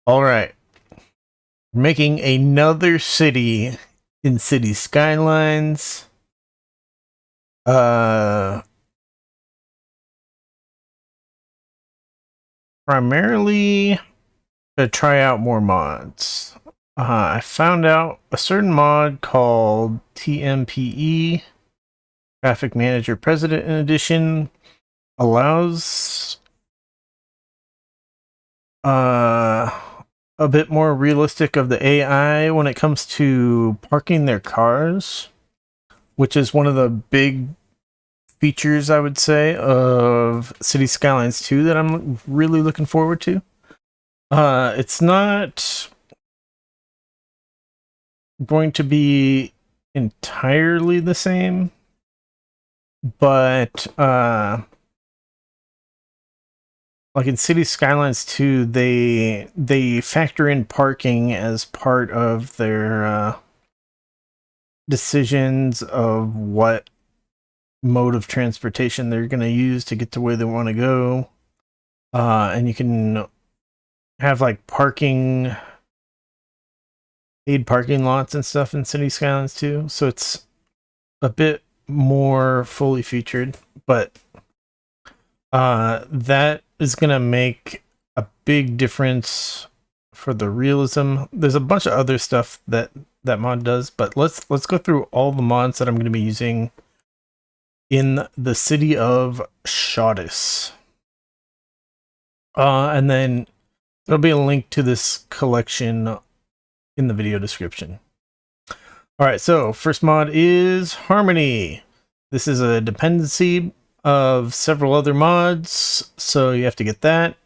All right, making another city in City Skylines. Uh, Primarily to try out more mods. I found out a certain mod called TMPE, Traffic Manager President Edition, allows uh a bit more realistic of the AI when it comes to parking their cars, which is one of the big features, I would say, of City Skylines 2 that I'm really looking forward to. It's not going to be entirely the same, but like in City Skylines 2, they factor in parking as part of their decisions of what mode of transportation they're going to use to get to where they want to go. And you can have like paid parking lots and stuff in City Skylines too. So it's a bit more fully featured, but that is gonna make a big difference for the realism. There's a bunch of other stuff that mod does, but let's go through all the mods that I'm gonna be using in the city of Shoddis. And then there'll be a link to this collection in the video description. All right, so first mod is Harmony. This is a dependency of several other mods, so you have to get that.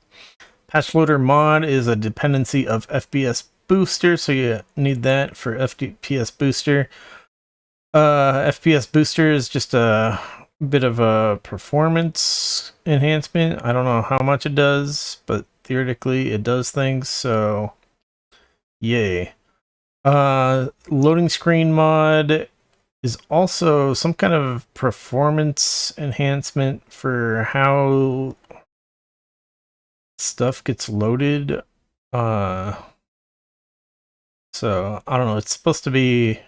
Patch Loader mod is a dependency of FPS Booster, so you need that for FPS Booster. FPS Booster is just a bit of a performance enhancement. I don't know how much it does, but theoretically it does things, so yay. Loading screen mod is also some kind of performance enhancement for how stuff gets loaded. So I don't know, it's supposed to be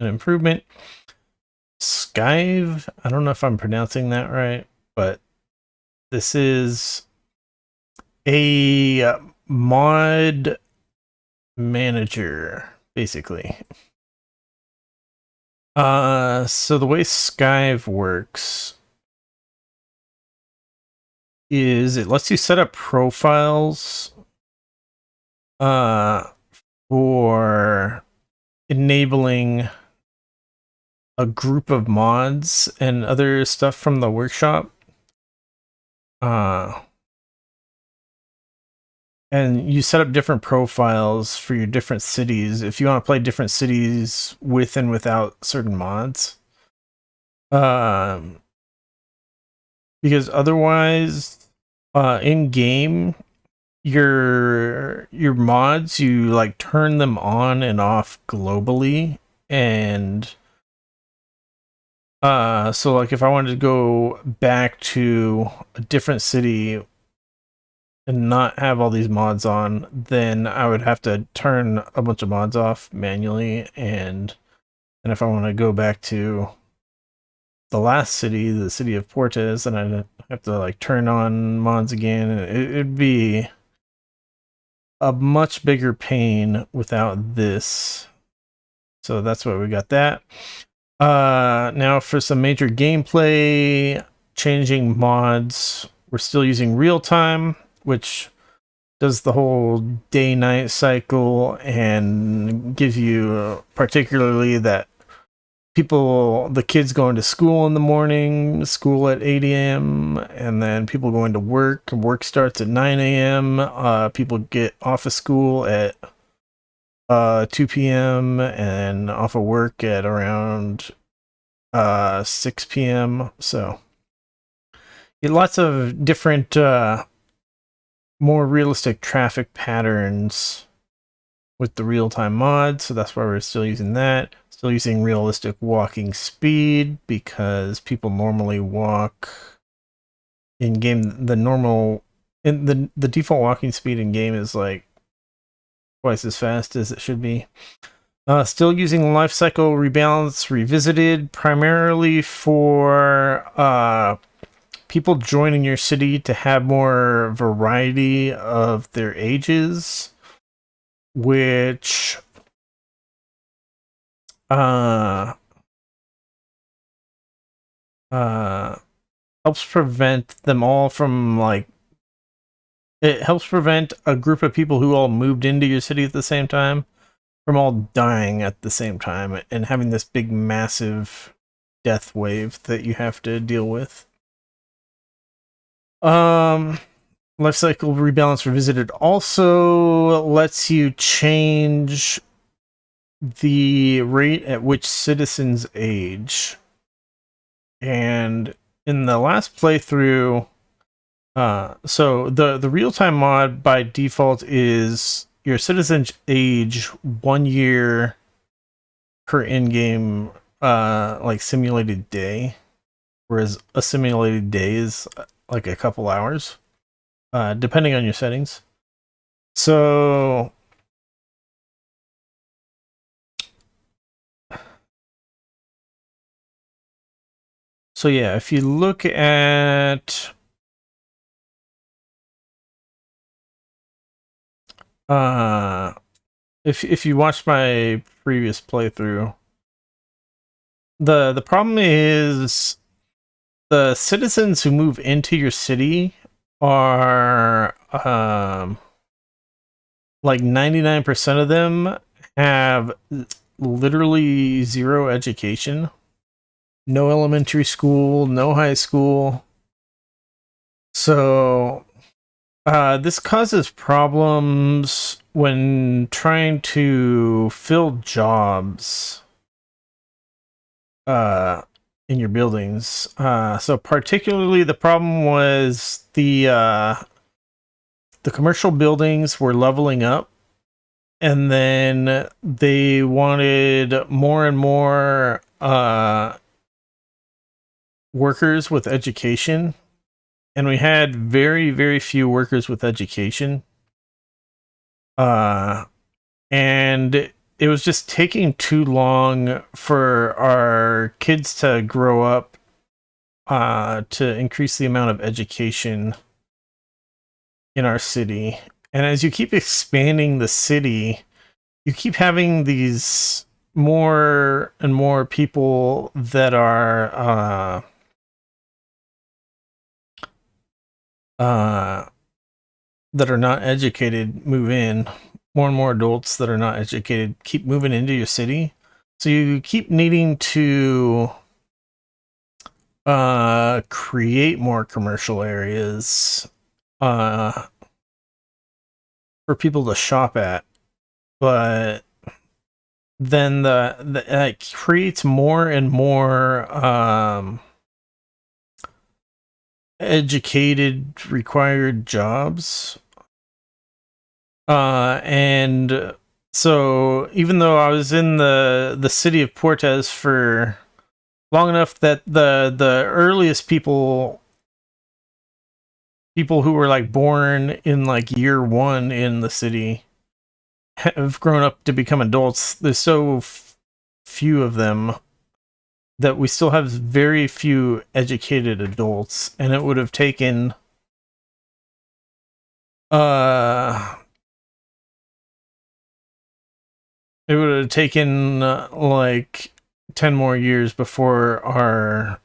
an improvement. Skyve, I don't know if I'm pronouncing that right, but this is a mod manager, basically. So the way Skyve works is it lets you set up profiles for enabling a group of mods and other stuff from the workshop. And you set up different profiles for your different cities if you want to play different cities with and without certain mods. Because otherwise, in game, your mods, you like turn them on and off globally, and so like if I wanted to go back to a different city and not have all these mods on, then I would have to turn a bunch of mods off manually, and if I want to go back to the last city, the city of Portes, then I'd have to like turn on mods again. It'd be a much bigger pain without this. So that's why we got that. Now for some major gameplay, changing mods. We're still using real time, which does the whole day-night cycle and gives you particularly that the kids going to school in the morning, school at 8 a.m., and then people going to work. Work starts at 9 a.m. People get off of school at 2 p.m. and off of work at around 6 p.m. So lots of different more realistic traffic patterns with the real-time mod, so that's why we're still using that. Still using realistic walking speed because people normally walk in game. The default walking speed in game is like twice as fast as it should be. Still using life cycle rebalance revisited primarily for people joining your city to have more variety of their ages, which helps prevent them all from it helps prevent a group of people who all moved into your city at the same time from all dying at the same time and having this big massive death wave that you have to deal with. Life cycle rebalance revisited also lets you change the rate at which citizens age. And in the last playthrough, so the real-time mod by default is your citizens age 1 year per in-game simulated day, whereas a simulated day is like a couple hours, depending on your settings. So yeah, if you look at if you watched my previous playthrough, the problem is the citizens who move into your city are like 99% of them have literally zero education. No elementary school, no high school. So this causes problems when trying to fill jobs in your buildings. So particularly the problem was the commercial buildings were leveling up, and then they wanted more and more workers with education, and we had very, very few workers with education. And it was just taking too long for our kids to grow up to increase the amount of education in our city. And as you keep expanding the city, you keep having these more and more people that are not educated move in. More and more adults that are not educated keep moving into your city. So you keep needing to create more commercial areas for people to shop at. But then it creates more and more educated required jobs. And so even though I was in the city of Portes for long enough that the earliest people who were like born in like year 1 in the city have grown up to become adults, there's so few of them that we still have very few educated adults, and it would have taken like 10 more years before our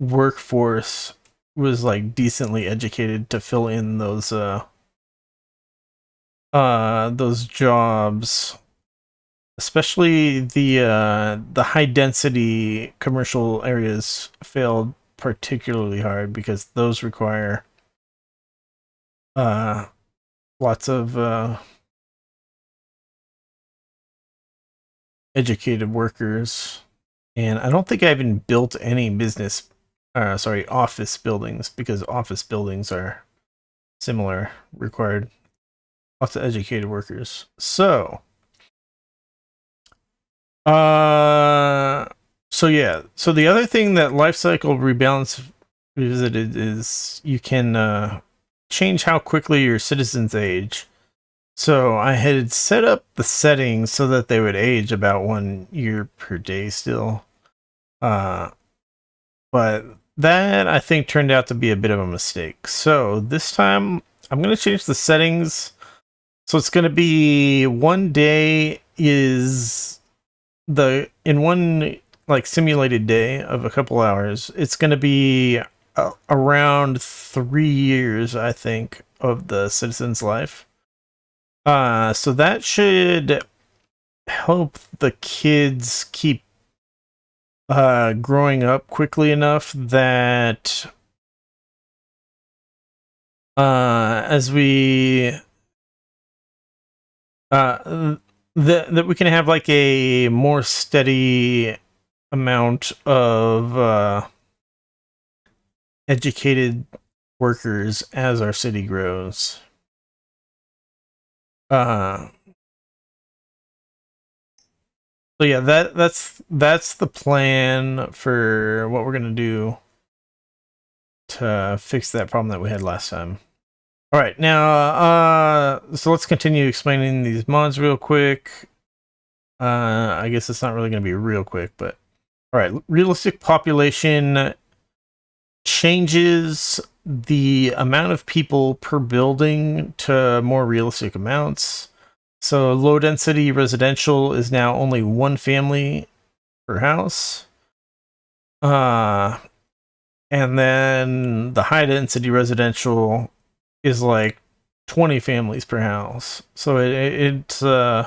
workforce was like decently educated to fill in those jobs. Especially the high density commercial areas failed particularly hard because those require lots of educated workers. And I don't think I even built any office buildings, because office buildings are similar, required lots of educated workers. So yeah. So the other thing that Lifecycle Rebalance revisited is you can change how quickly your citizens age. So I had set up the settings so that they would age about 1 year per day still. But that I think turned out to be a bit of a mistake. So this time I'm going to change the settings. So it's going to be 1 day is in one like simulated day of a couple hours. It's going to be around 3 years, I think, of the citizen's life. So that should help the kids keep growing up quickly enough that as we that we can have like a more steady amount of educated workers as our city grows. So yeah, that's the plan for what we're gonna do to fix that problem that we had last time. All right, now so let's continue explaining these mods real quick. I guess it's not really gonna be real quick, but all right, realistic population changes the amount of people per building to more realistic amounts. So low density residential is now only one family per house. And then the high density residential is like 20 families per house. So it's so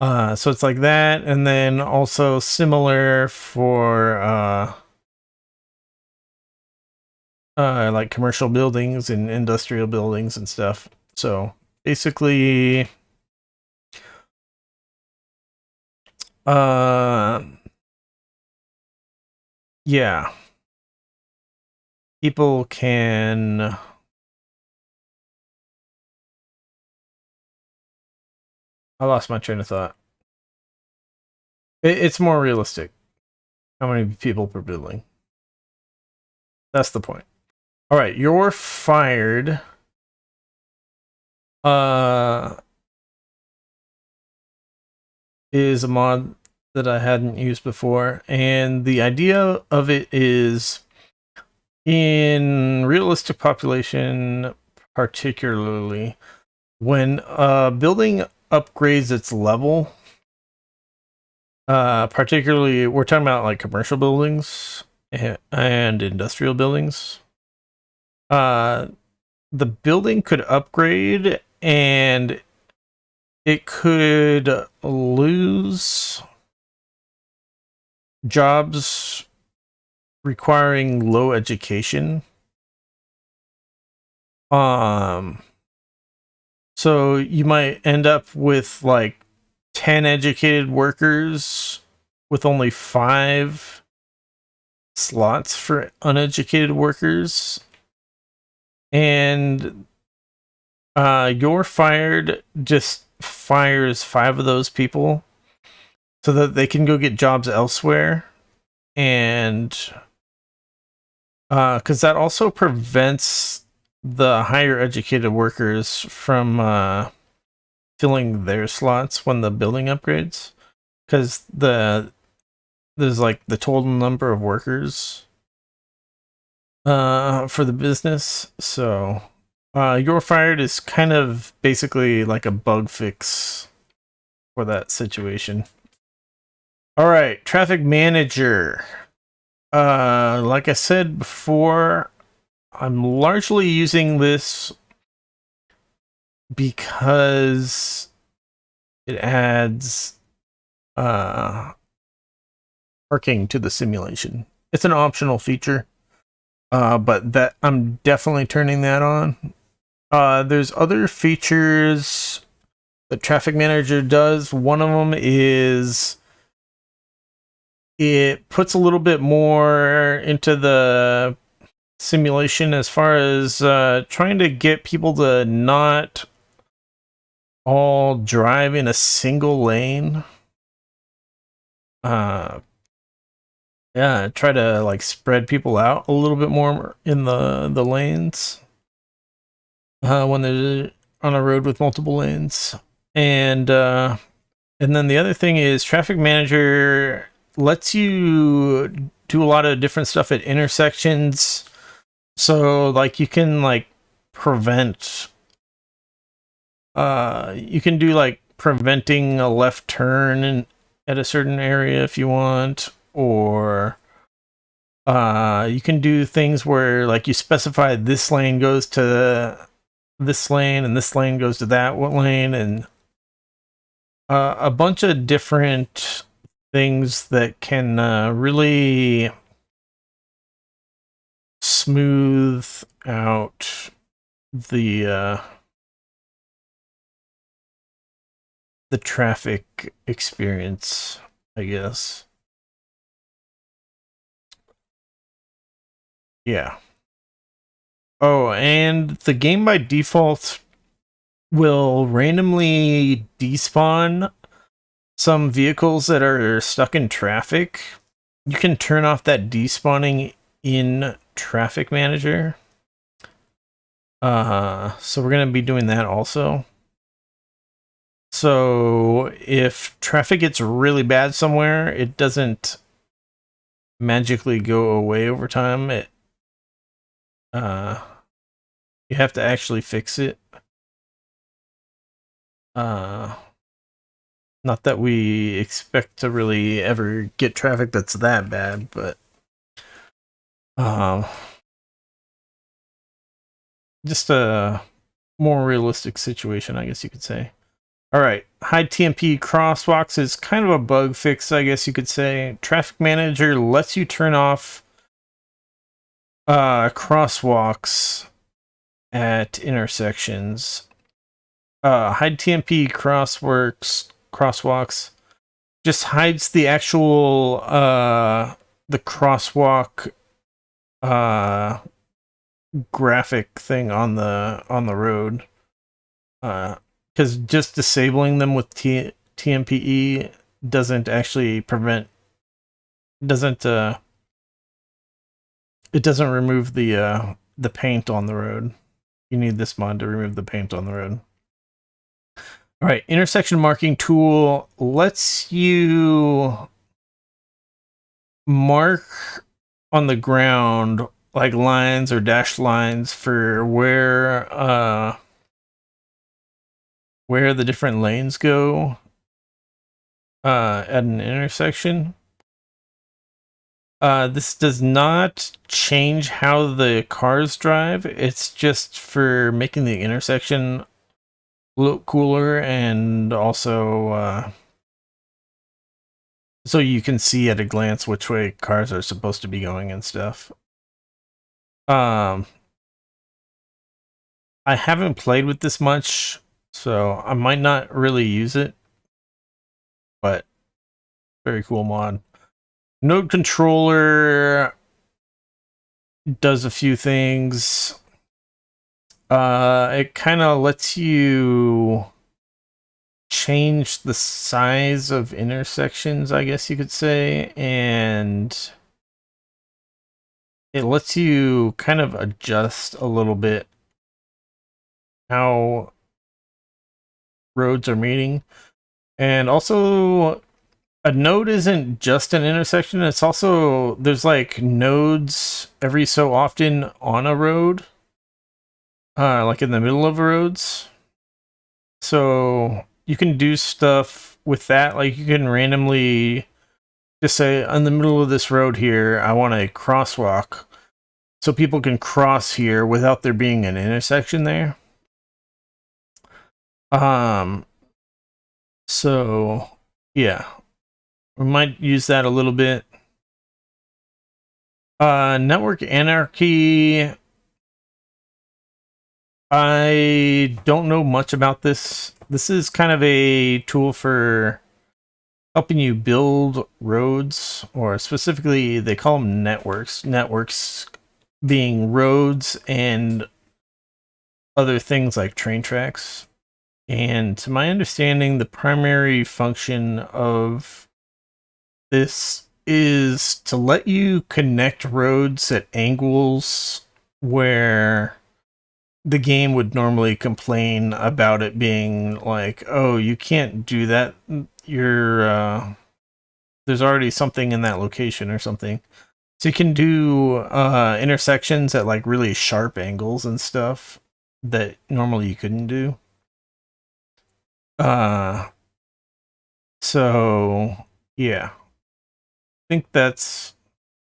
it's like that, and then also similar for like commercial buildings and industrial buildings and stuff. So basically yeah, people can I lost my train of thought. It's more realistic how many people per building. That's the point. All right, you're fired. Is a mod that I hadn't used before, and the idea of it is in realistic population, particularly when a building upgrades its level, particularly we're talking about like commercial buildings and industrial buildings. The building could upgrade and it could lose jobs requiring low education. So you might end up with like 10 educated workers with only 5 slots for uneducated workers. And you're fired just fires 5 of those people so that they can go get jobs elsewhere. And because that also prevents the higher educated workers from filling their slots when the building upgrades, because there's like the total number of workers for the business. So you're fired is kind of basically like a bug fix for that situation. All right, traffic manager. Like I said before, I'm largely using this because it adds parking to the simulation. It's an optional feature, but that I'm definitely turning that on. There's other features that Traffic Manager does. One of them is it puts a little bit more into the simulation as far as trying to get people to not all drive in a single lane. Yeah, try to like spread people out a little bit more in the lanes when there on a road with multiple lanes. And then the other thing is Traffic Manager lets you do a lot of different stuff at intersections. So like you can like prevent you can do like preventing a left turn at a certain area if you want, or you can do things where like you specify this lane goes to this lane and this lane goes to that lane, and a bunch of different things that can really smooth out the traffic experience, I guess. Yeah. Oh, and the game by default will randomly despawn some vehicles that are stuck in traffic. You can turn off that despawning in Traffic Manager. So we're going to be doing that also. So if traffic gets really bad somewhere, it doesn't magically go away over time. You have to actually fix it. Not that we expect to really ever get traffic that's that bad, but just a more realistic situation, I guess you could say. All right, hide TMP crosswalks is kind of a bug fix, I guess you could say. Traffic Manager lets you turn off crosswalks at intersections. Hide TMP crosswalks just hides the actual the crosswalk graphic thing on the road. Because just disabling them with TMPE doesn't actually prevent, it doesn't remove the paint on the road. You need this mod to remove the paint on the road. All right, intersection marking tool lets you mark on the ground like lines or dashed lines for where the different lanes go at an intersection. This does not change how the cars drive. It's just for making the intersection look cooler, and also so you can see at a glance which way cars are supposed to be going and stuff. I haven't played with this much, so I might not really use it, but very cool mod. Node controller does a few things. It kind of lets you change the size of intersections, I guess you could say, and it lets you kind of adjust a little bit how roads are meeting. And also, a node isn't just an intersection, it's also, there's like nodes every so often on a road, like in the middle of roads. So you can do stuff with that, like you can randomly just say, in the middle of this road here, I want a crosswalk so people can cross here without there being an intersection there. So yeah, we might use that a little bit. Network anarchy, I don't know much about this. This is kind of a tool for helping you build roads, or specifically they call them networks. Networks being roads and other things like train tracks. And to my understanding, the primary function of this is to let you connect roads at angles where the game would normally complain about it being like, oh, you can't do that. There's already something in that location or something. So you can do intersections at like really sharp angles and stuff that normally you couldn't do. So yeah, I think that's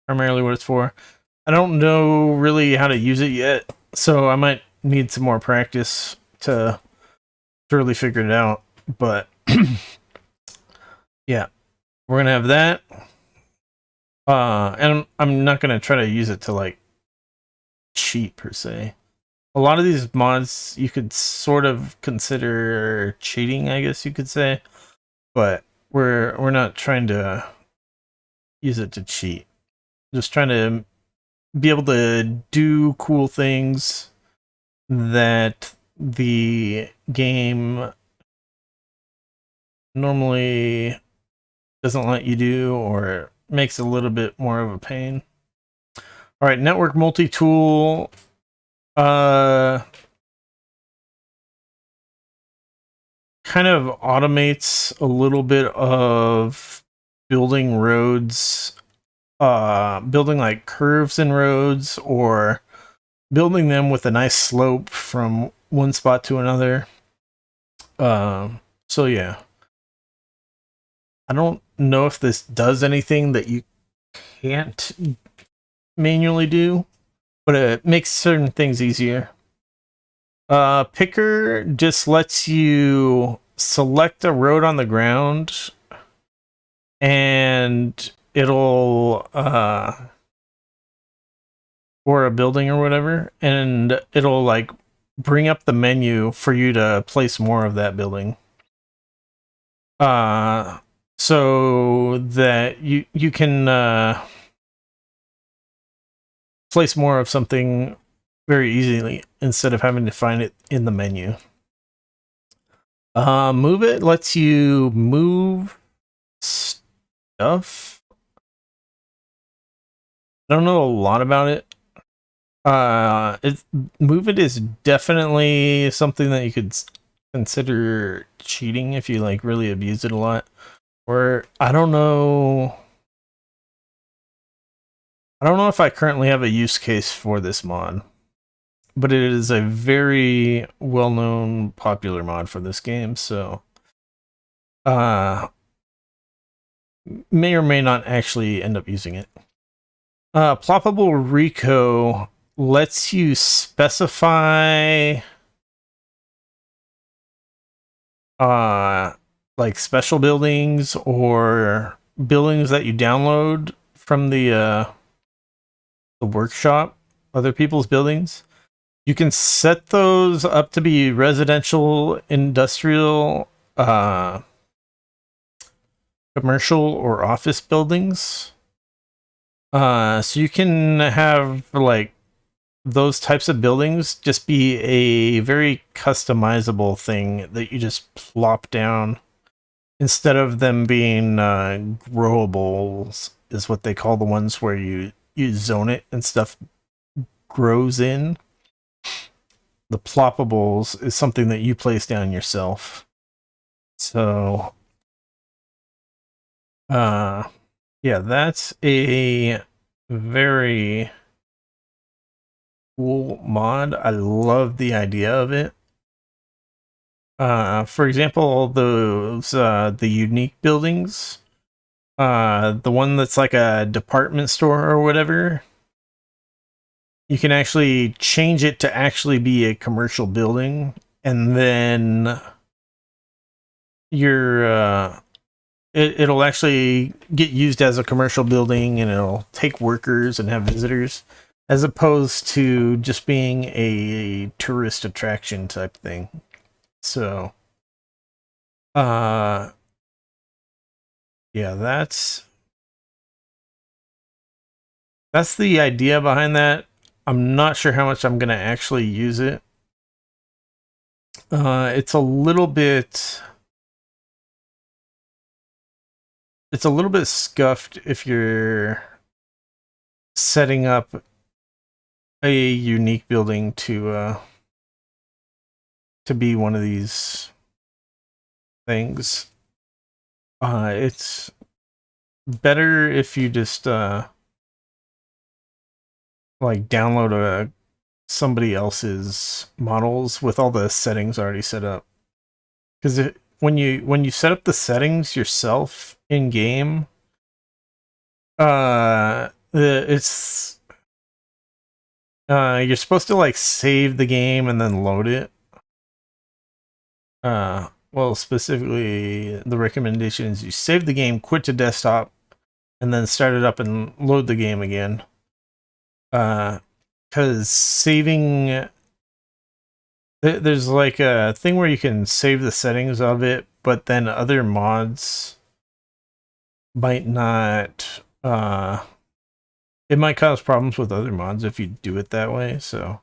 primarily what it's for. I don't know really how to use it yet, so I might need some more practice to really figure it out. But yeah, we're gonna have that. And I'm not gonna try to use it to like cheat per se. A lot of these mods you could sort of consider cheating, I guess you could say, but we're not trying to use it to cheat. Just trying to be able to do cool things that the game normally doesn't let you do, or makes a little bit more of a pain. All right, network multi-tool. Kind of automates a little bit of building roads, building like curves in roads, or building them with a nice slope from one spot to another. So yeah, I don't know if this does anything that you can't manually do, but it makes certain things easier. Picker just lets you select a road on the ground, and it'll or a building or whatever, and it'll like bring up the menu for you to place more of that building. So that you can place more of something very easily instead of having to find it in the menu. Move it lets you move stuff. I don't know a lot about it. Move it is definitely something that you could consider cheating if you like really abuse it a lot. Or I don't know if I currently have a use case for this mod, but it is a very well-known, popular mod for this game, so may or may not actually end up using it. Ploppable Reco lets you specify like special buildings or buildings that you download from the workshop, other people's buildings. You can set those up to be residential, industrial, commercial, or office buildings. So you can have like those types of buildings just be a very customizable thing that you just plop down instead of them being growables, is what they call the ones where you zone it and stuff grows in. The ploppables is something that you place down yourself. So yeah, that's a very cool mod. I love the idea of it. For example, those the unique buildings, the one that's like a department store or whatever, you can actually change it to actually be a commercial building, and then it'll actually get used as a commercial building, and it'll take workers and have visitors, as opposed to just being a tourist attraction type thing. So yeah, that's the idea behind that. I'm not sure how much I'm gonna actually use it. It's a little bit scuffed if you're setting up a unique building to to be one of these things. It's better if you just like download somebody else's models with all the settings already set up. Because when you set up the settings yourself in game, it's you're supposed to like save the game and then load it. Well, specifically, the recommendation is you save the game, quit to desktop, and then start it up and load the game again. Because saving, there's like a thing where you can save the settings of it, but then other mods might not. It might cause problems with other mods if you do it that way. So,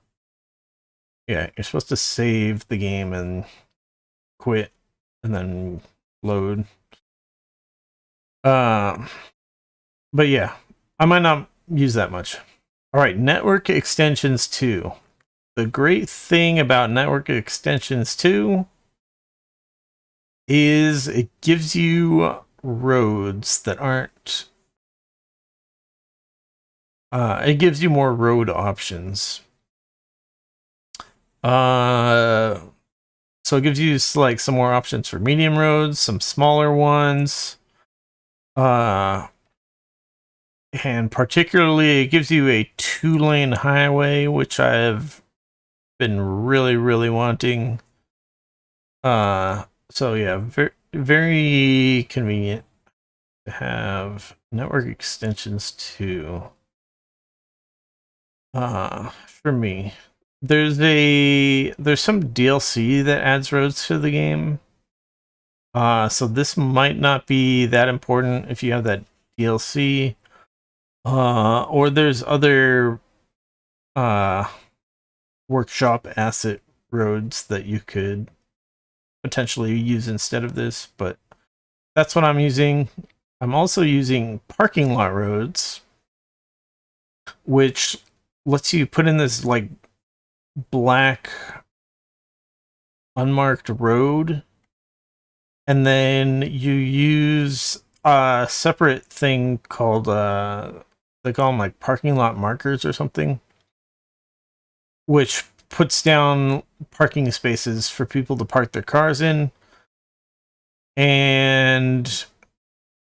yeah, you're supposed to save the game and quit, and then load. But yeah, I might not use that much. All right, network extensions 2. The great thing about network extensions 2 is it gives you roads that aren't. It gives you more road options. So it gives you like some more options for medium roads, some smaller ones. And particularly, it gives you a 2-lane highway, which I've been really wanting. So yeah, very convenient to have network extensions too. For me, there's some DLC that adds roads to the game. So this might not be that important if you have that DLC. Or there's other workshop asset roads that you could potentially use instead of this, but that's what I'm using. I'm also using parking lot roads, which lets you put in this like black unmarked road, and then you use a separate thing called they call them like parking lot markers or something, which puts down parking spaces for people to park their cars in. And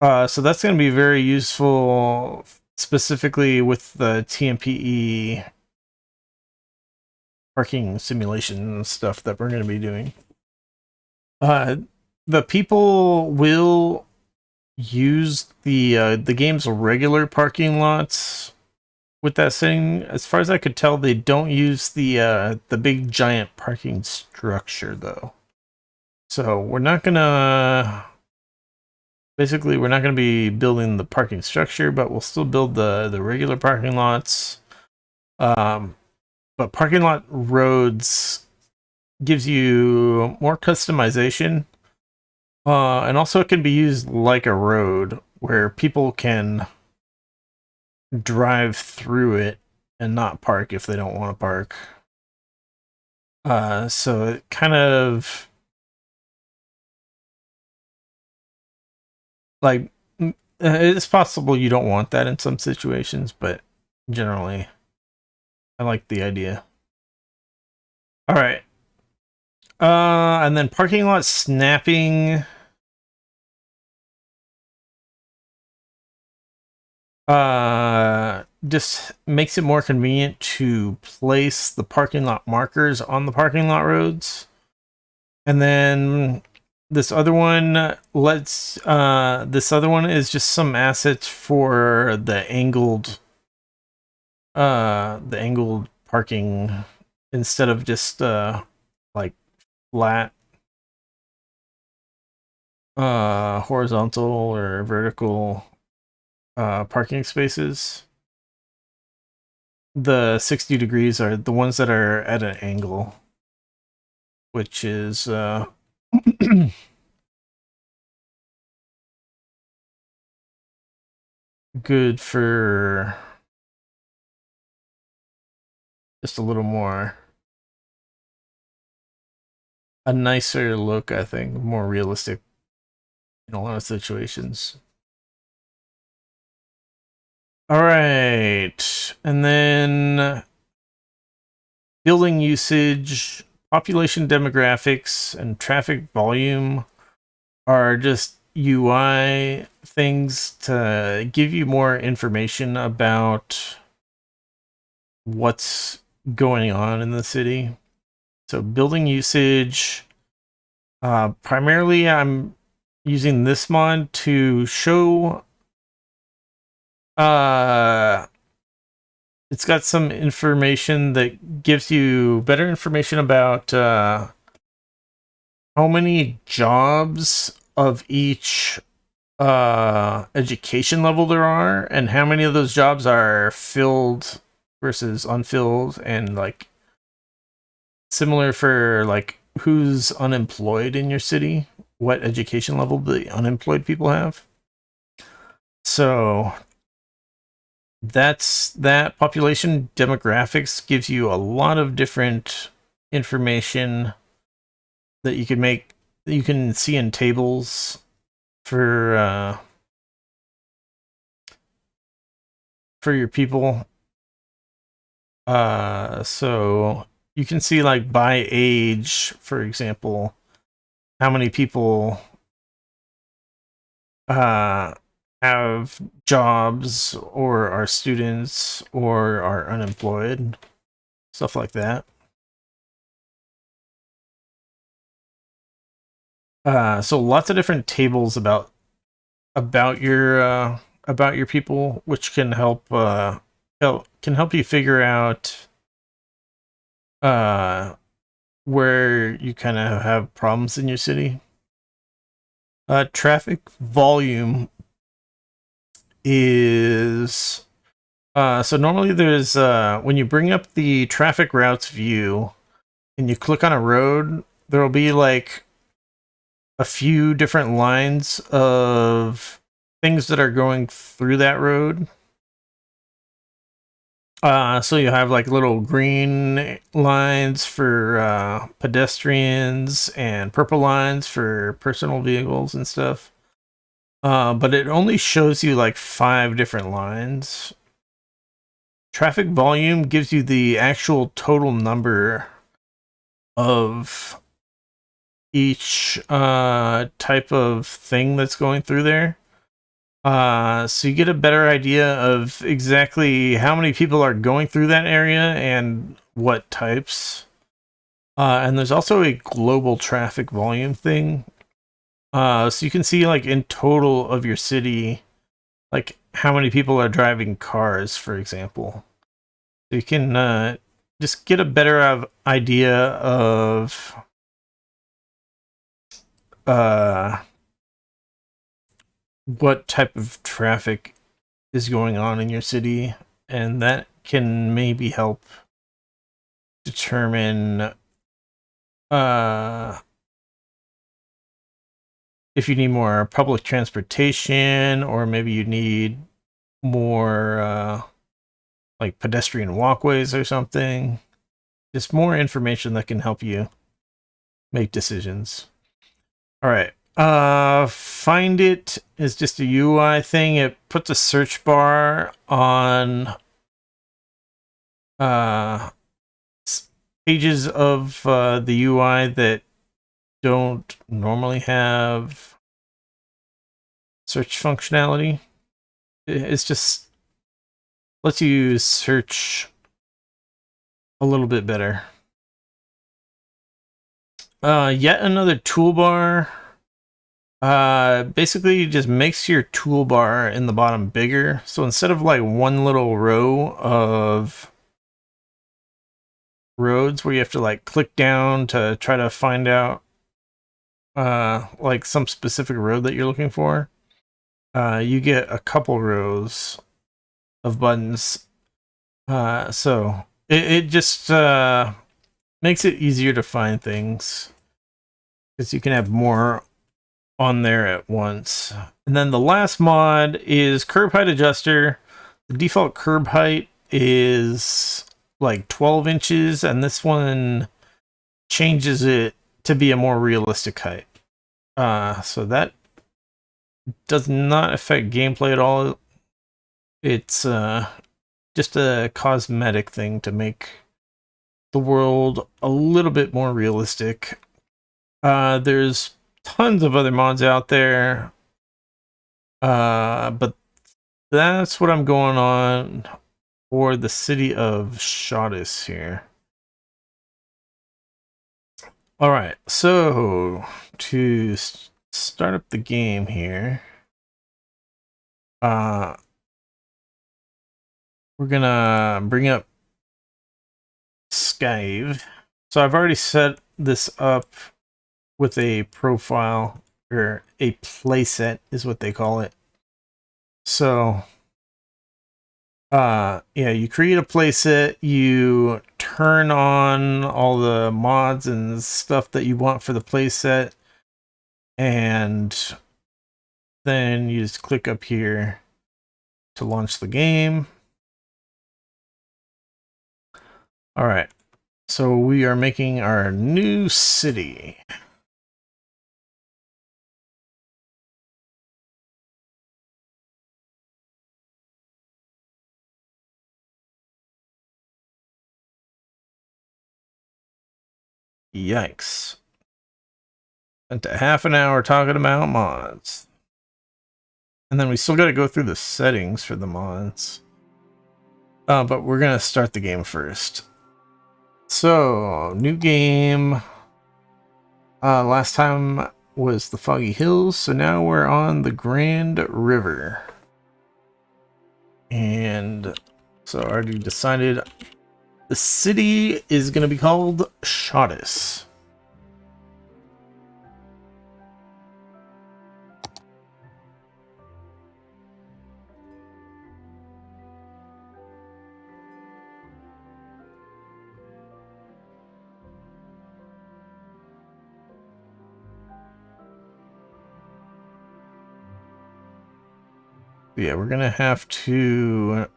so that's going to be very useful, specifically with the TMPE parking simulation stuff that we're going to be doing. The people will use the game's regular parking lots with that setting. As far as I could tell, they don't use the big giant parking structure though. So we're not gonna be building the parking structure, but we'll still build the regular parking lots. But parking lot roads gives you more customization. And also it can be used like a road where people can drive through it and not park if they don't want to park. So it kind of like it's possible you don't want that in some situations, but generally I like the idea. All right. And then parking lot snapping. Just makes it more convenient to place the parking lot markers on the parking lot roads. And then this other one is just some assets for the angled parking instead of just like flat horizontal or vertical parking spaces. The 60 degrees are the ones that are at an angle, which is good for just a little more a nicer look, I think, more realistic in a lot of situations. All right, and then building usage, population demographics, and traffic volume are just UI things to give you more information about what's going on in the city. So building usage, primarily I'm using this mod to show it's got some information that gives you better information about how many jobs of each education level there are, and how many of those jobs are filled versus unfilled, and like similar for like who's unemployed in your city, what education level the unemployed people have. So that's that. Population demographics gives you a lot of different information that you can see in tables for your people. So you can see, like, by age, for example, how many people have jobs or are students or are unemployed, stuff like that. So lots of different tables about your people, which can help you figure out where you kind of have problems in your city. Traffic volume is so normally there's when you bring up the traffic routes view and you click on a road, there'll be like a few different lines of things that are going through that road. So you have like little green lines for pedestrians and purple lines for personal vehicles and stuff. But it only shows you like 5 different lines. Traffic volume gives you the actual total number of each type of thing that's going through there. So you get a better idea of exactly how many people are going through that area and what types. And there's also a global traffic volume thing. So you can see, like, in total of your city, like how many people are driving cars, for example. So you can just get a better idea of what type of traffic is going on in your city, and that can maybe help determine if you need more public transportation, or maybe you need more like pedestrian walkways or something. Just more information that can help you make decisions. All right. Find it is just a UI thing. It puts a search bar on pages of the UI that don't normally have search functionality. It's just lets you search a little bit better. Yet another toolbar. Basically just makes your toolbar in the bottom bigger. So instead of like one little row of roads where you have to like click down to try to find out like some specific road that you're looking for, you get a couple rows of buttons. So it just makes it easier to find things because you can have more on there at once. And then the last mod is curb height adjuster. The default curb height is like 12 inches, and this one changes it to be a more realistic height. So that does not affect gameplay at all. It's just a cosmetic thing to make the world a little bit more realistic. There's tons of other mods out there, but that's what I'm going on for the city of Shoddis here. All right, so to start up the game here, we're gonna bring up Skyve. So I've already set this up with a profile, or a playset is what they call it. So yeah, you create a playset, you turn on all the mods and stuff that you want for the playset, and then you just click up here to launch the game. All right, so we are making our new city. Yikes. Spent a half an hour talking about mods. And then we still got to go through the settings for the mods. But we're going to start the game first. So, new game. Last time was the Foggy Hills, so now we're on the Grand River. And so I already decided the city is going to be called Shoddis. Yeah, we're gonna have to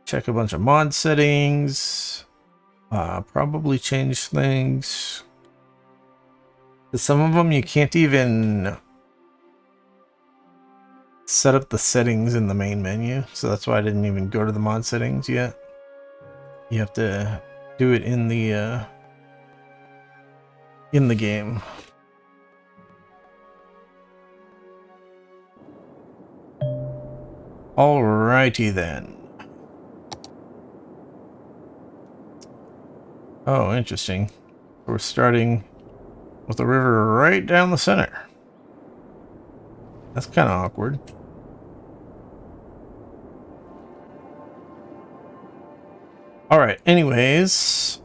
check a bunch of mod settings, probably change things. Some of them you can't even set up the settings in the main menu, so that's why I didn't even go to the mod settings yet. You have to do it in the game. Alrighty then. Oh, interesting. We're starting with the river right down the center. That's kind of awkward. Alright, anyways.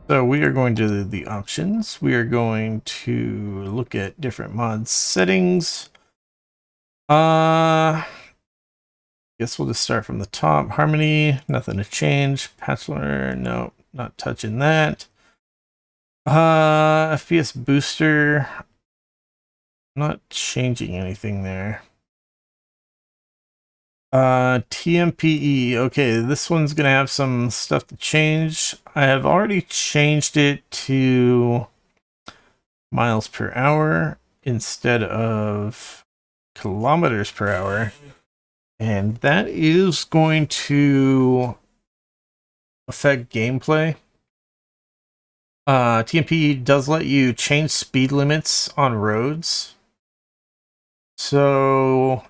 So we are going to the options. We are going to look at different mod settings. Guess we'll just start from the top. Harmony, nothing to change. Patchler, no, not touching that. FPS booster, not changing anything there. TMPE, okay, this one's gonna have some stuff to change. I have already changed it to miles per hour instead of kilometers per hour. And that is going to affect gameplay. TMP does let you change speed limits on roads. So,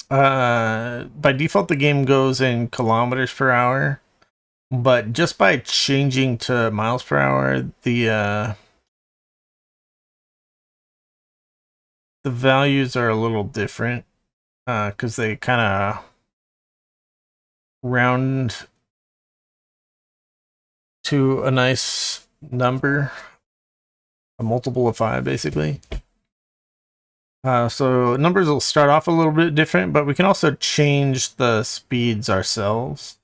by default, the game goes in kilometers per hour. But just by changing to miles per hour, the values are a little different. Because they kind of round to a nice number, a multiple of 5, basically. So numbers will start off a little bit different, but we can also change the speeds ourselves.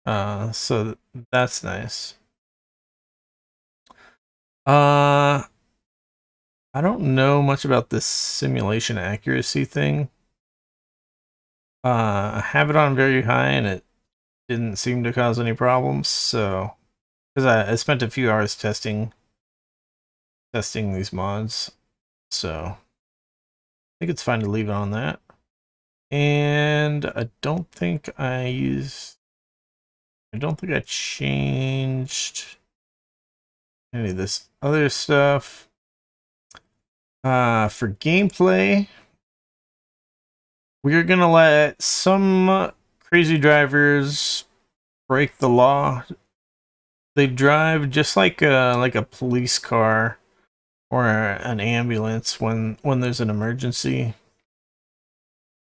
So that's nice. I don't know much about this simulation accuracy thing. I have it on very high and it didn't seem to cause any problems, so because I spent a few hours testing these mods, so I think it's fine to leave it on that. And I don't think I changed any of this other stuff. For gameplay, we're gonna let some crazy drivers break the law. They drive just like a police car or an ambulance when there's an emergency.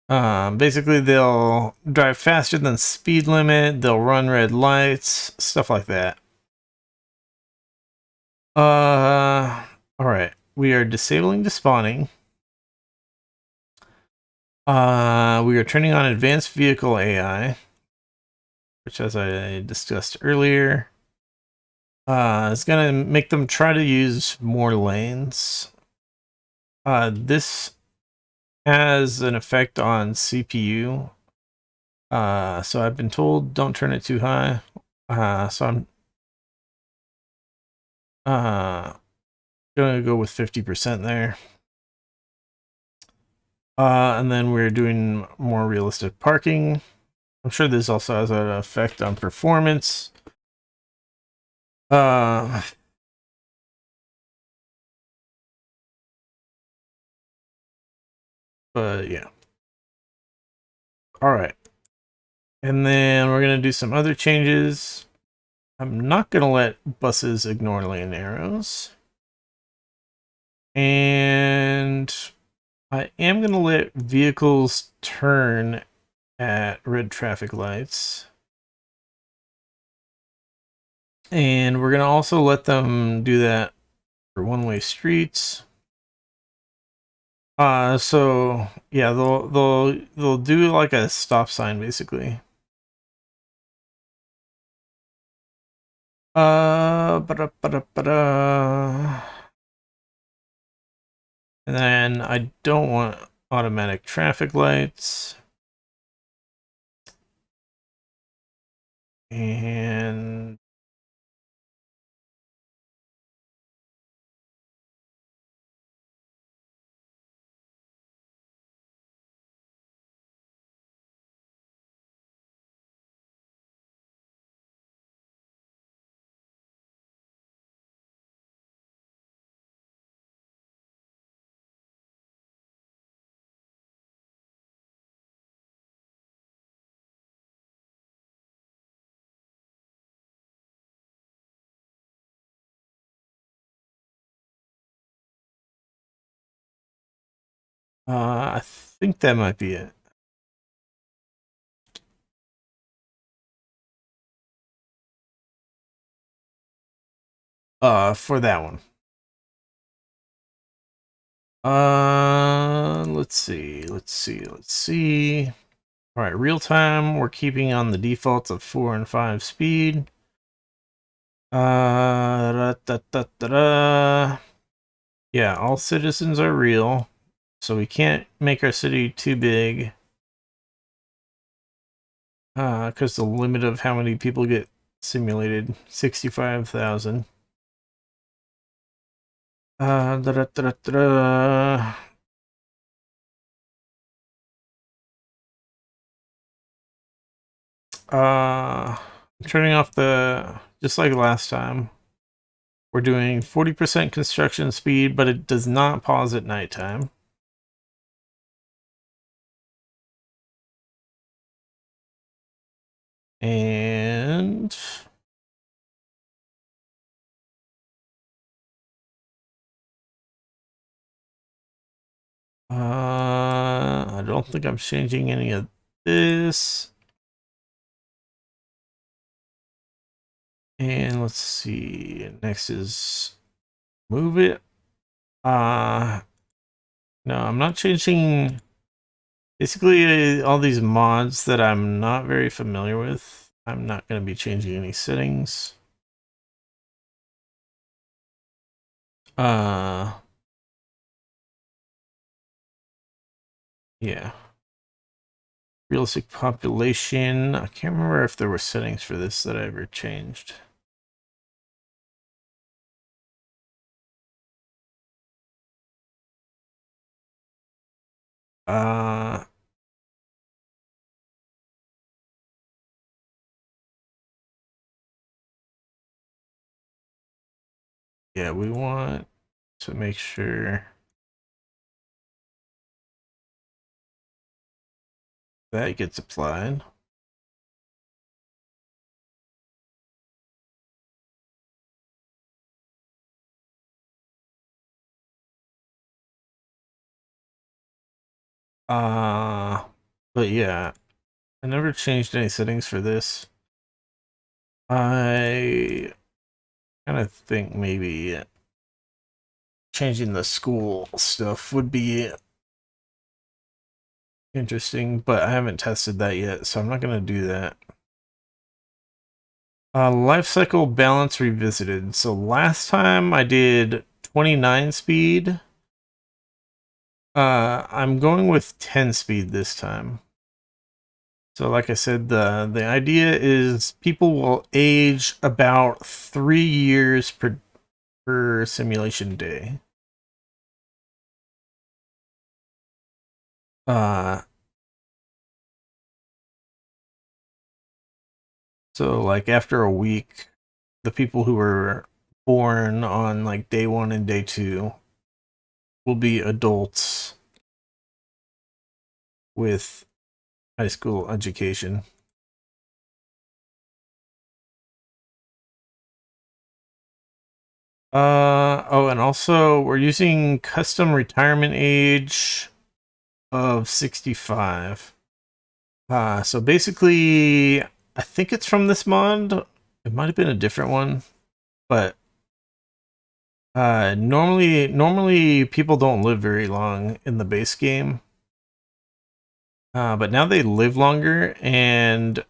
Basically, they'll drive faster than speed limit. They'll run red lights, stuff like that. All right. We are disabling despawning. We are turning on advanced vehicle AI, which, as I discussed earlier, is gonna make them try to use more lanes. This has an effect on CPU. So I've been told don't turn it too high. So I'm gonna go with 50% there. And then we're doing more realistic parking. I'm sure this also has an effect on performance. But yeah. All right. And then we're going to do some other changes. I'm not going to let buses ignore lane arrows. And I am going to let vehicles turn at red traffic lights. And we're going to also let them do that for one-way streets. So yeah, they'll do like a stop sign basically. Ba-da. And then I don't want automatic traffic lights. And I think that might be it. For that one. Let's see. All right, real time, we're keeping on the defaults of 4 and 5 speed. Da, da, da, da, da. Yeah, all citizens are real, so we can't make our city too big. Because the limit of how many people get simulated, 65,000. Da, da, da, da, da. Turning off just like last time, we're doing 40% construction speed, but it does not pause at nighttime. And I don't think I'm changing any of this. And let's see. Next is move it. No, I'm not changing. Basically, all these mods that I'm not very familiar with, I'm not going to be changing any settings. Yeah. Realistic population. I can't remember if there were settings for this that I ever changed. Uh, yeah, we want to make sure that gets applied. Uh, but yeah, I never changed any settings for this. I kind of think maybe changing the school stuff would be interesting, but I haven't tested that yet, so I'm not going to do that. Life cycle balance revisited. So last time I did 29 speed. I'm going with 10 speed this time. So like I said, the idea is people will age about 3 years per simulation day. Uh, so like after a week, the people who were born on like day 1 and day 2 will be adults with high school education. Oh, and also we're using custom retirement age of 65. So basically, I think it's from this mod. It might have been a different one, but normally people don't live very long in the base game. But now they live longer, and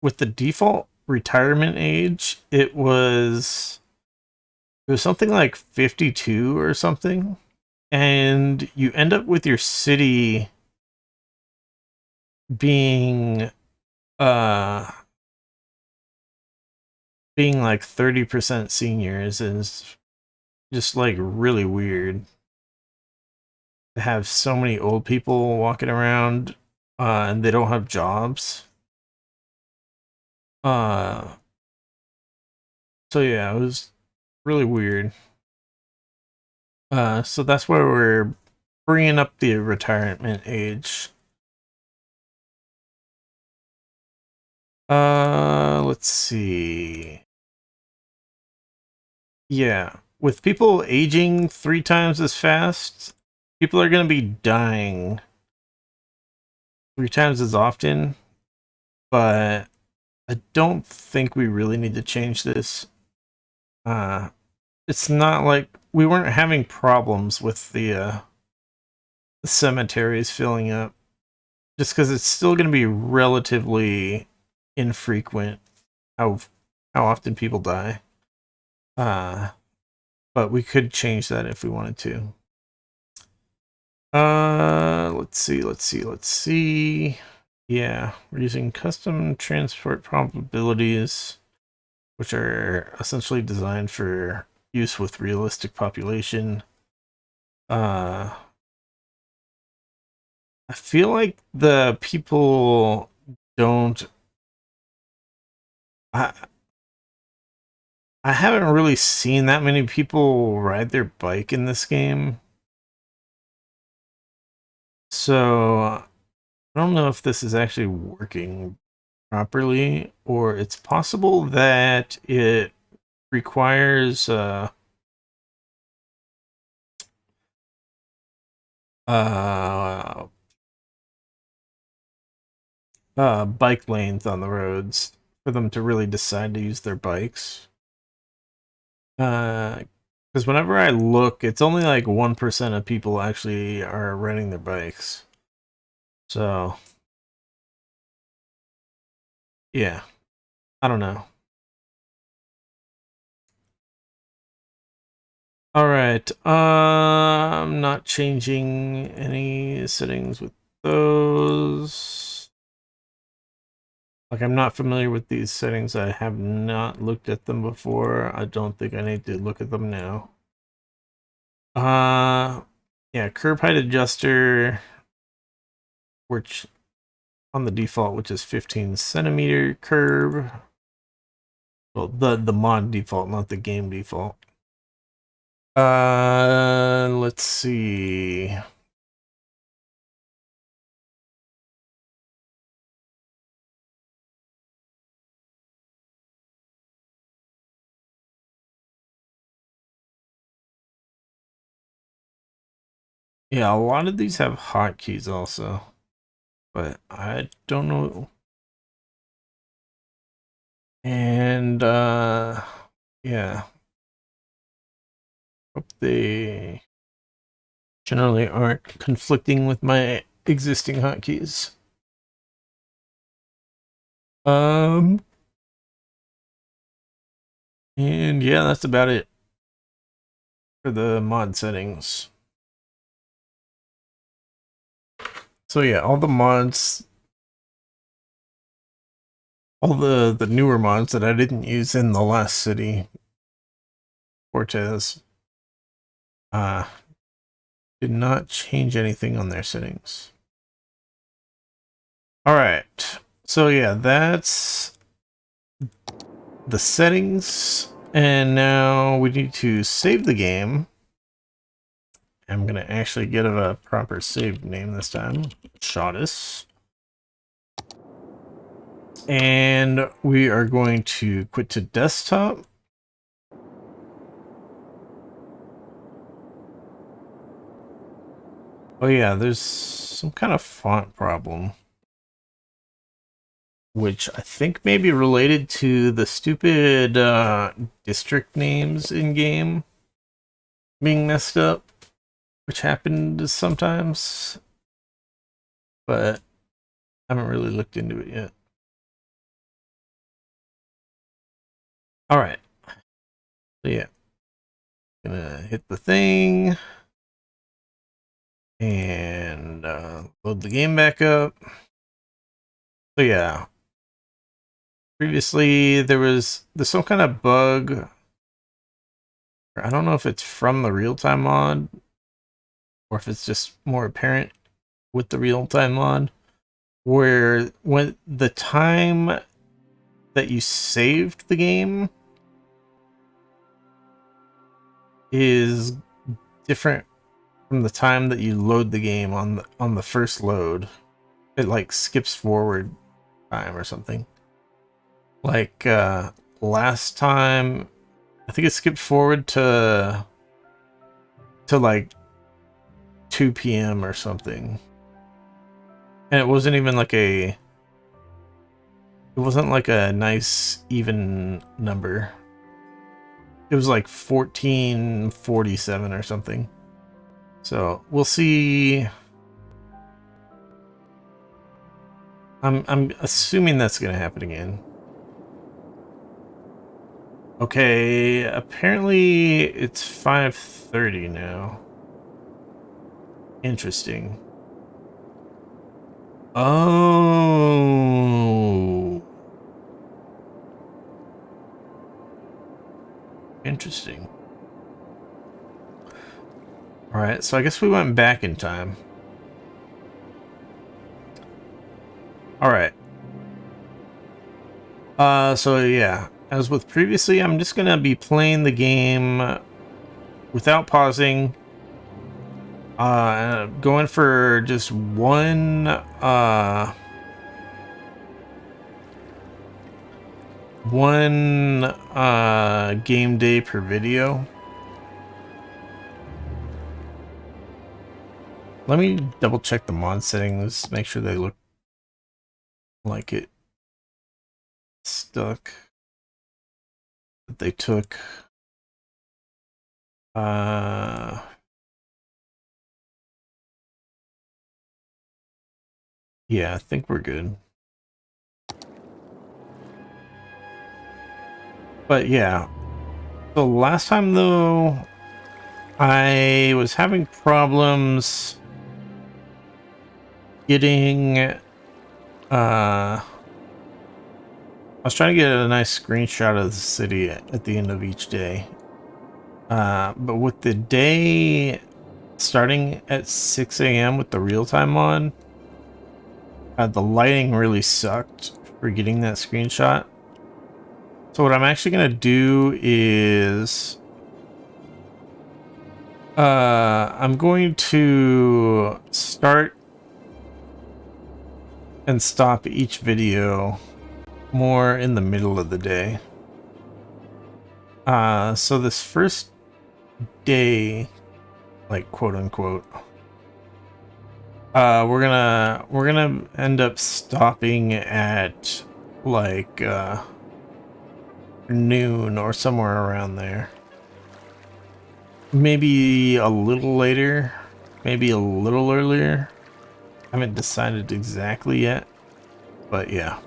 with the default retirement age, it was something like 52 or something, and you end up with your city being uh being like 30% seniors is just like really weird to have so many old people walking around and they don't have jobs. Uh so yeah, it was really weird. So that's why we're bringing up the retirement age. Let's see. Yeah, with people aging 3 times as fast, people are going to be dying 3 times as often, but I don't think we really need to change this. Uh, it's not like we weren't having problems with the cemeteries filling up, just because it's still going to be relatively infrequent how how often people die. Uh, but we could change that if we wanted to. Let's see. Yeah, we're using custom transport probabilities, which are essentially designed for use with realistic population. Uh, I feel like the people don't. I I haven't really seen that many people ride their bike in this game, so I don't know if this is actually working properly, or it's possible that it requires uh, bike lanes on the roads for them to really decide to use their bikes. Because whenever I look, it's only like 1% of people actually are riding their bikes. So, yeah, I don't know. All right, I'm not changing any settings with those. Like, I'm not familiar with these settings. I have not looked at them before. I don't think I need to look at them now. Yeah, curb height adjuster. which on the default, which is 15 centimeter curve. Well, the mod default, not the game default. Let's see. Yeah, a lot of these have hotkeys also, but I don't know. And yeah, hope they generally aren't conflicting with my existing hotkeys. And yeah, that's about it for the mod settings. So yeah, all the mods, all the newer mods that I didn't use in the last city, Cortez, did not change anything on their settings. All right, so yeah, that's the settings, and now we need to save the game. I'm gonna actually get a proper save name this time, Shoddis. And we are going to quit to desktop. Oh yeah, there's some kind of font problem, which I think may be related to the stupid district names in game being messed up, which happens sometimes, but I haven't really looked into it yet. All right, so yeah, gonna hit the thing and load the game back up. So yeah, previously there's some kind of bug. I don't know if it's from the real-time mod or if it's just more apparent with the real-time mod, where when the time that you saved the game is different from the time that you load the game on the first load. It like skips forward time or something. Like last time, I think it skipped forward to like 2 p.m. or something. And it wasn't even like it wasn't like a nice even number. It was like 1447 or something. So we'll see. I'm assuming that's gonna happen again. Okay, apparently it's 5:30 now. Interesting. Oh. Interesting. Alright, so I guess we went back in time. Alright. So yeah, as with previously, I'm just gonna be playing the game without pausing. Going for just one game day per video. Let me double check the mod settings, make sure they look like it stuck that they took. Yeah, I think we're good. But yeah, the last time though, I was having problems getting I was trying to get a nice screenshot of the city at the end of each day. But with the day starting at 6 a.m. with the real-time on, The lighting really sucked for getting that screenshot. So what I'm actually going to do is I'm going to start and stop each video more in the middle of the day. So this first day, like quote unquote, we're gonna end up stopping at like noon or somewhere around there. Maybe a little later, maybe a little earlier. I haven't decided exactly yet, but yeah.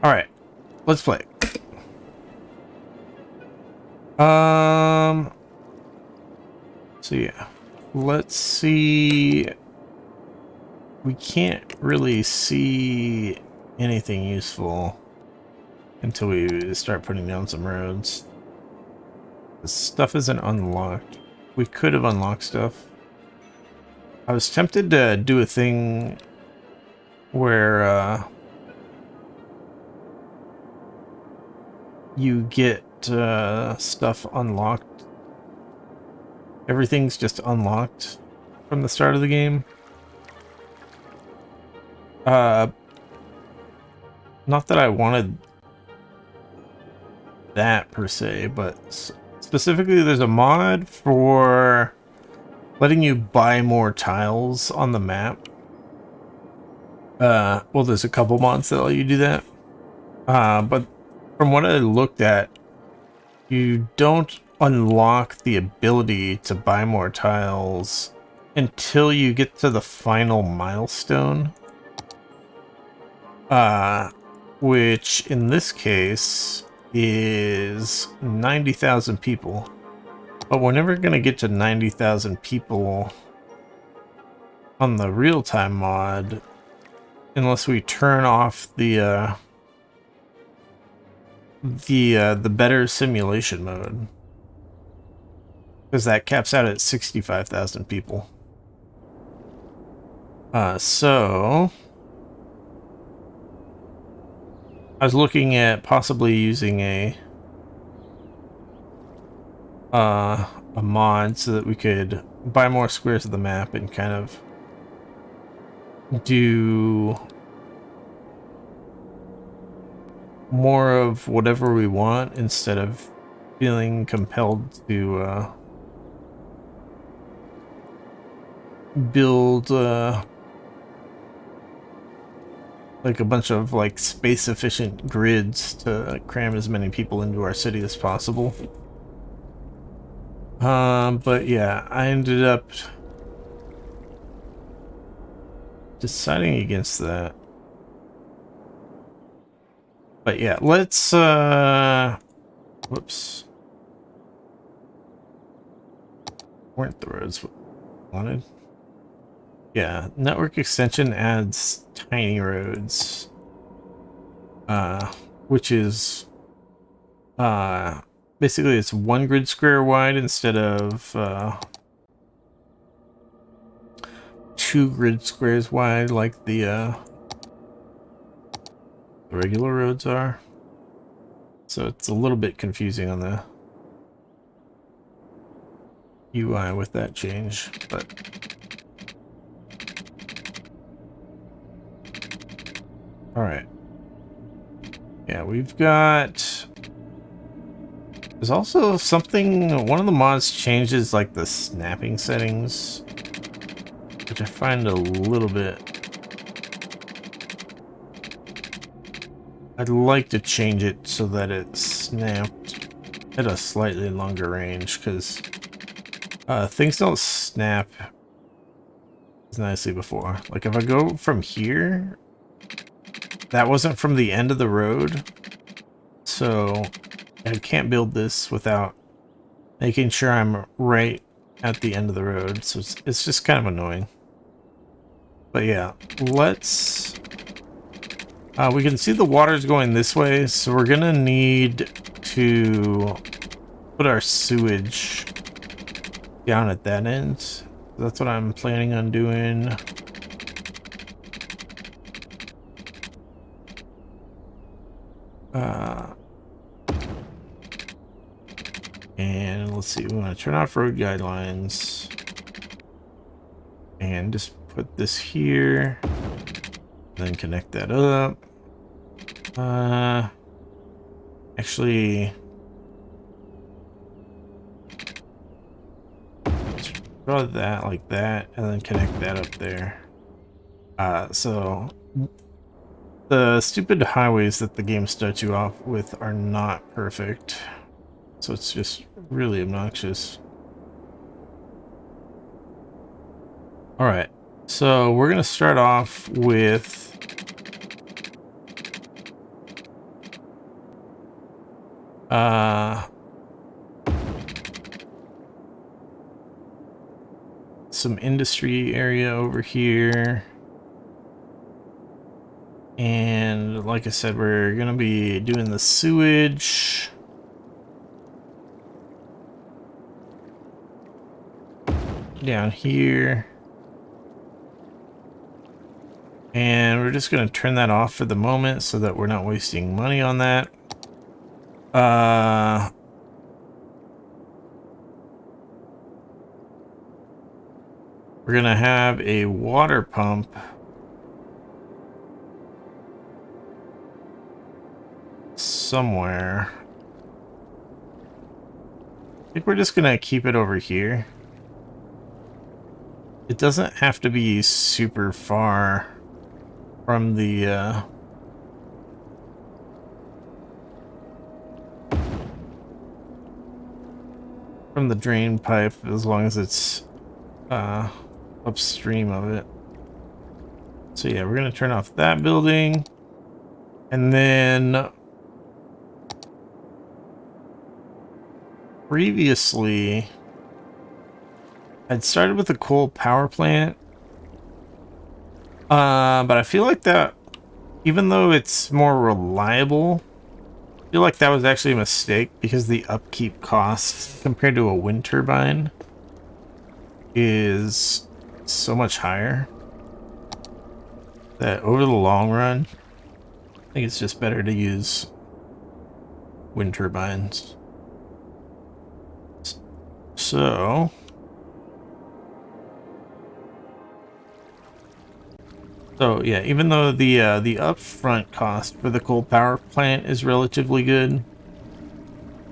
All right, let's play. So yeah, let's see. We can't really see anything useful until we start putting down some roads. The stuff isn't unlocked. We could have unlocked stuff. I was tempted to do a thing where you get stuff unlocked. Everything's just unlocked from the start of the game. Not that I wanted that per se, but specifically there's a mod for letting you buy more tiles on the map. Well, there's a couple mods that let you do that. But from what I looked at, you don't unlock the ability to buy more tiles until you get to the final milestone. Which in this case is 90,000 people. But we're never going to get to 90,000 people on the real-time mod unless we turn off the better simulation mode, because that caps out at 65,000 people. So I was looking at possibly using a mod so that we could buy more squares of the map and kind of do more of whatever we want instead of feeling compelled to build like a bunch of like space efficient grids to cram as many people into our city as possible. But yeah, I ended up deciding against that. But yeah, let's whoops. Weren't the roads wanted? Yeah, network extension adds tiny roads. Which is basically it's 1 grid square wide instead of 2 grid squares wide like the regular roads are. So it's a little bit confusing on the UI with that change, but all right. Yeah, we've got, there's also something, one of the mods changes like the snapping settings, which I find a little bit, I'd like to change it so that it snapped at a slightly longer range, because things don't snap as nicely before. Like if I go from here, that wasn't from the end of the road, so I can't build this without making sure I'm right at the end of the road, so it's just kind of annoying. But yeah, let's... we can see the water's going this way, so we're gonna need to put our sewage down at that end. That's what I'm planning on doing. And let's see, we want to turn off road guidelines and just put this here, then connect that up. Actually, draw that like that and then connect that up there. So the stupid highways that the game starts you off with are not perfect. So it's just really obnoxious. Alright, so we're going to start off with some industry area over here. And like I said, we're going to be doing the sewage. Down here. And we're just going to turn that off for the moment so that we're not wasting money on that. We're going to have a water pump somewhere. I think we're just going to keep it over here. It doesn't have to be super far from the drain pipe, as long as it's upstream of it. So yeah, we're gonna turn off that building, and then previously I'd started with a coal power plant, but I feel like that, even though it's more reliable, I feel like that was actually a mistake because the upkeep cost compared to a wind turbine is so much higher that over the long run, I think it's just better to use wind turbines. So yeah, even though the upfront cost for the coal power plant is relatively good,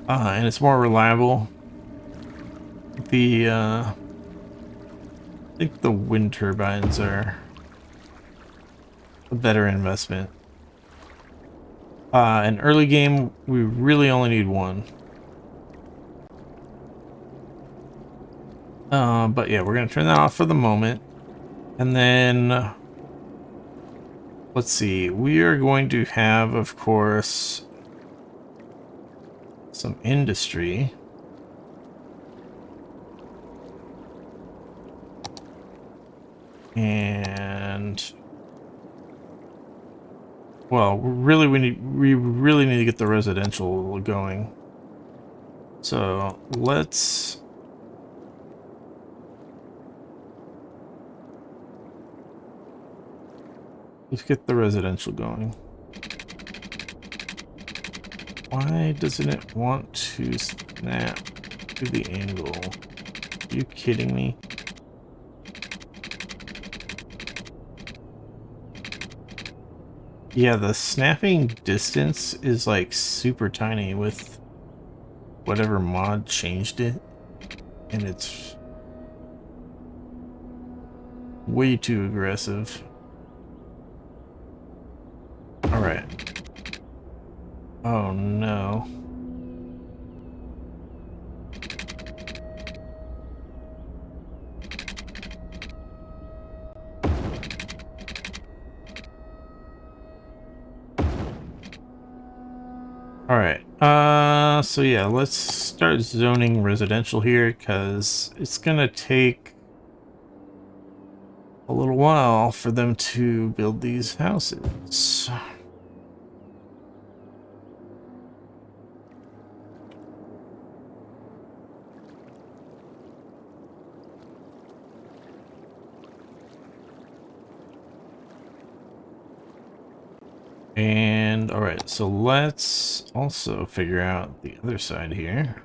and it's more reliable, I think the wind turbines are a better investment. In early game, we really only need one. But yeah, we're gonna turn that off for the moment, and then let's see. We are going to have, of course, some industry. And well, we really need to get the residential going. So let's get the residential going. Why doesn't it want to snap to the angle? Are you kidding me? Yeah, the snapping distance is like super tiny with whatever mod changed it, and it's way too aggressive. Alright. Oh no. Alright, so yeah, let's start zoning residential here, because it's gonna take a little while for them to build these houses. And alright, so let's also figure out the other side here.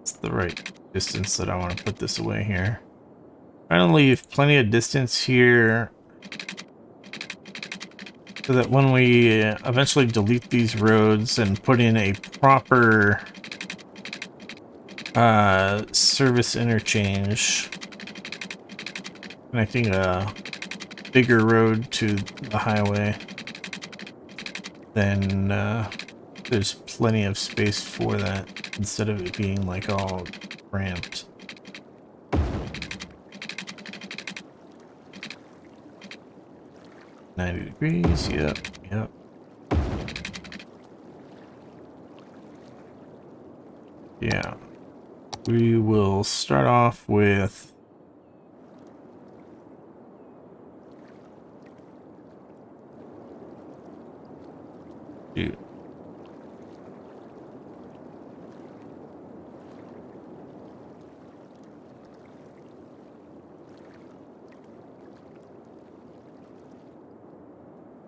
It's the right distance that I want to put this away here. I'm going to leave plenty of distance here so that when we eventually delete these roads and put in a proper service interchange connecting a bigger road to the highway, then there's plenty of space for that instead of it being like all cramped. $90, yep, yep. Yeah. We will start off with shoot.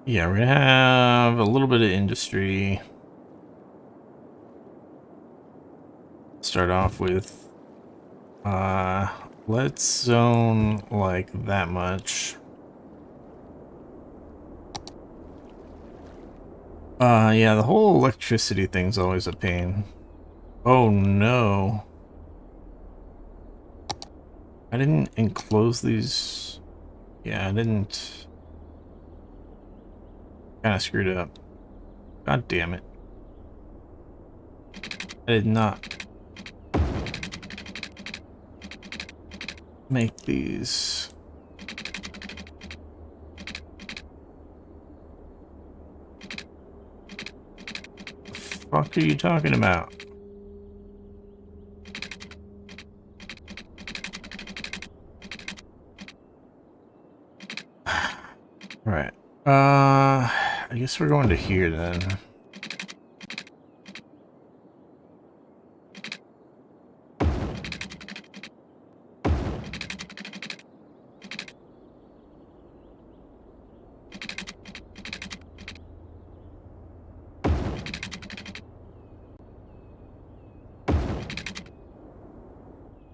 Yeah, we're gonna have a little bit of industry. Start off with let's zone like that much. Yeah, the whole electricity thing's always a pain. Oh no. I didn't enclose these. Yeah, I didn't. Kinda screwed up. God damn it. I did not make these. The fuck are you talking about? Right. I guess we're going to here then.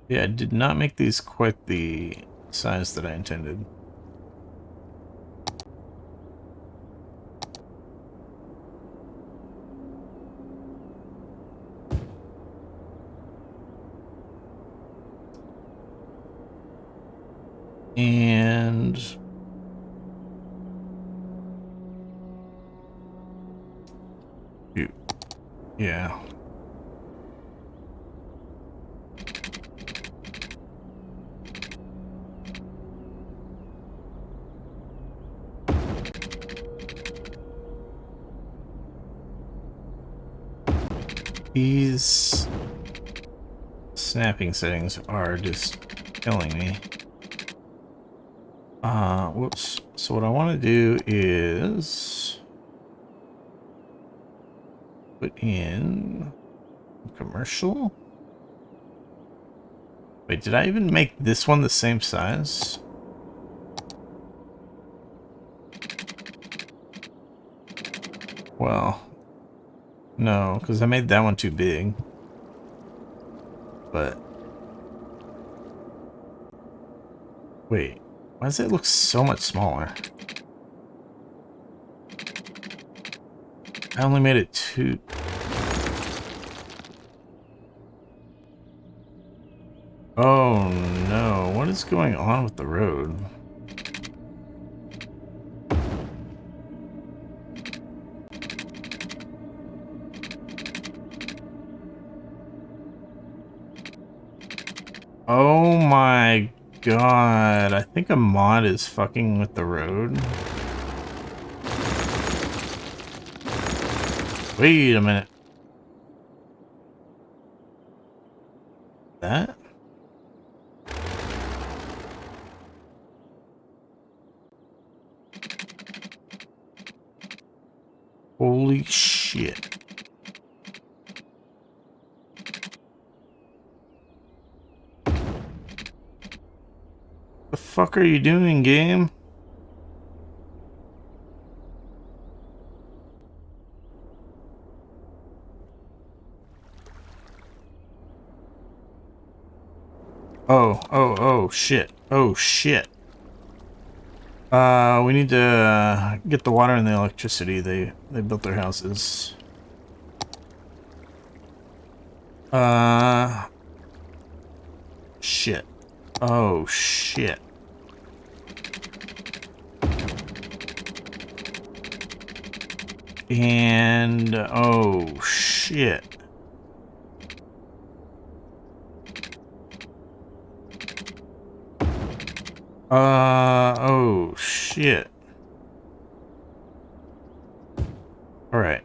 Yeah, I did not make these quite the size that I intended. And yeah. These snapping settings are just killing me. Whoops. So what I want to do is put in commercial. Wait, did I even make this one the same size? Well, no, because I made that one too big. But wait, why does it look so much smaller? I only made it 2. Oh no, what is going on with the road? Oh my god, I think a mod is fucking with the road. Wait a minute. That? Holy shit. The fuck are you doing, game? Oh, shit. Oh, shit. We need to get the water and the electricity. They built their houses. Shit. Oh, shit. And, oh, shit. Oh, shit. Alright.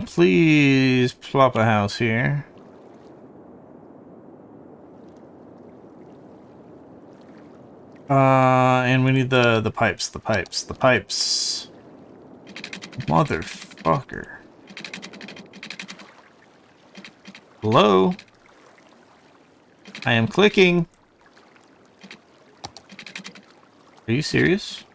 Please plop a house here. And we need the pipes. Motherfucker. Hello? I am clicking. Are you serious?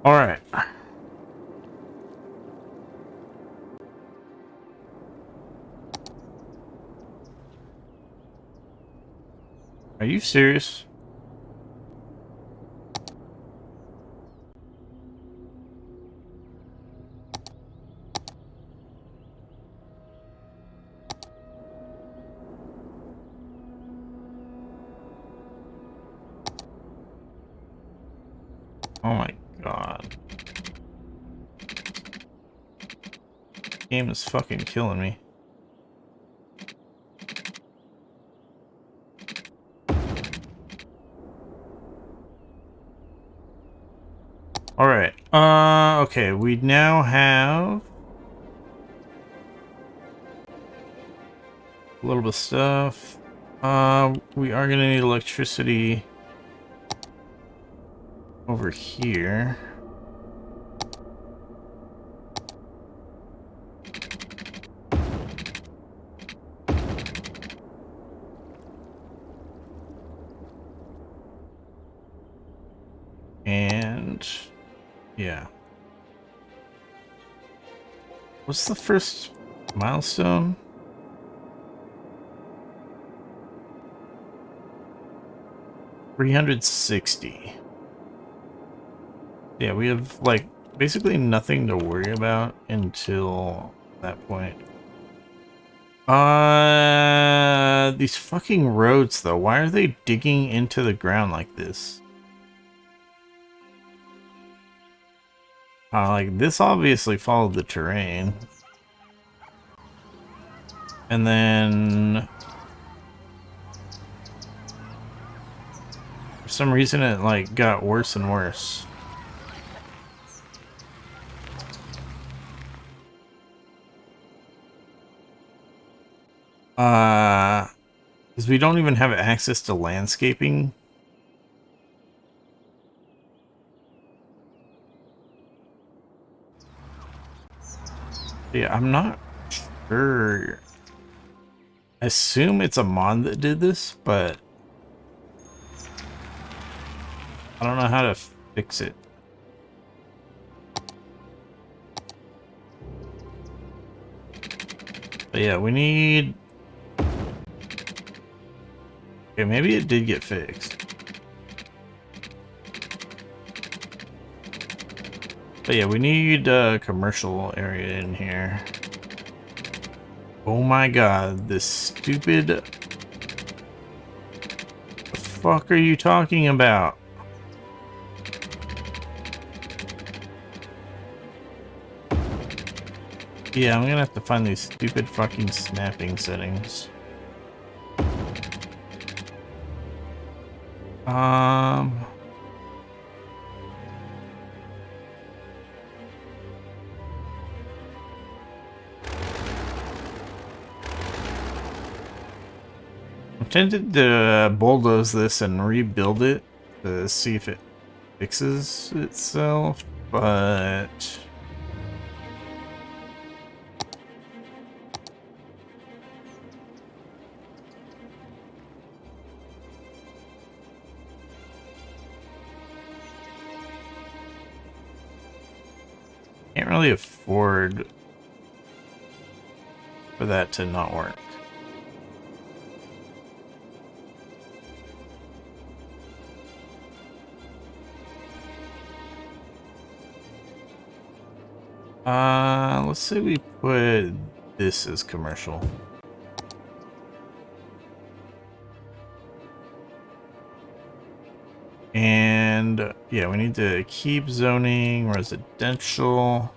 All right. Are you serious? Oh my god. This game is fucking killing me. Alright. Okay, we now have a little bit of stuff. We are gonna need electricity over here. And yeah. What's the first milestone? $360. Yeah, we have like basically nothing to worry about until that point. These fucking roads though, why are they digging into the ground like this? Like this obviously followed the terrain. And then for some reason it like got worse and worse. Because we don't even have access to landscaping. Yeah, I'm not sure. I assume it's a mod that did this, but I don't know how to fix it. But yeah, we need... Okay, maybe it did get fixed. But yeah, we need a commercial area in here. Oh my god, this stupid... What the fuck are you talking about? Yeah, I'm gonna have to find these stupid fucking snapping settings. I'm tempted to bulldoze this and rebuild it to see if it fixes itself, but Can't really afford for that to not work. Let's say we put this as commercial. And yeah, we need to keep zoning residential.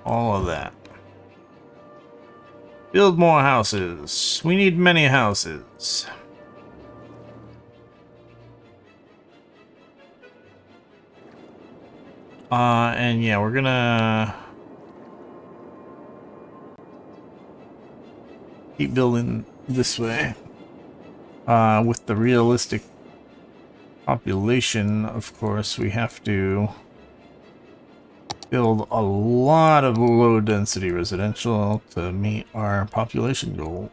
All of that. Build more houses. We need many houses. And yeah, we're gonna keep building this way. With the realistic population, of course, we have to build a lot of low-density residential to meet our population goal.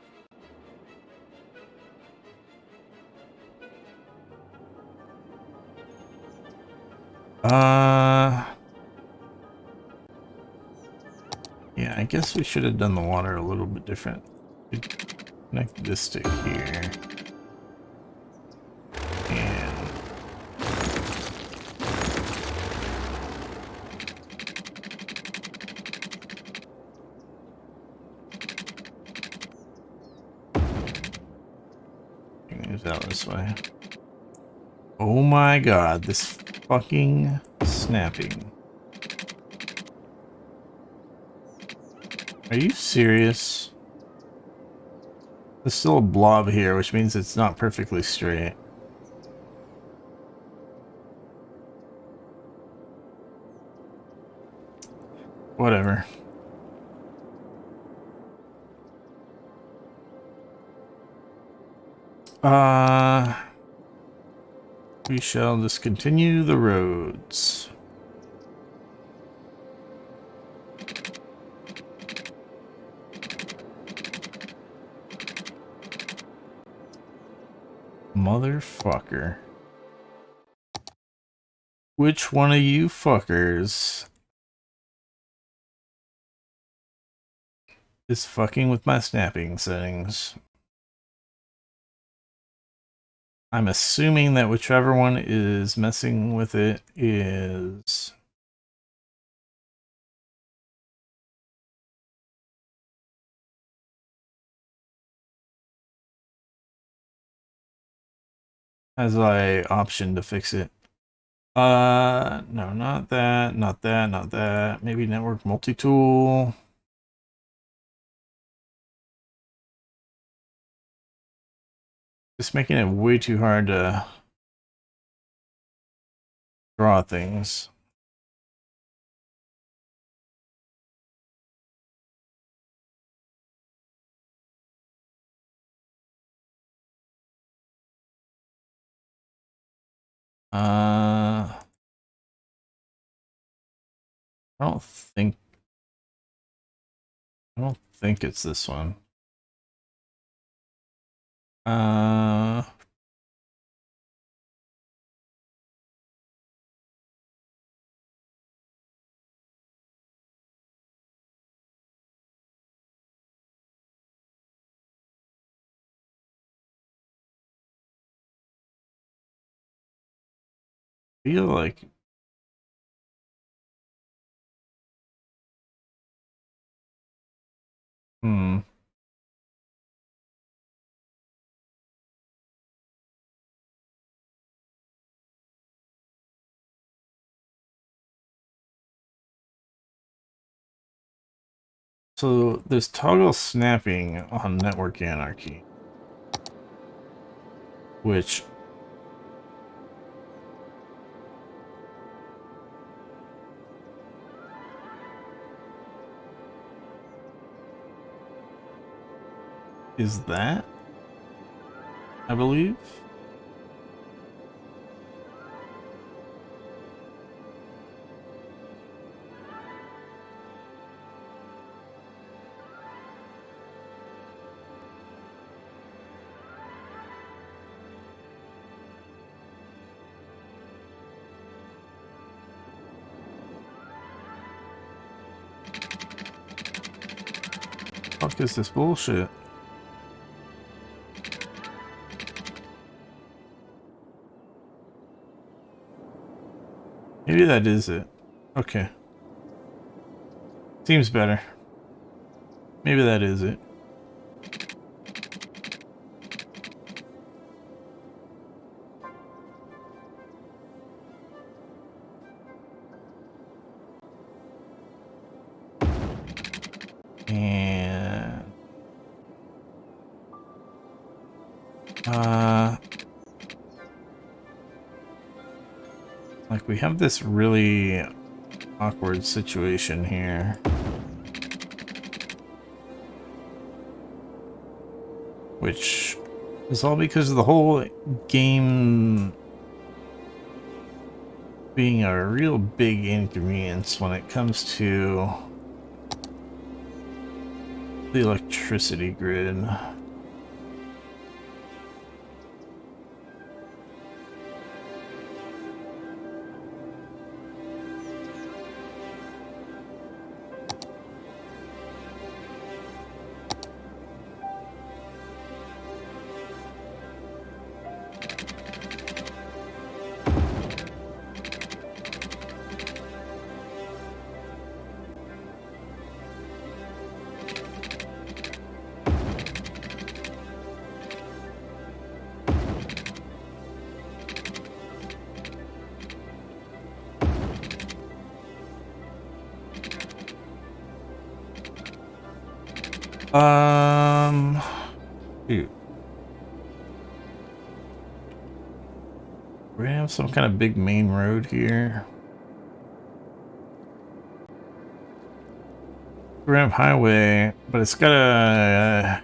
Yeah, I guess we should have done the water a little bit different. Connect this to here. And move out this way. Oh my god, this fucking snapping. Are you serious? There's still a blob here, which means it's not perfectly straight. Whatever. We shall discontinue the roads. Motherfucker. Which one of you fuckers is fucking with my snapping settings? I'm assuming that whichever one is messing with it is... has I option to fix it. No, not that, not that, not that. Maybe network multi-tool. Just making it way too hard to draw things. I don't think it's this one. Feel like so there's toggle snapping on network anarchy, which is that, I believe. Fuck is this bullshit? Maybe that is it. Okay. Seems better. Maybe that is it. And like we have this really awkward situation here. Which is all because of the whole game being a real big inconvenience when it comes to the electricity grid. Shoot. We have some kind of big main road here. Wogrim Highway, but it's got a...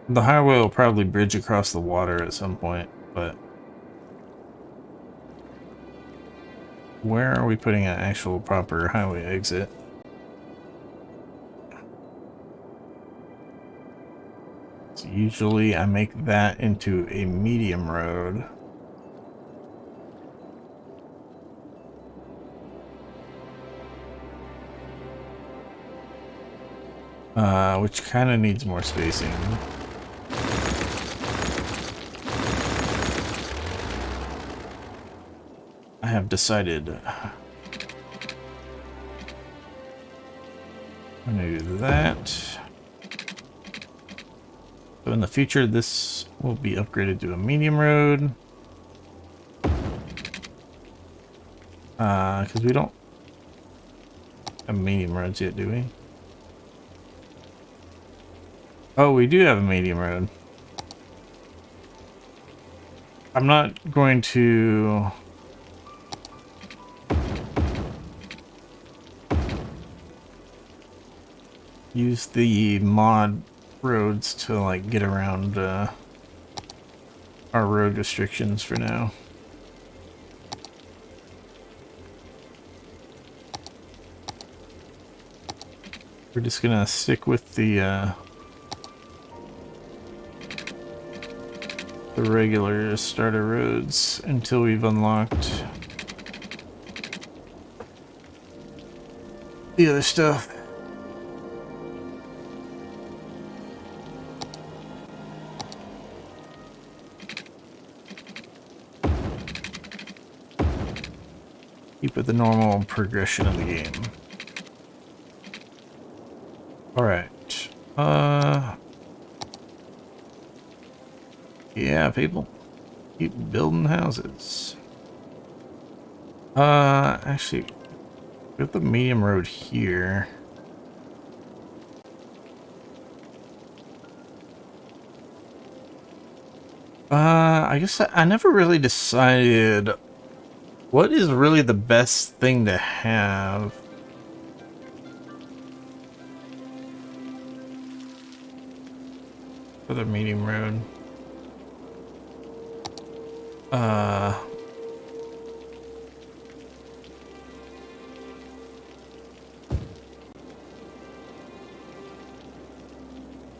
the highway will probably bridge across the water at some point, but... where are we putting an actual proper highway exit? So usually I make that into a medium road. Which kind of needs more spacing. I have decided I'm going to do that. So in the future, this will be upgraded to a medium road. Because we don't have medium roads yet, do we? Oh, we do have a medium road. I'm not going to... use the mod roads to like get around our road restrictions for now. We're just gonna stick with the regular starter roads until we've unlocked the other stuff. Keep it the normal progression of the game. Alright. Yeah, people. Keep building houses. Actually, we have the medium road here. I guess I never really decided what is really the best thing to have. For the medium road.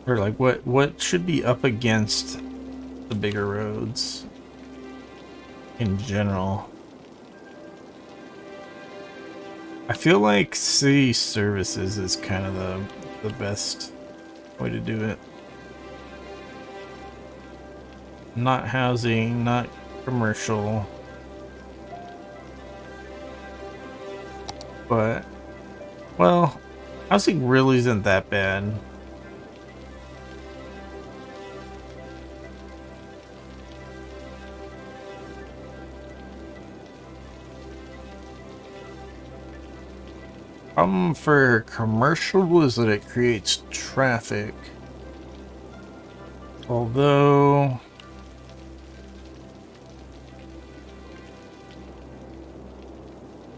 Or like what should be up against the bigger roads in general? I feel like city services is kind of the best way to do it. Not housing, not commercial. But, well, housing really isn't that bad. Problem for commercial is that it creates traffic. Although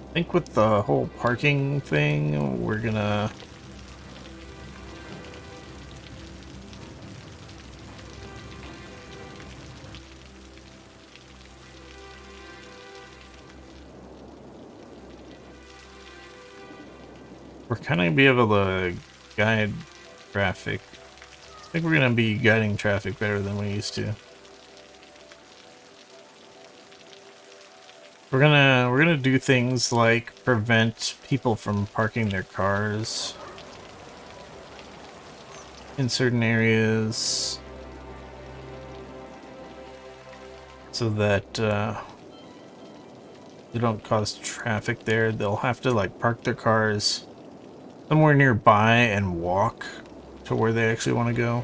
I think with the whole parking thing, we're gonna kind of be able to guide traffic. I think we're gonna be guiding traffic better than we used to. We're gonna do things like prevent people from parking their cars in certain areas so that they don't cause traffic there. They'll have to like park their cars somewhere nearby and walk to where they actually want to go.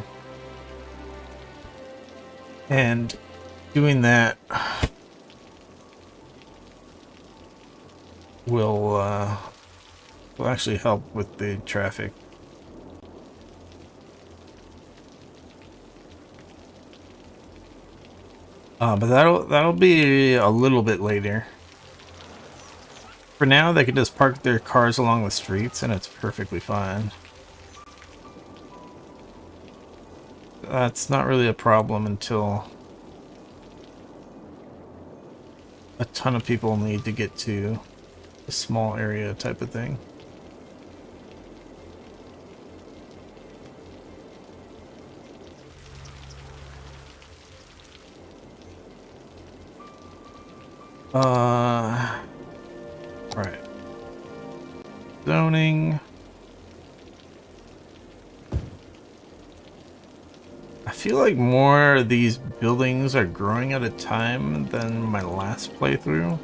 And doing that will actually help with the traffic. But that'll be a little bit later. For now, they can just park their cars along the streets, and it's perfectly fine. That's not really a problem until a ton of people need to get to a small area type of thing. Right. Zoning. I feel like more of these buildings are growing at a time than my last playthrough.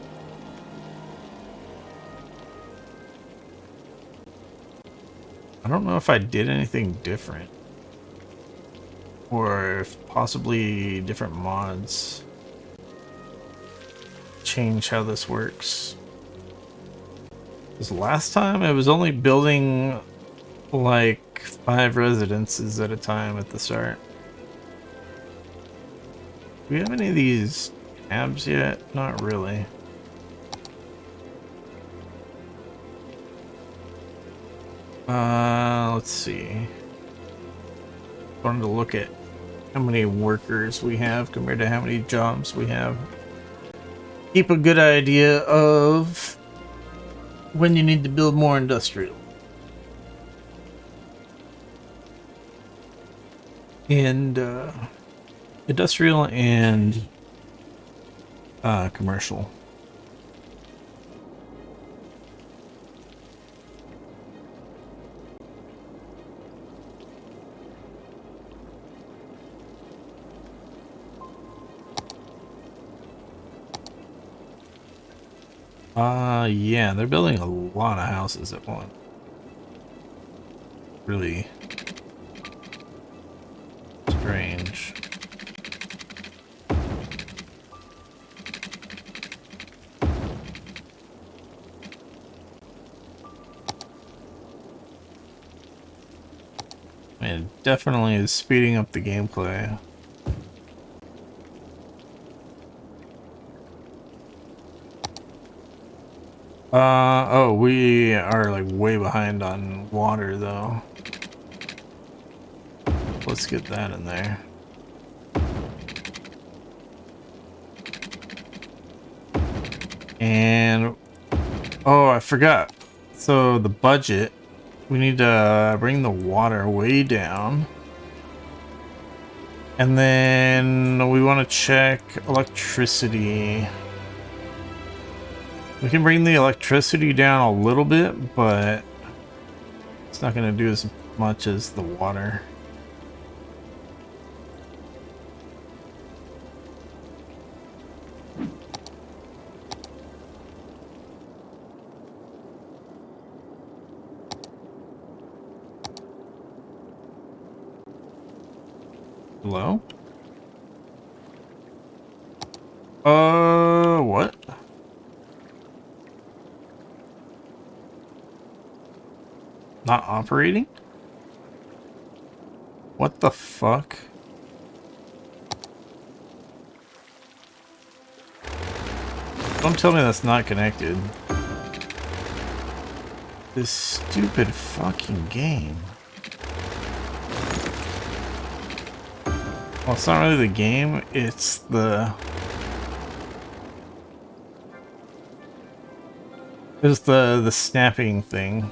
I don't know if I did anything different. Or if possibly different mods change how this works. Because last time it was only building like 5 residences at a time at the start. Do we have any of these tabs yet? Not really. Let's see. Wanted to look at how many workers we have compared to how many jobs we have. Keep a good idea of when you need to build more industrial. And industrial and commercial. Yeah, they're building a lot of houses at once. Really strange. It definitely is speeding up the gameplay. Oh, we are like way behind on water though. Let's get that in there. And, oh, I forgot. So the budget, we need to bring the water way down. And then we want to check electricity. We can bring the electricity down a little bit, but it's not going to do as much as the water. Hello? What? Not operating? What the fuck? Don't tell me that's not connected. This stupid fucking game. Well, it's not really the game, it's the... It's the snapping thing.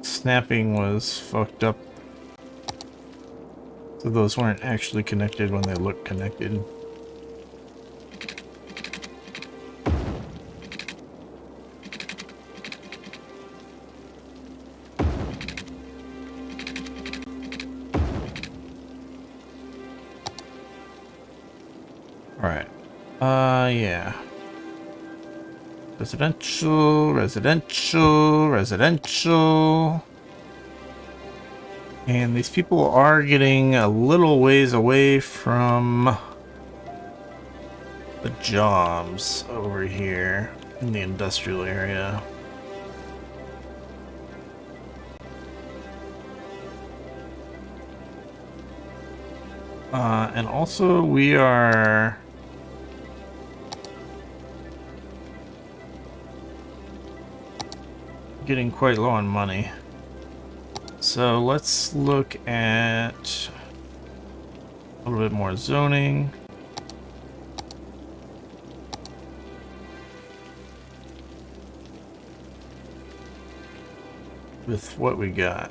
Snapping was fucked up. So those weren't actually connected when they looked connected. Alright. Yeah. Residential, residential, residential. And these people are getting a little ways away from the jobs over here in the industrial area. And also we are getting quite low on money. So let's look at a little bit more zoning. With what we got.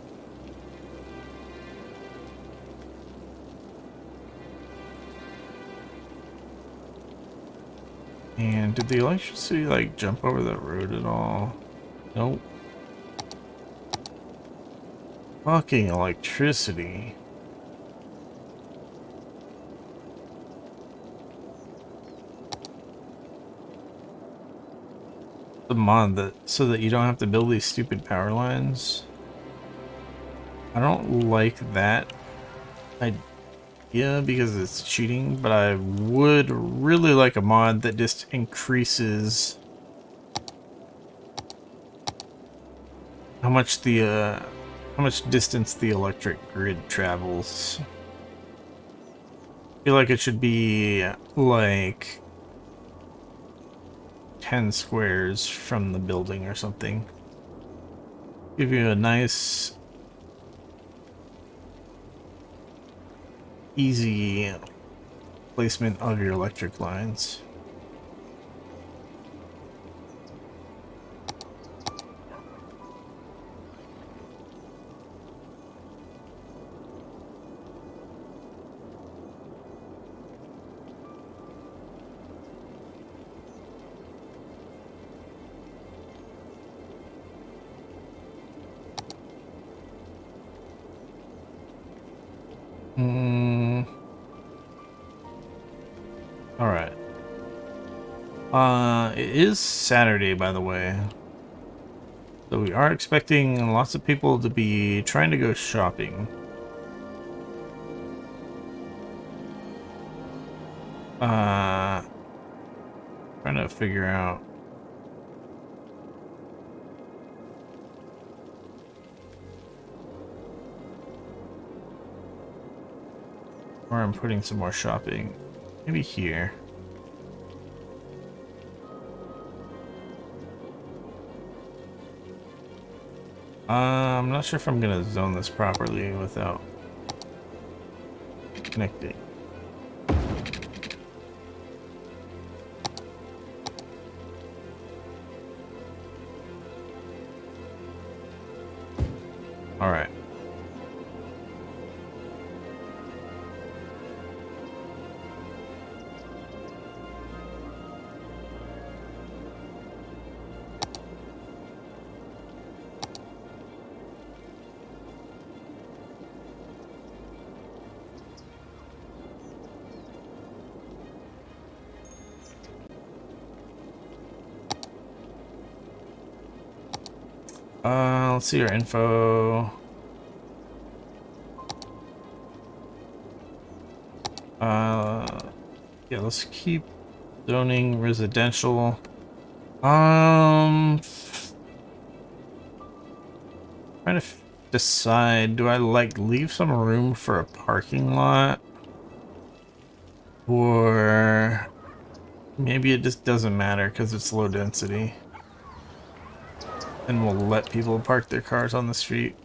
And did the electricity like jump over the road at all? Nope. Fucking electricity. The mod that so that you don't have to build these stupid power lines. I don't like that idea because it's cheating, but I would really like a mod that just increases how much distance the electric grid travels. I feel like it should be like 10 squares from the building or something. Give you a nice easy placement of your electric lines. Alright. It is Saturday, by the way. So we are expecting lots of people to be trying to go shopping. Trying to figure out where I'm putting some more shopping. Maybe here. I'm not sure if I'm gonna zone this properly without connecting. All right. Let's see your info. Yeah, let's keep zoning residential. Trying to decide, do I like leave some room for a parking lot? Or maybe it just doesn't matter because it's low density. And we'll let people park their cars on the street.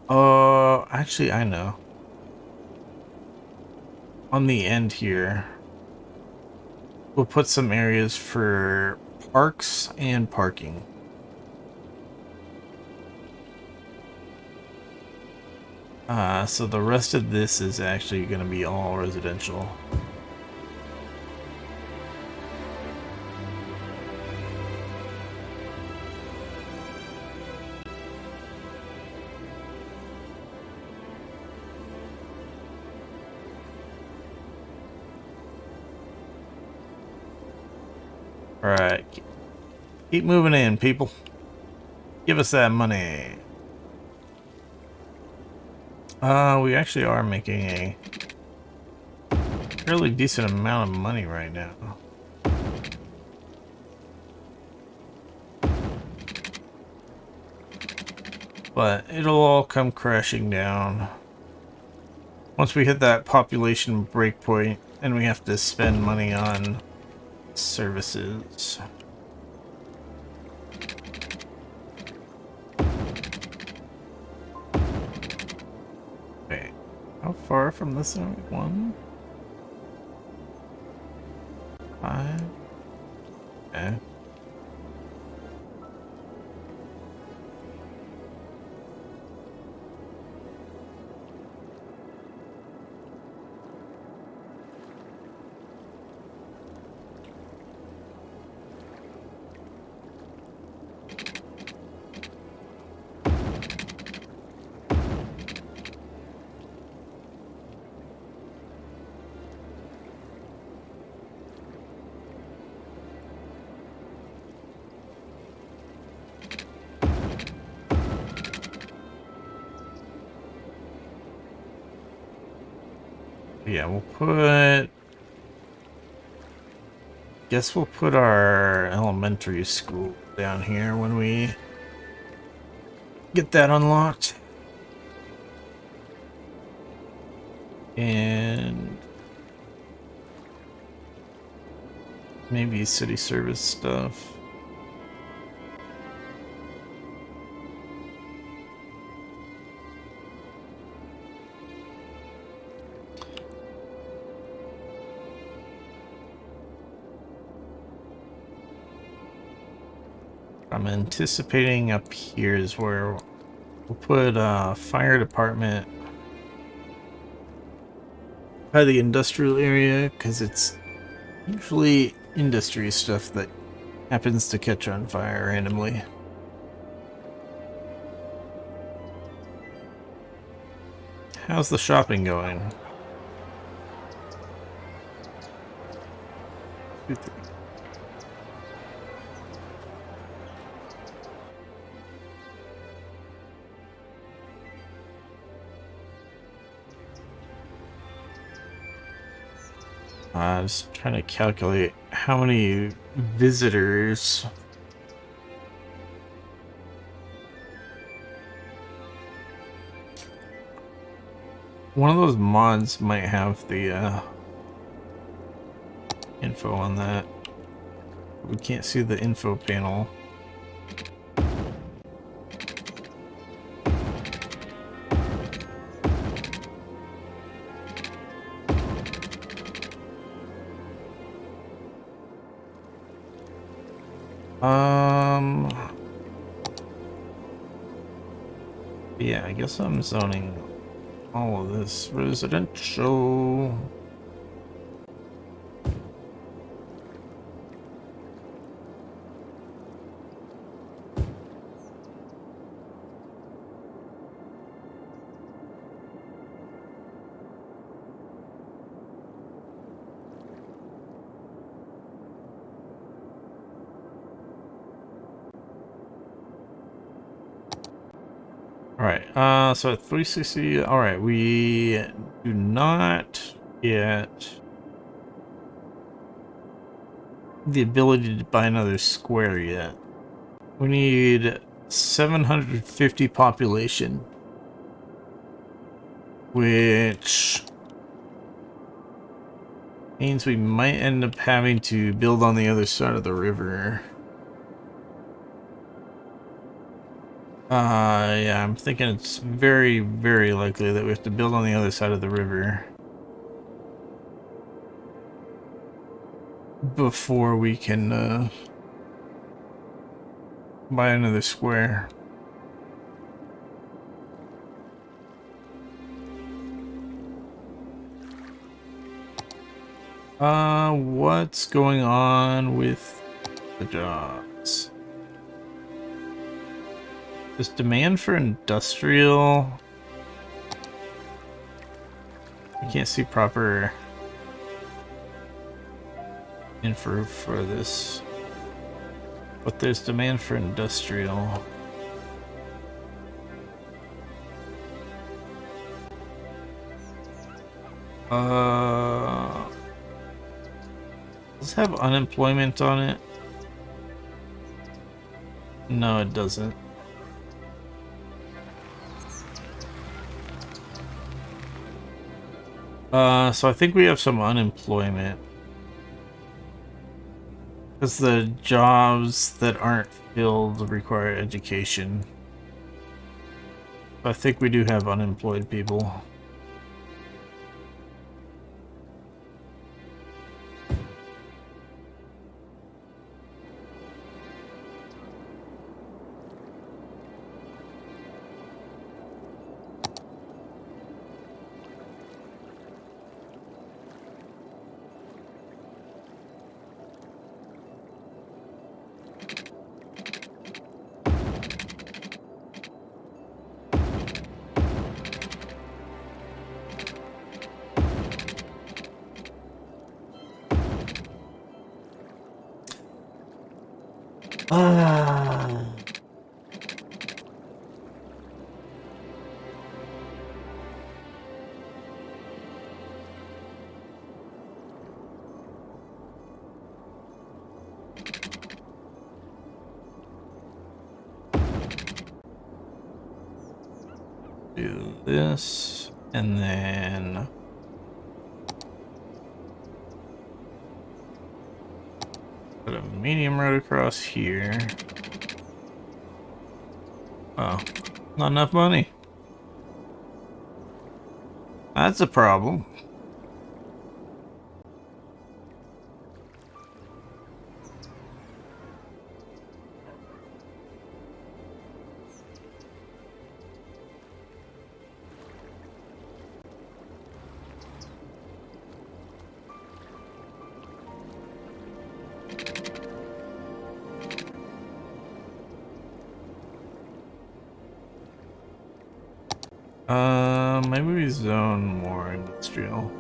Oh, actually, I know. On the end here, we'll put some areas for parks and parking. So the rest of this is actually going to be all residential. Alright, keep moving in, people. Give us that money. We actually are making a fairly decent amount of money right now. But it'll all come crashing down once we hit that population breakpoint and we have to spend money on services. Wait, how far from this are we? 1, 5. Okay. Yeah, we'll put... Guess we'll put our elementary school down here when we get that unlocked. And maybe city service stuff. I'm anticipating up here is where we'll put fire department by the industrial area, because it's usually industry stuff that happens to catch on fire randomly. How's the shopping going? I was trying to calculate how many visitors. One of those mods might have the info on that. We can't see the info panel. Yeah, I guess I'm zoning all of this residential. Alright, so at 360, alright, we do not get the ability to buy another square yet. We need 750 population, which means we might end up having to build on the other side of the river. Yeah, I'm thinking it's very, very likely that we have to build on the other side of the river before we can, buy another square. What's going on with the jobs? There's demand for industrial. I can't see proper info for this, but there's demand for industrial. Does it have unemployment on it? No, it doesn't. So I think we have some unemployment. Because the jobs that aren't filled require education. I think we do have unemployed people. Do this, and then put a medium road across here. Oh, not enough money. That's a problem. Maybe we zone more industrial.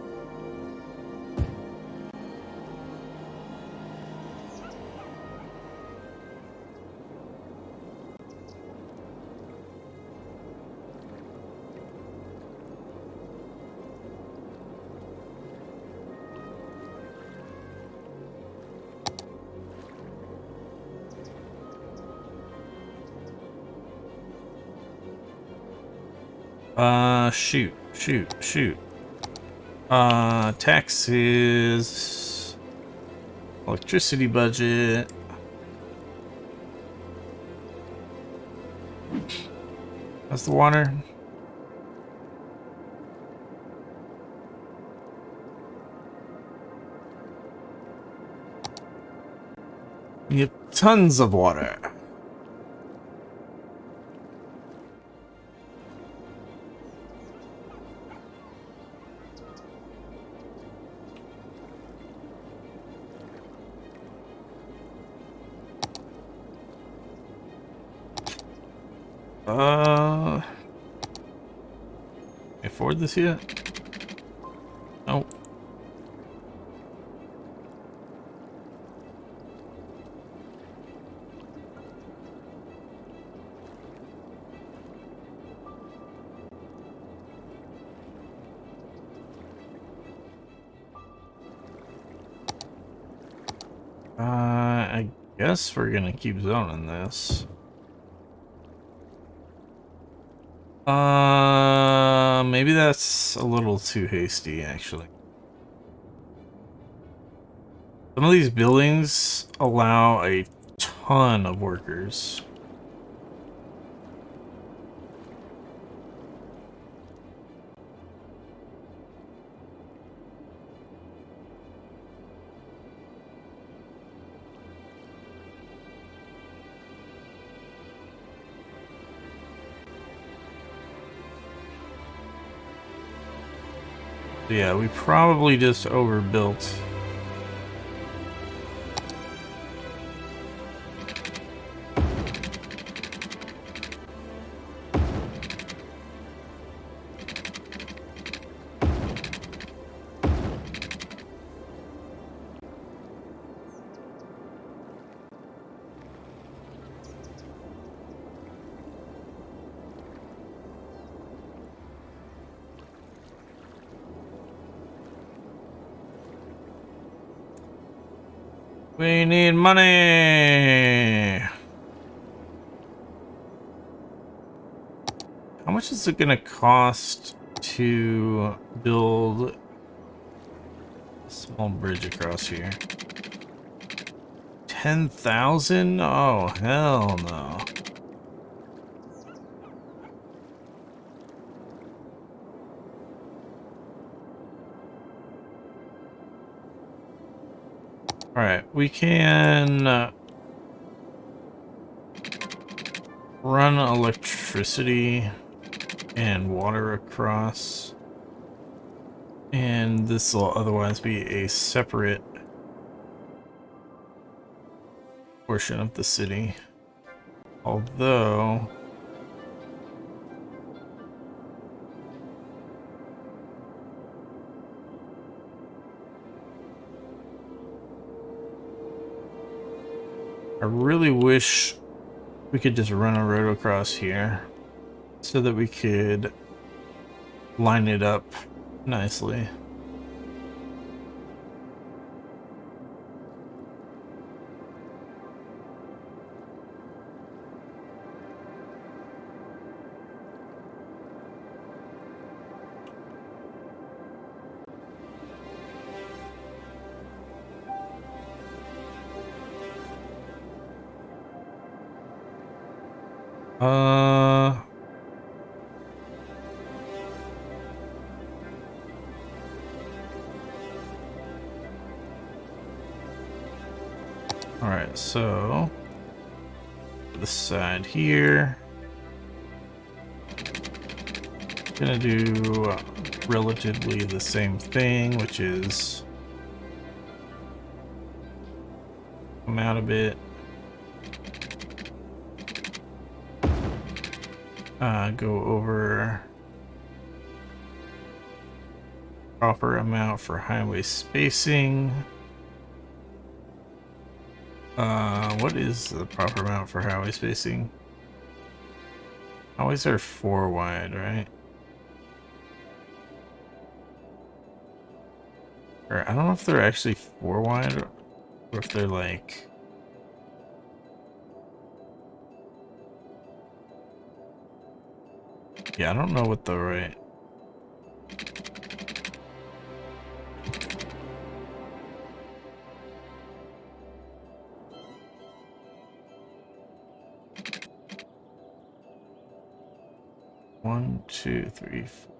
Shoot. Taxes, electricity budget. That's the water. Yep, tons of water. Afford this yet? Nope. I guess we're gonna keep zoning this. Maybe that's a little too hasty, actually. Some of these buildings allow a ton of workers. Yeah, we probably just overbuilt. We need money! How much is it gonna cost to build a small bridge across here? 10,000? Oh, hell no. Alright, we can run electricity and water across. And this will otherwise be a separate portion of the city. Although... I really wish we could just run a road across here so that we could line it up nicely. Alright, so this side here, gonna do relatively the same thing, which is come out a bit, go over proper amount for highway spacing. What is the proper amount for highway spacing? Highways are 4 wide, right? Or I don't know if they're actually 4 wide or if they're like... Yeah, I don't know what the right... One, two, three, four.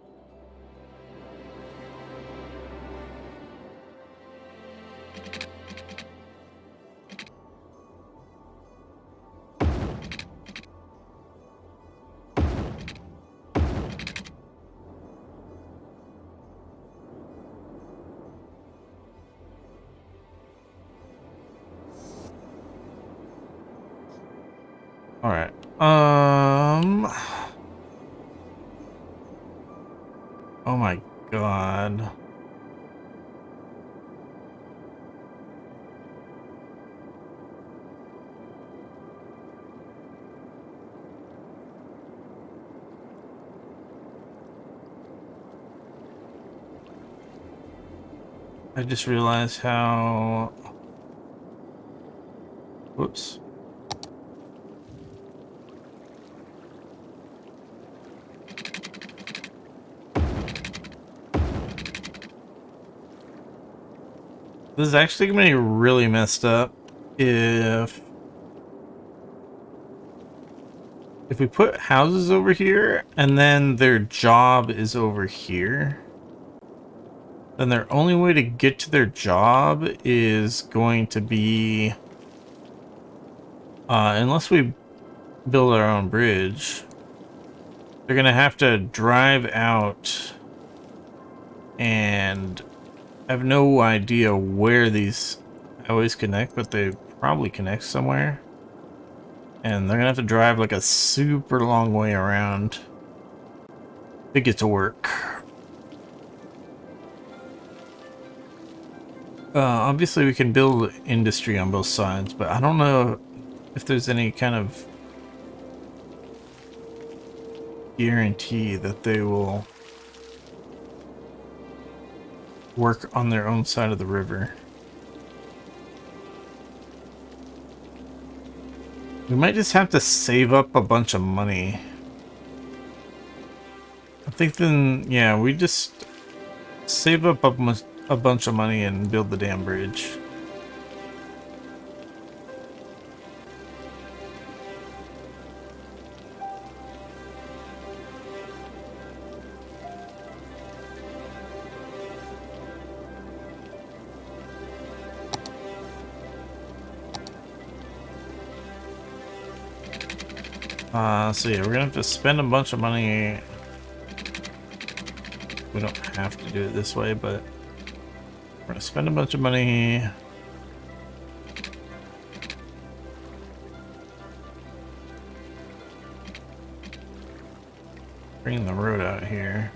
All right. Oh my God. I just realized how Whoops. This is actually going to be really messed up if we put houses over here and then their job is over here. Then their only way to get to their job is going to be unless we build our own bridge, they're gonna have to drive out, and I have no idea where these highways connect, but they probably connect somewhere. And they're gonna have to drive like a super long way around to get to work. Obviously we can build industry on both sides, but I don't know if there's any kind of guarantee that they will work on their own side of the river. We might just have to save up a bunch of money. I think then, yeah, we just save up a bunch of money and build the damn bridge. So yeah, we're gonna have to spend a bunch of money. We don't have to do it this way, but we're gonna spend a bunch of money. Bringing the road out here.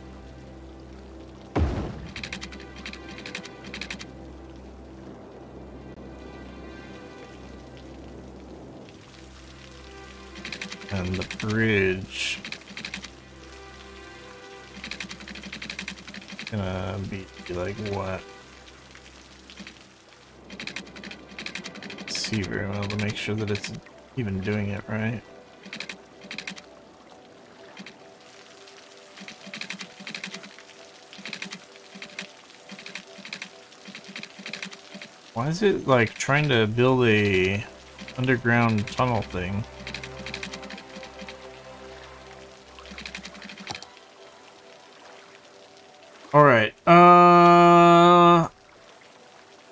And the bridge gonna be like what? See very well to make sure that it's even doing it right. Why is it like trying to build a underground tunnel thing? Alright,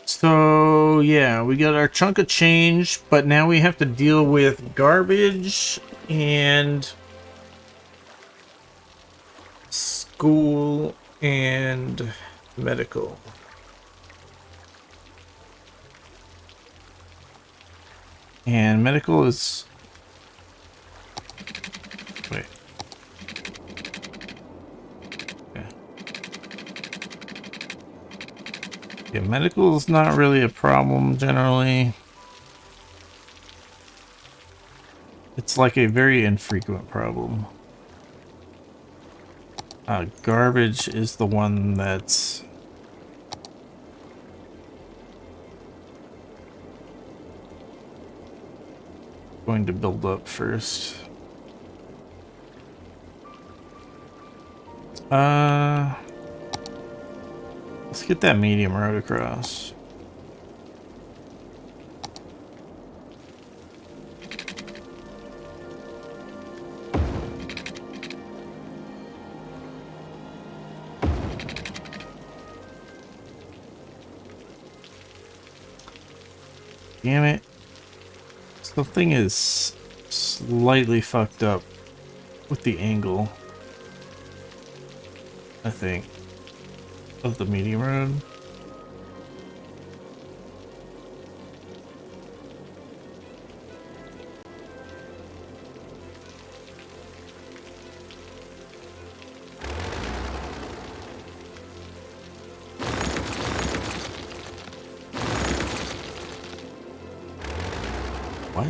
so yeah, we got our chunk of change, but now we have to deal with garbage and school and medical. And medical is... wait. Yeah, medical is not really a problem generally. It's like a very infrequent problem. Garbage is the one that's going to build up first. Let's get that medium road across. Damn it. The thing is slightly fucked up with the angle, I think, of the medium road. What?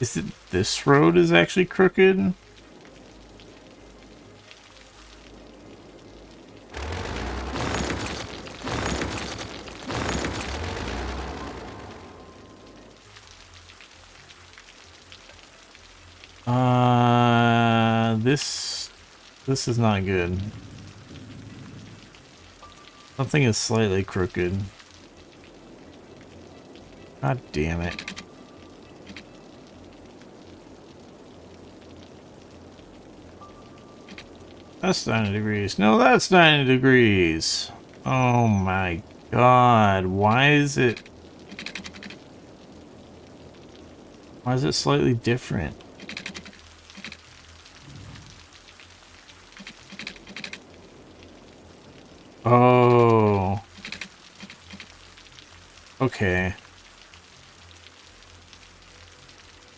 Is it this road is actually crooked? This is not good. Something is slightly crooked. God damn it. That's 90 degrees. No, that's 90 degrees. Oh my god. Why is it slightly different? Oh. Okay.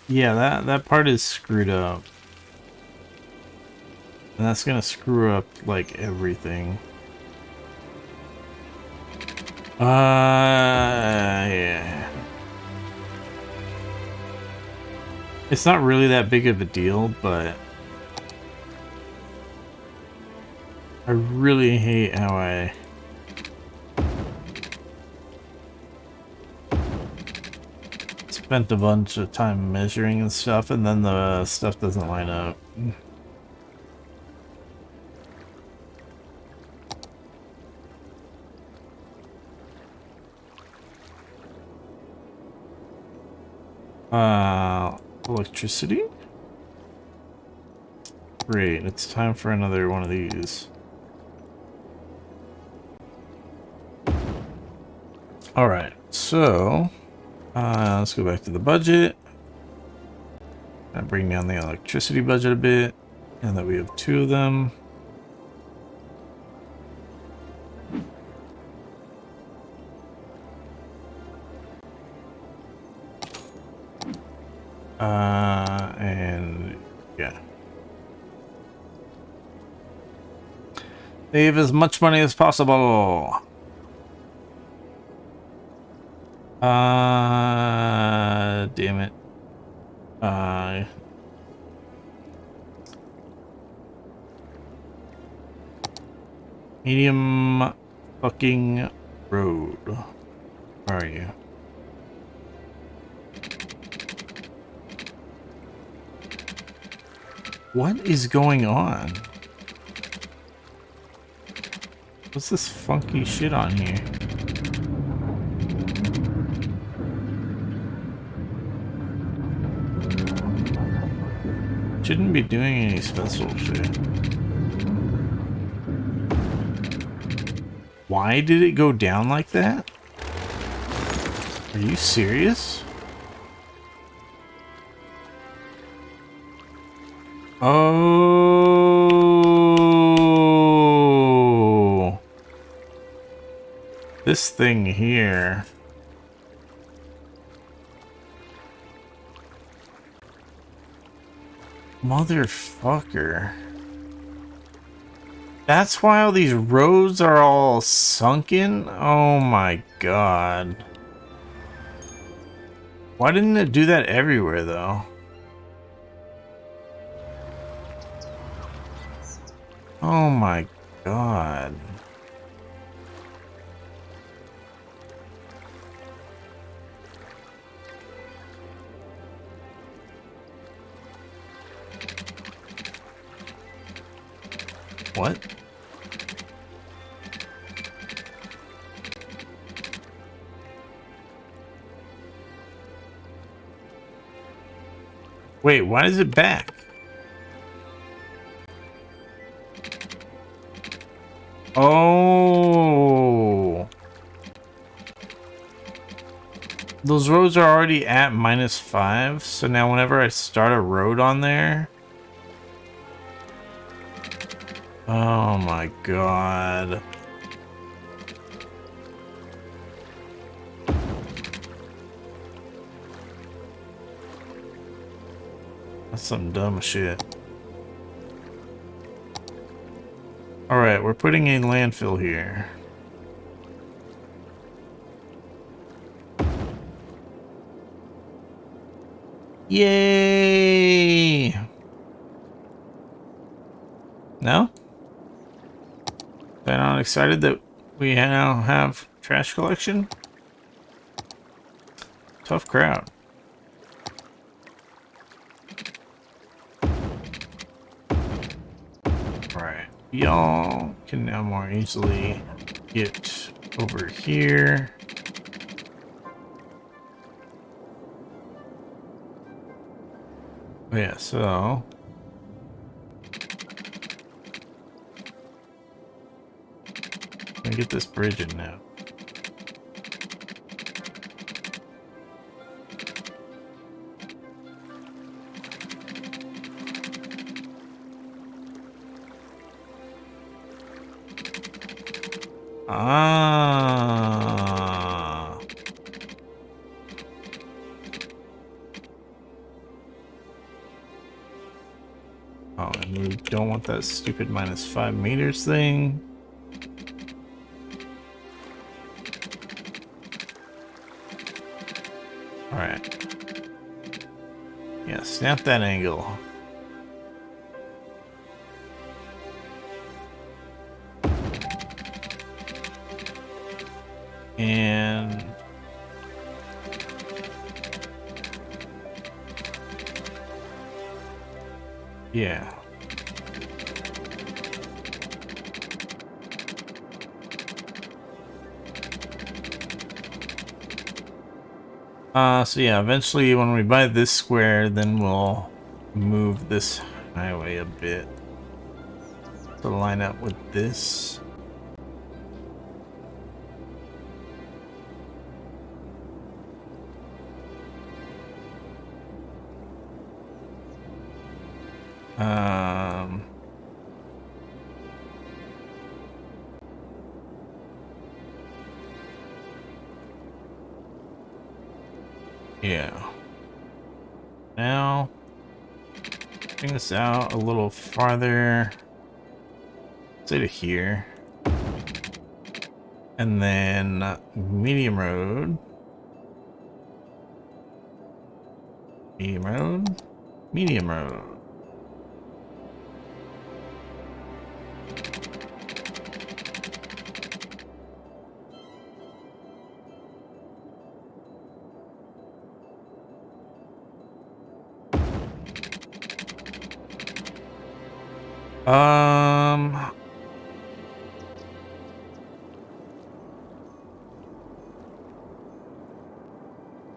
Yeah, that part is screwed up. And that's gonna screw up, like, everything. Yeah. It's not really that big of a deal, but I really hate how I spent a bunch of time measuring and stuff, and then the stuff doesn't line up. Electricity? Great, it's time for another one of these. Alright, so let's go back to the budget. And bring down the electricity budget a bit. And that we have 2 of them. And yeah. Save as much money as possible. Damn it. Medium fucking road. Where are you? What is going on? What's this funky shit on here? Shouldn't be doing any special shit. Why did it go down like that? Are you serious? Oh, this thing here. Motherfucker. That's why all these roads are all sunken? Oh my god. Why didn't it do that everywhere though? Oh my god. What? Wait, why is it back? Oh. Those roads are already at -5, so now whenever I start a road on there... Oh my god. That's some dumb shit. Alright, we're putting a landfill here. Yay! No? They're not excited that we now have trash collection? Tough crowd. Alright. Y'all can now more easily get over here. Oh, yeah, so let me get this bridge in now. Ah. Oh, and we don't want that stupid -5 meters thing. Alright. Yeah, snap that angle. And yeah. So yeah, eventually when we buy this square, then we'll move this highway a bit to line up with this. Yeah. Now, bring this out a little farther, say to here, and then medium road, medium road, medium road.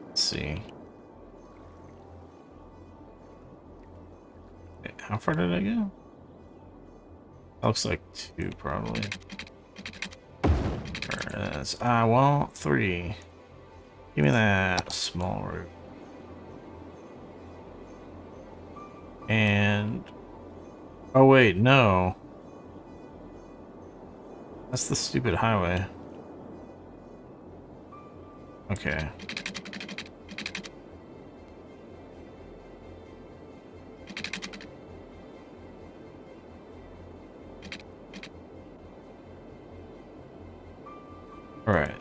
Let's see. Wait, how far did I go? Looks like 2, probably. I want 3. Give me that small route. And oh wait, no. That's the stupid highway. Okay. Alright.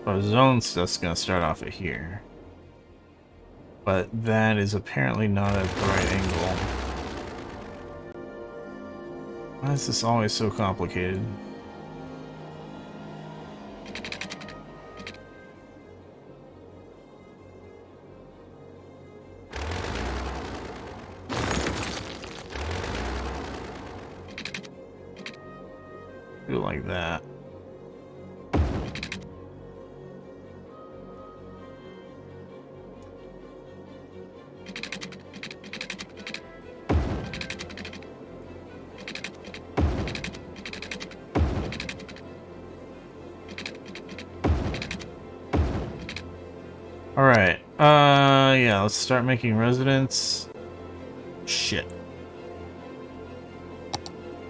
Our zone stuff's gonna start off at here. But that is apparently not at the right angle. Why is this always so complicated? Do it like that. Alright, yeah, let's start making residents. Shit.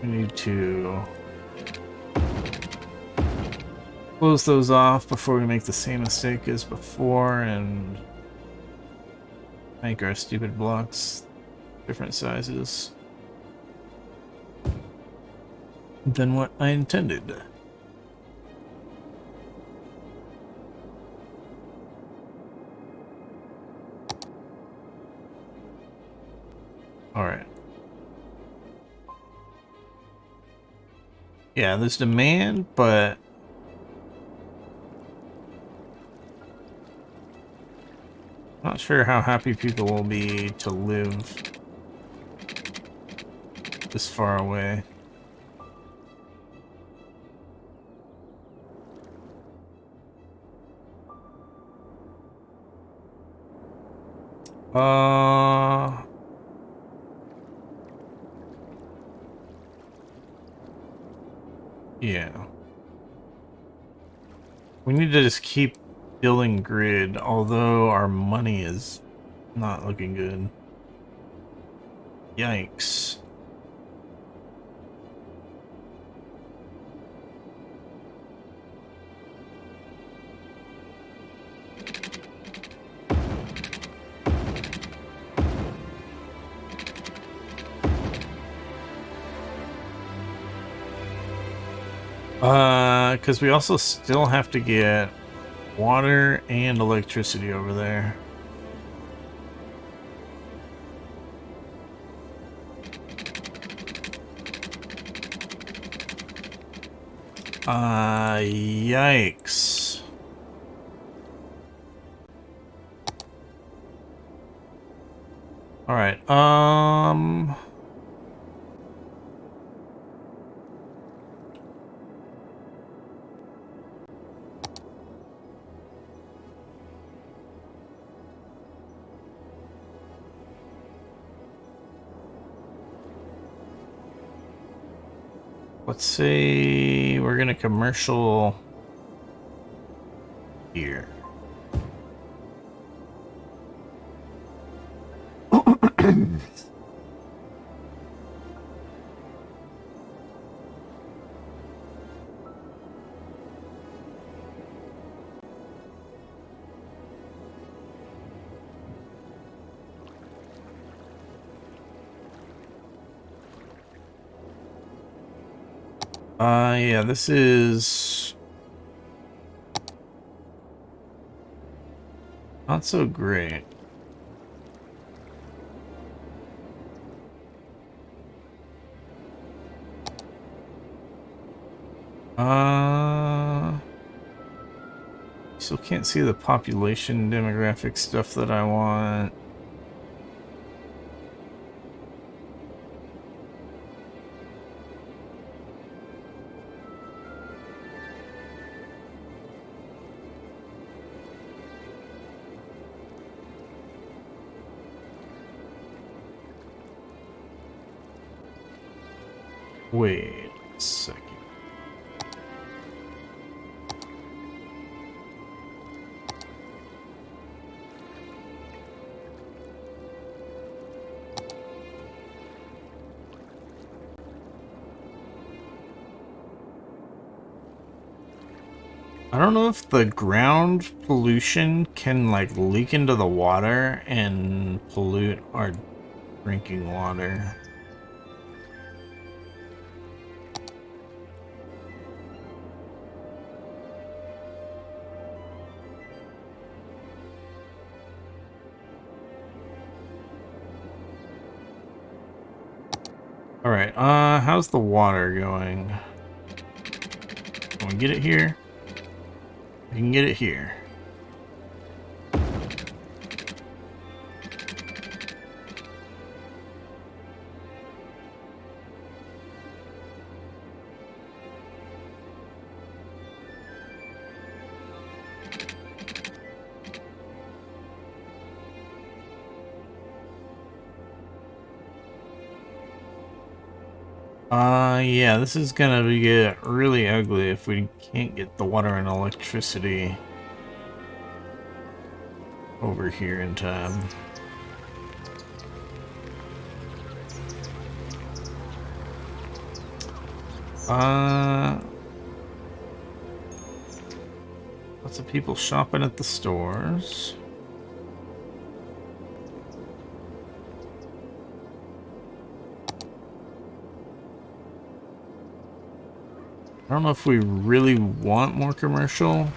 We need to close those off before we make the same mistake as before and make our stupid blocks different sizes than what I intended. Alright. Yeah, there's demand, but not sure how happy people will be to live this far away. Yeah. We need to just keep building grid, although our money is not looking good. Yikes. Because we also still have to get water and electricity over there. Yikes. All right. Let's say we're gonna commercial here. Yeah, this is not so great. Still can't see the population demographic stuff that I want. Wait a second. I don't know if the ground pollution can like leak into the water and pollute our drinking water. All right, how's the water going? Can we get it here? We can get it here. Yeah, this is gonna get really ugly if we can't get the water and electricity over here in time. Lots of people shopping at the stores. I don't know if we really want more commercial.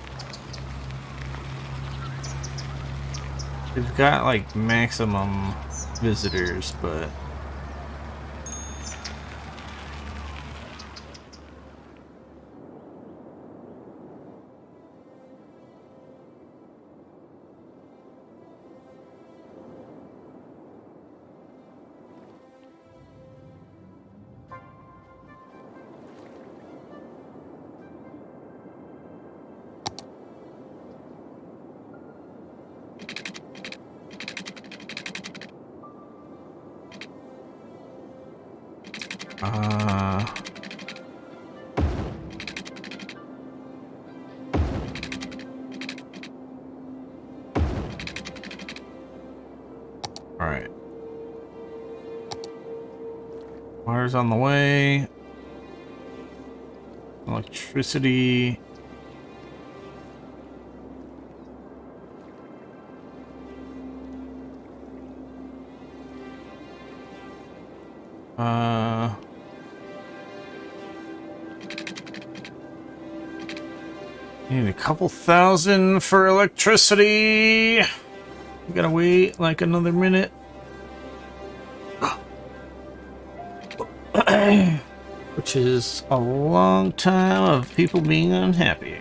We've got like maximum visitors, but Uh, all right. Water's on the way. Electricity. Need a couple thousand for electricity. We gotta wait like another minute. Which is a long time of people being unhappy.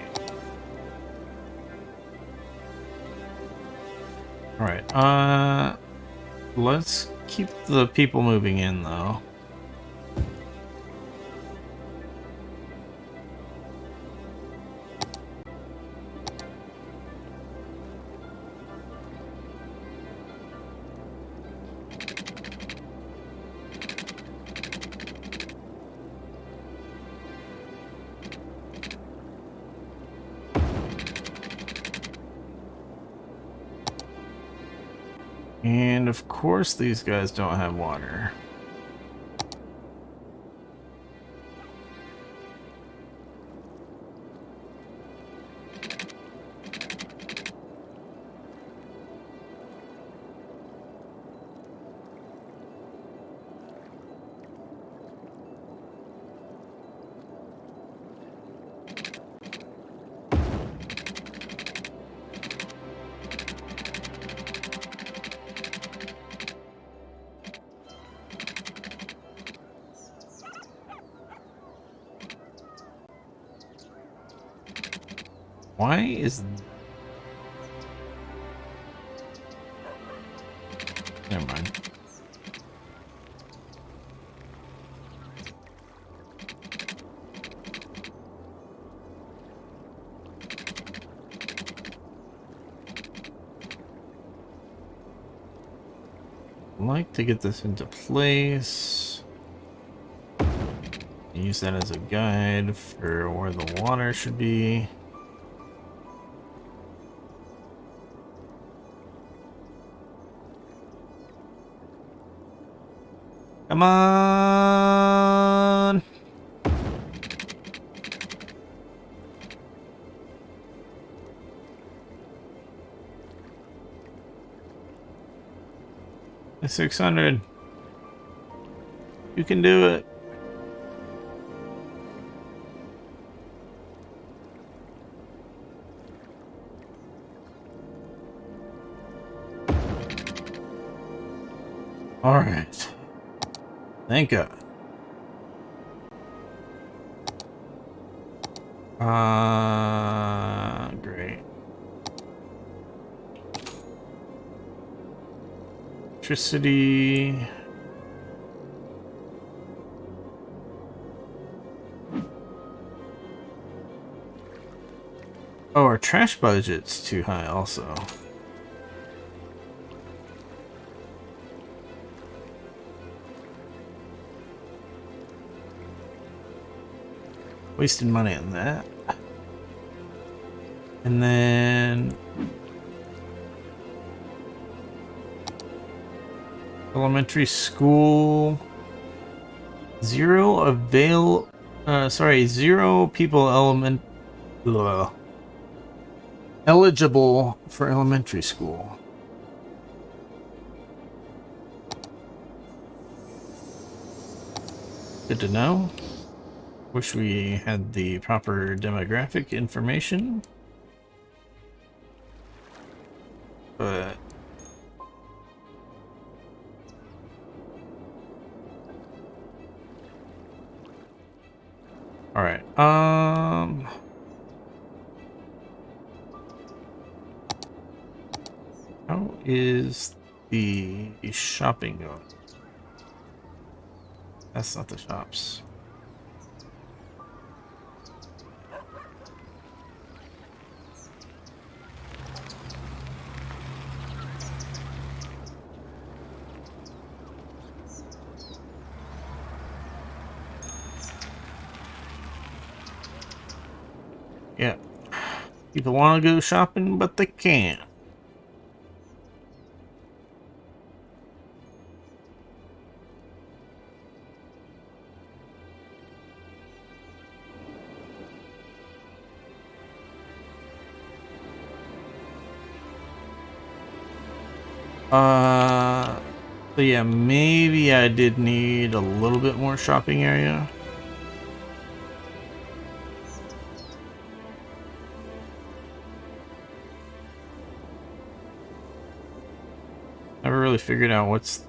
Alright, let's keep the people moving in though. And of course these guys don't have water. Why is... Never mind. I'd like to get this into place. Use that as a guide for where the water should be. Come on! The 600. You can do it. All right. Thank God. Great. Electricity. Oh, our trash budget's too high also. Wasting money on that. And then elementary school. Zero people eligible for elementary school. Good to know. Wish we had the proper demographic information. But all right. How is the shopping going? That's not the shops. Yeah. People want to go shopping, but they can't. So yeah, maybe I did need a little bit more shopping area. Never really figured out what's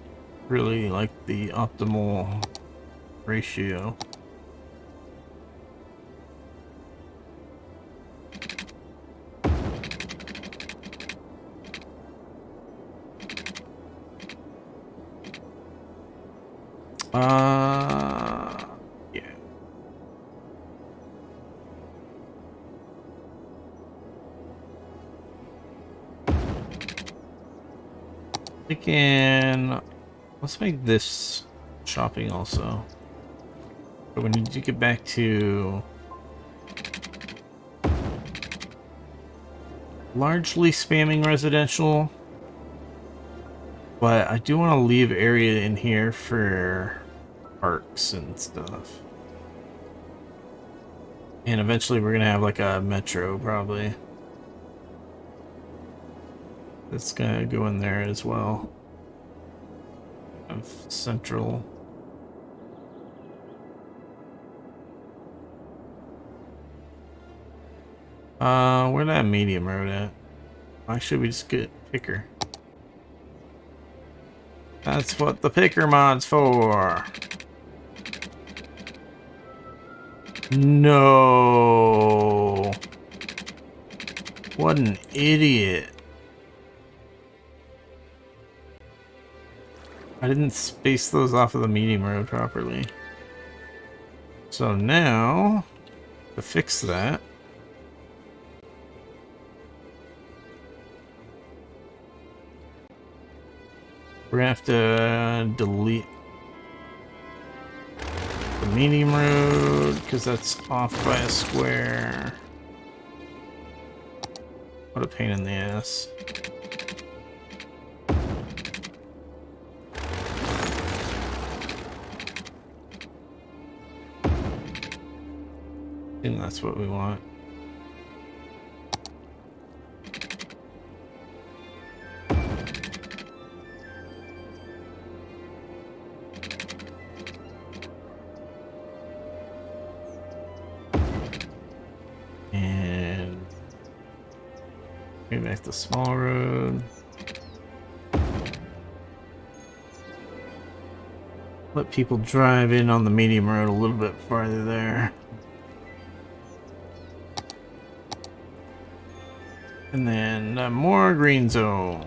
really like the optimal ratio. Yeah. Thinking, let's make this shopping also. But we need to get back to largely spamming residential. But I do want to leave area in here for parks and stuff. And eventually we're going to have like a metro probably. That's going to go in there as well. Of central. Where that medium road at? Why should we just get picker? That's what the picker mod's for. No. What an idiot. I didn't space those off of the medium road properly. So now, to fix that, we're gonna have to delete the medium road because that's off by a square. What a pain in the ass. And that's what we want. And maybe back the small road. Let people drive in on the medium road a little bit farther there. And then more green zone.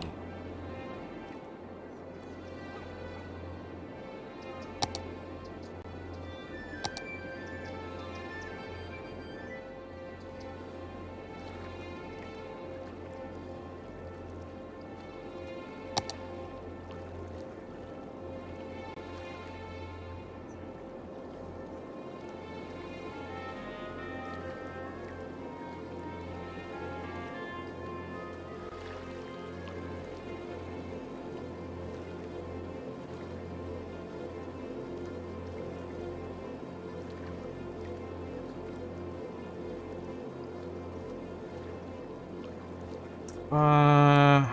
Oh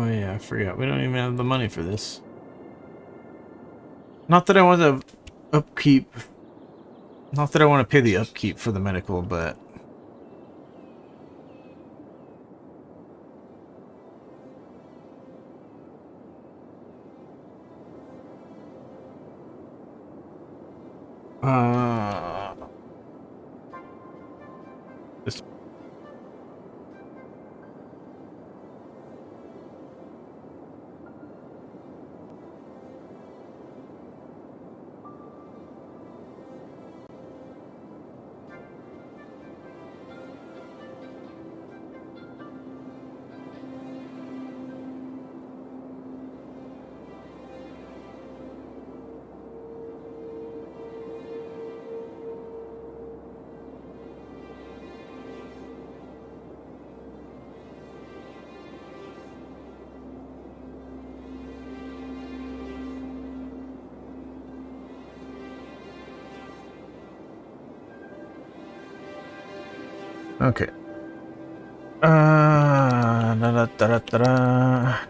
yeah, I forgot. We don't even have the money for this. Not that I want to upkeep. Not that I want to pay the upkeep for the medical, but just Okay.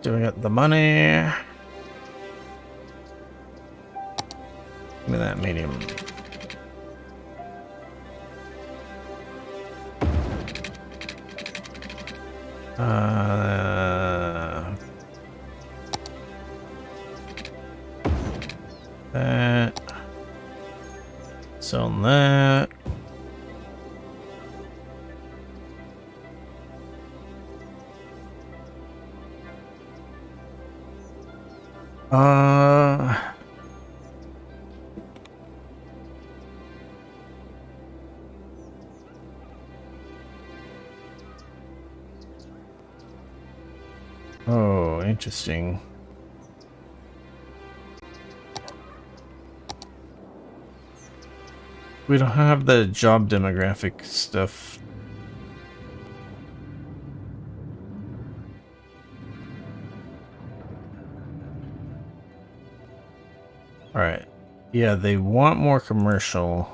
Do we got the money? Give me that medium. That. Sell that. Oh, interesting. We don't have the job demographic stuff. All right. Yeah, they want more commercial.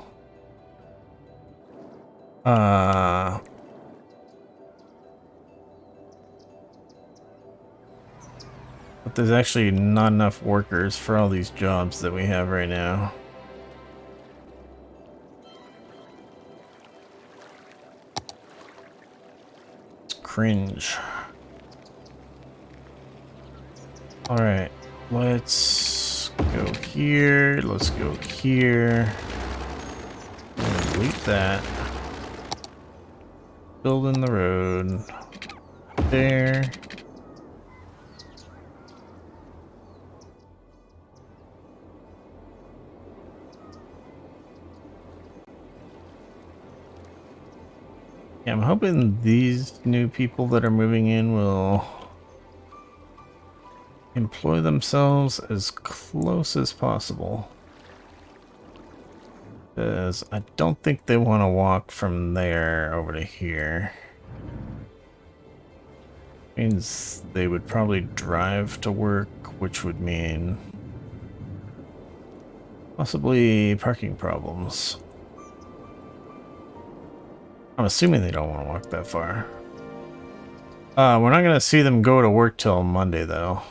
But there's actually not enough workers for all these jobs that we have right now. It's cringe. All right, let's go here. Let's go here. Delete that. Building the road. There. Yeah, I'm hoping these new people that are moving in will employ themselves as close as possible. Because I don't think they want to walk from there over to here. Means they would probably drive to work, which would mean possibly parking problems. I'm assuming they don't want to walk that far. We're not going to see them go to work till Monday, though.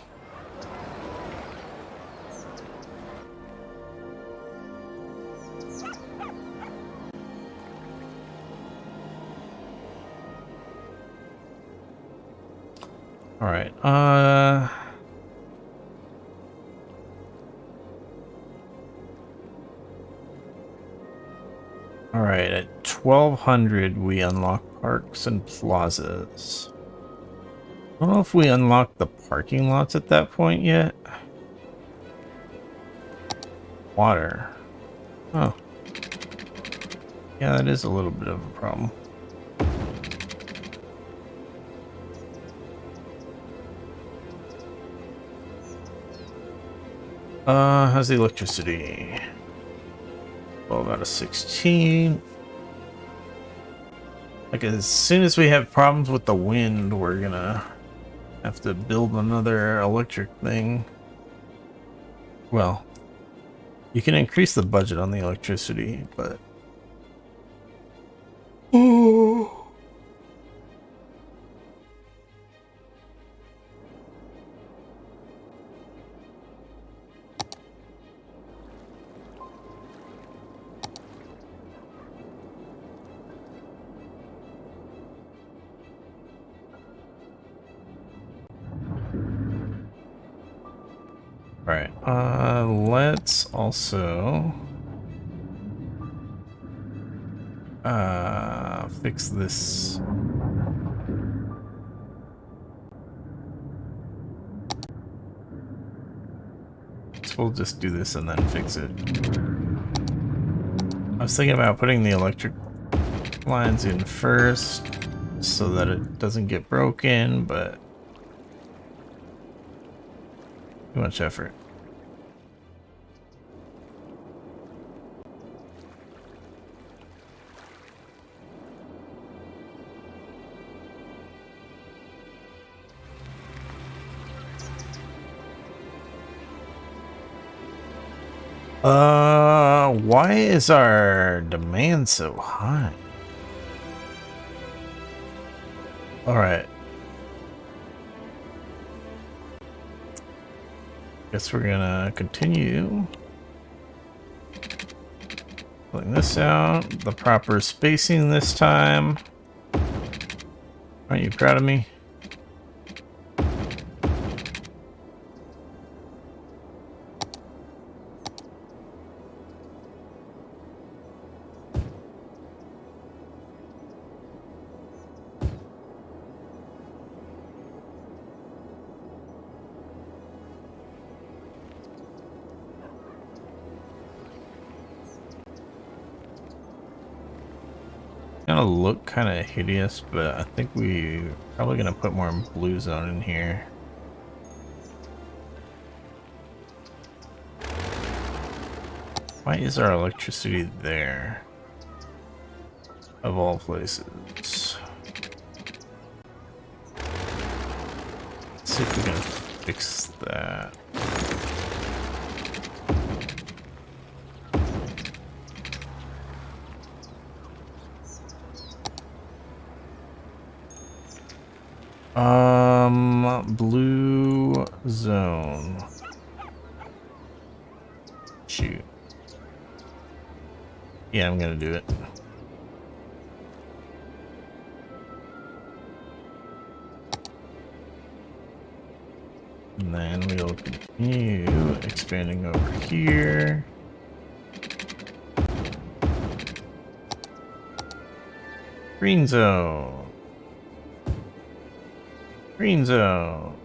All right. All right. At 1200, we unlock parks and plazas. I don't know if we unlocked the parking lots at that point yet. Water. Oh. Yeah, that is a little bit of a problem. How's the electricity? 12 out of 16. Like, as soon as we have problems with the wind, we're gonna have to build another electric thing. Well, you can increase the budget on the electricity, but... Oh. Alright, let's also fix this. So we'll just do this and then fix it. I was thinking about putting the electric lines in first so that it doesn't get broken, but too much effort. Why is our demand so high? All right. Guess we're gonna continue pulling this out. The proper spacing this time. Aren't you proud of me? Gonna look kind of hideous, but I think we're probably gonna put more blue zone in here. Why is our electricity there? Of all places. Let's see if we can fix that. Blue zone. Shoot. Yeah, I'm gonna do it. And then we'll continue expanding over here. Green zone. Green zone.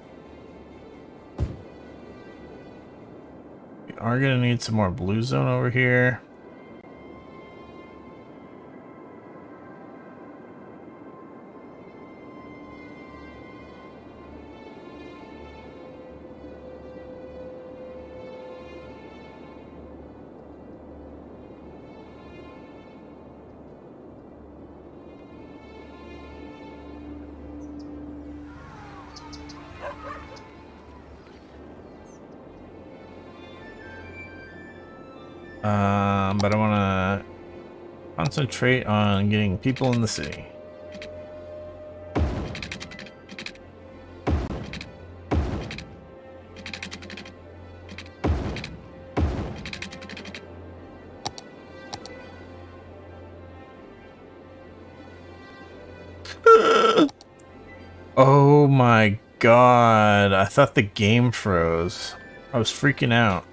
We are gonna need some more blue zone over here. But I want to concentrate on getting people in the city. Oh my god, I thought the game froze. I was freaking out.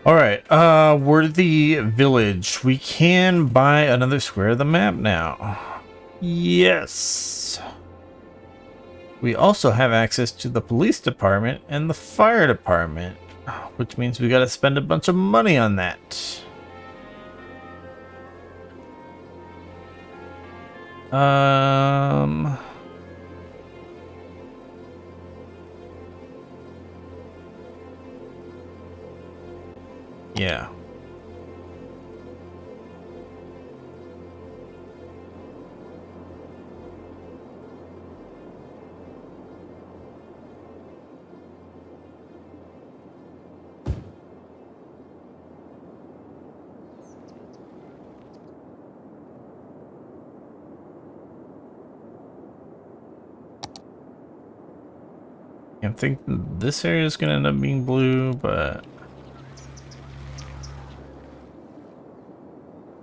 Alright, Worthy Village. We can buy another square of the map now. Yes. We also have access to the police department and the fire department, which means we gotta spend a bunch of money on that. Yeah. I think this area is gonna end up being blue, but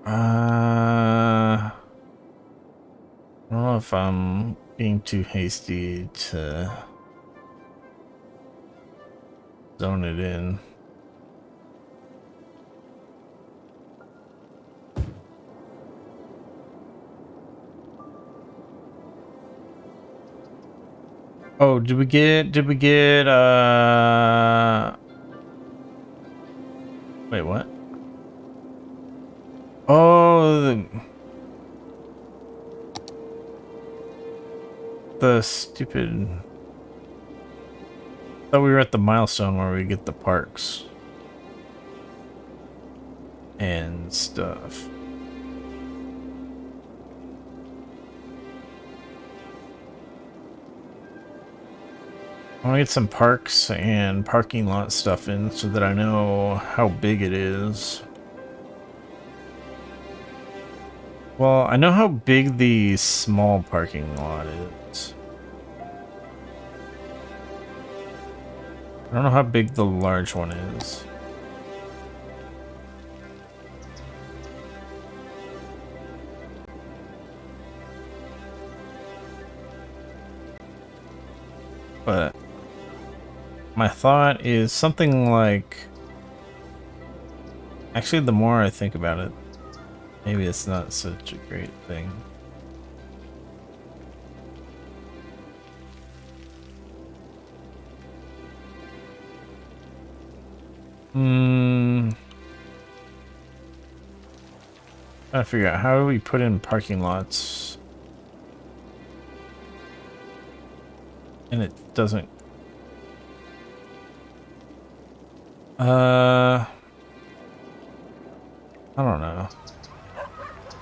I don't know if I'm being too hasty to zone it in. Oh, did we get wait, what? Oh, the stupid, I thought we were at the milestone where we get the parks and stuff. I want to get some parks and parking lot stuff in so that I know how big it is. Well, I know how big the small parking lot is. I don't know how big the large one is. But my thought is something like... Actually, the more I think about it, maybe it's not such a great thing. Trying to figure out how do we put in parking lots and it doesn't. I don't know.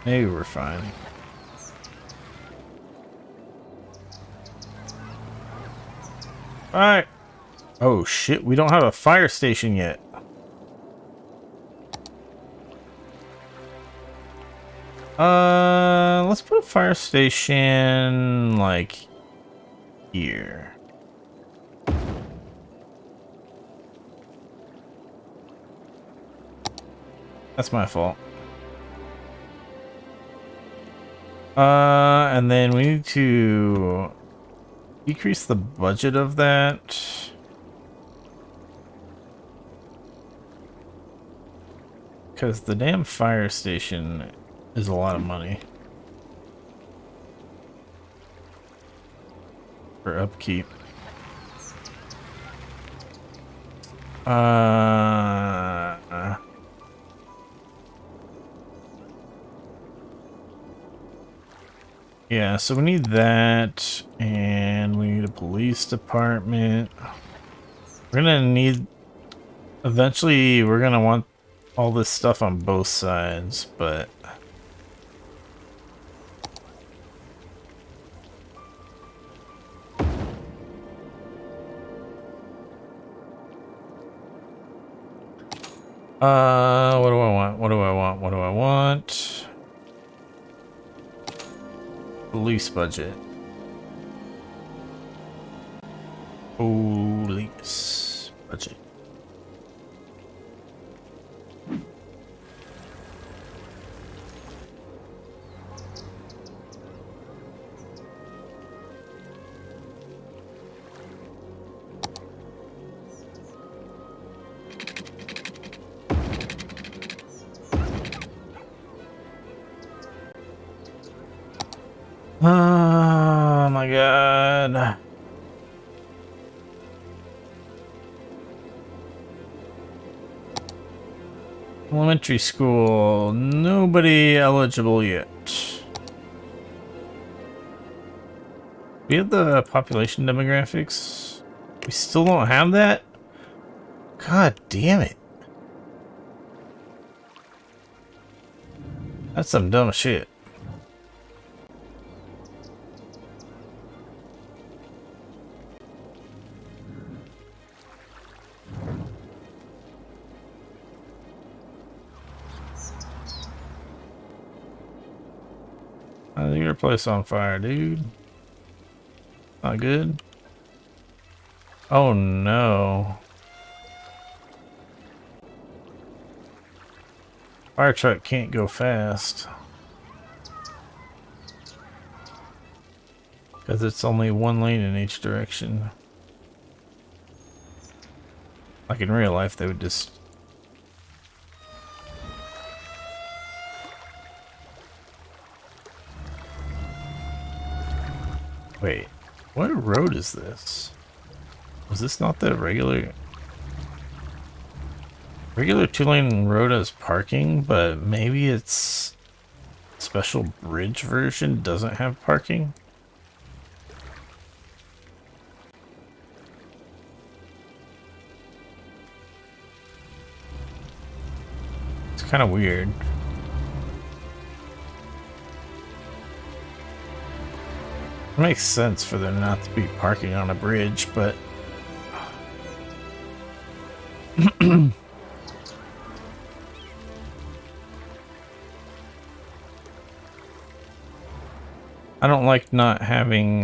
Maybe we're fine. All right. Oh shit, we don't have a fire station yet. Let's put a fire station like here. That's my fault. And then we need to decrease the budget of that. Because the damn fire station is a lot of money for upkeep. Yeah, so we need that, and we need a police department. We're gonna need... Eventually, we're gonna want all this stuff on both sides, but... what do I want? What do I want? What do I want? Police budget. Police budget. Oh my god. Elementary school. Nobody eligible yet. We have the population demographics. We still don't have that? God damn it. That's some dumb shit. Your place on fire, dude. Not good. Oh no. Fire truck can't go fast. Because it's only one lane in each direction. Like in real life, they would just... Wait, what road is this? Was this not the regular two-lane road as parking, but maybe its special bridge version doesn't have parking? It's kind of weird. It makes sense for there not to be parking on a bridge, but... I don't like not having,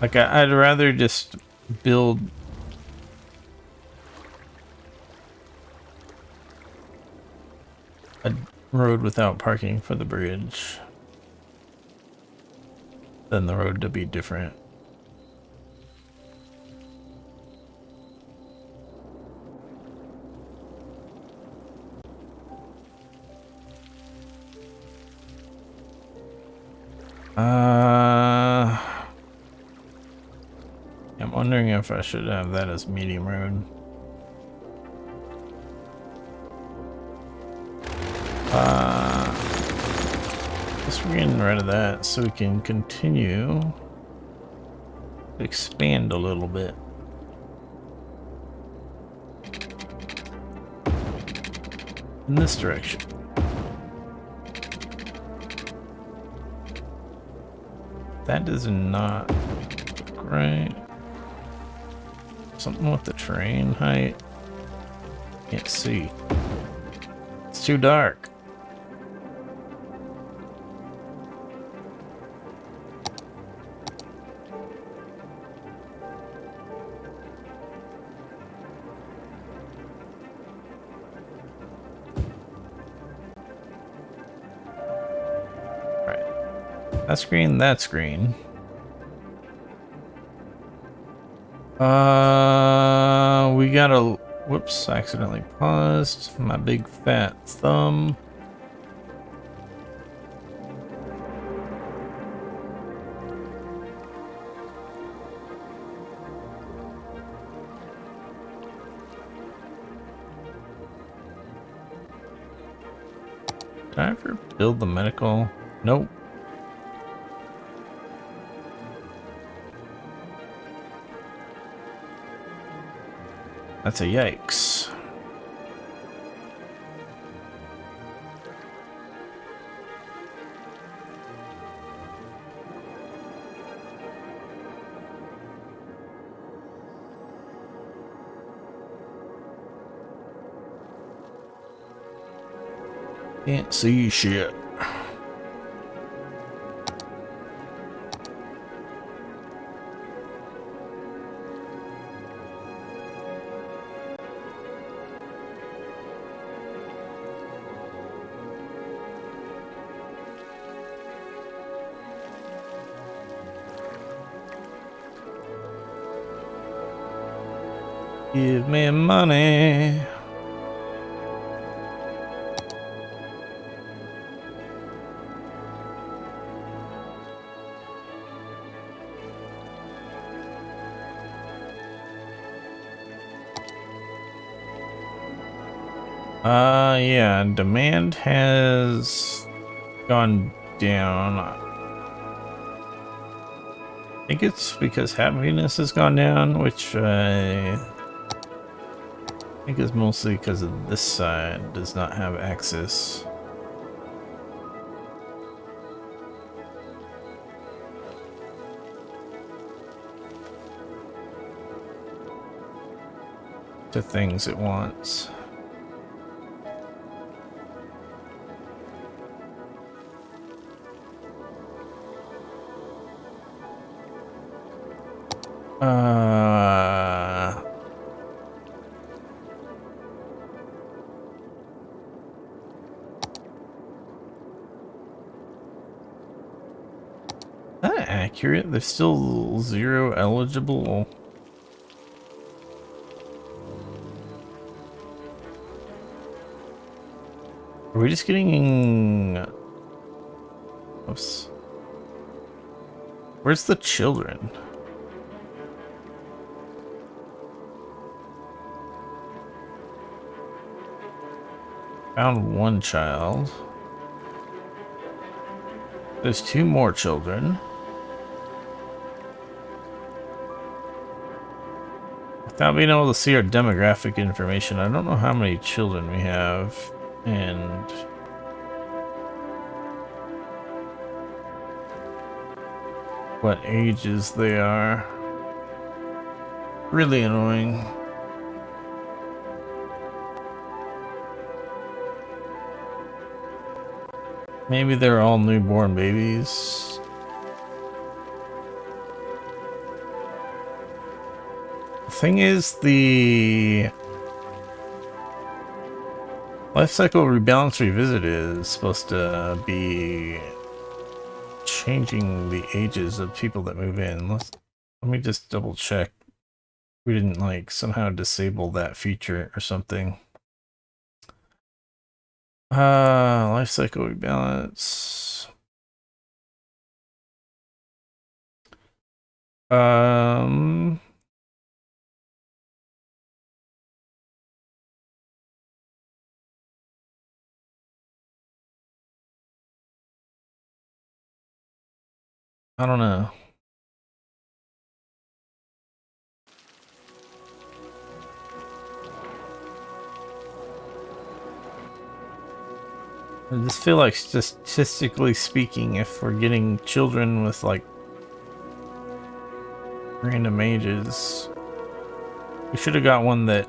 like, I'd rather just build a road without parking for the bridge than the road to be different. I'm wondering if I should have that as medium road. Guess we're getting rid of that so we can continue to expand a little bit. In this direction. That is not right. Something with the terrain height. Can't see. It's too dark. That's green, that's green. We gotta, whoops, accidentally paused. My big fat thumb. Did I ever build the medical? Nope. That's a yikes. Can't see shit. Give me money. Yeah, demand has gone down. I think it's because happiness has gone down, which I think is mostly because of this side does not have access. To things it wants. Is that accurate? There's still 0 eligible. Are we just getting... Oops. Where's the children? Found 1 child. There's 2 more children. Without being able to see our demographic information, I don't know how many children we have and what ages they are. Really annoying. Maybe they're all newborn babies. The thing is, the life cycle rebalance revisit is supposed to be changing the ages of people that move in. Let me just double check. We didn't like somehow disable that feature or something. Life cycle rebalance. I don't know. I just feel like statistically speaking, if we're getting children with like random ages, we should have got one that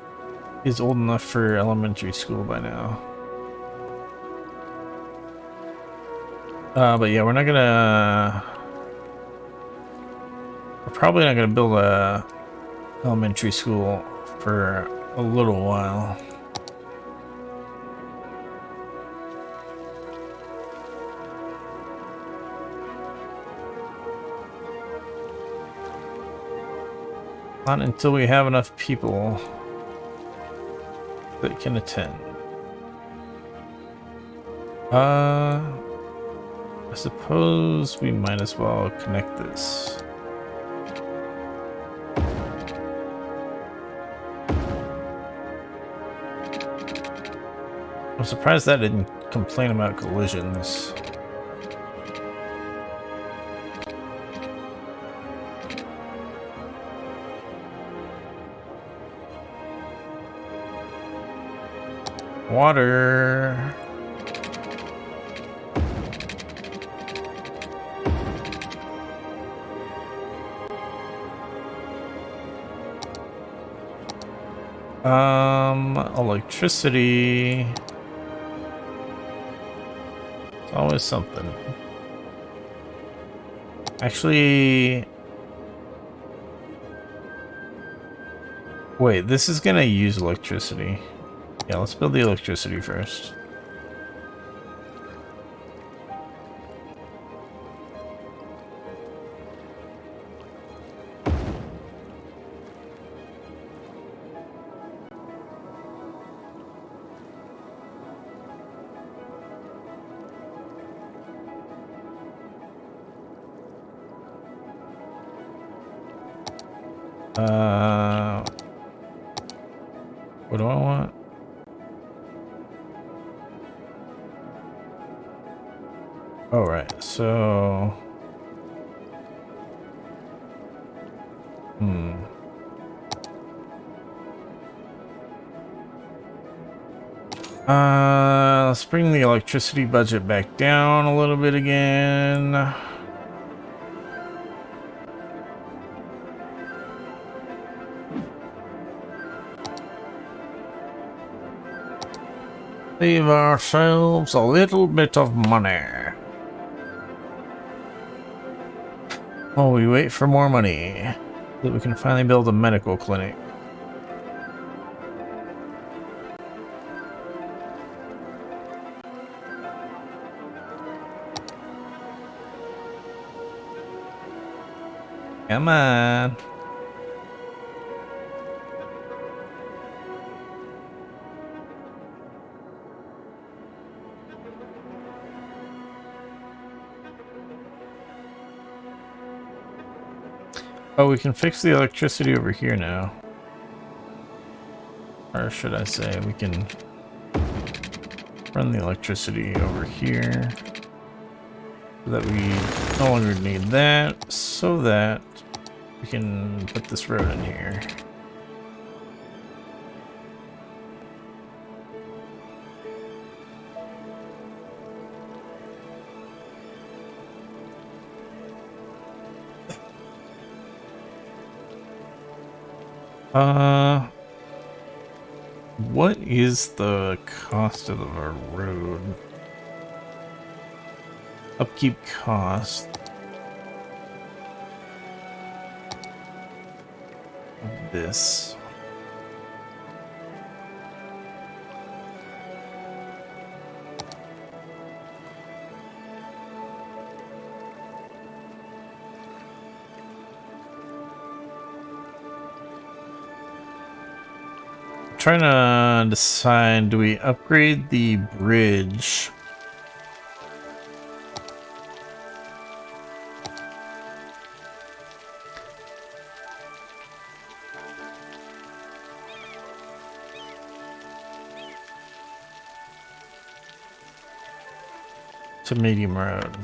is old enough for elementary school by now. But yeah, we're probably not gonna build a elementary school for a little while. Not until we have enough people that can attend. I suppose we might as well connect this. I'm surprised that didn't complain about collisions. Water. Electricity. It's always something. Actually, wait, this is gonna use electricity. Yeah, let's build the electricity first. What do I want? All right, so let's bring the electricity budget back down a little bit again. Save ourselves a little bit of money. Oh, we wait for more money so that we can finally build a medical clinic. Come on. Oh, we can fix the electricity over here now. Or should I say, we can run the electricity over here so that we no longer need that, so that we can put this road in here. What is the cost of our road? Upkeep cost of this. Trying to decide, do we upgrade the bridge to medium road?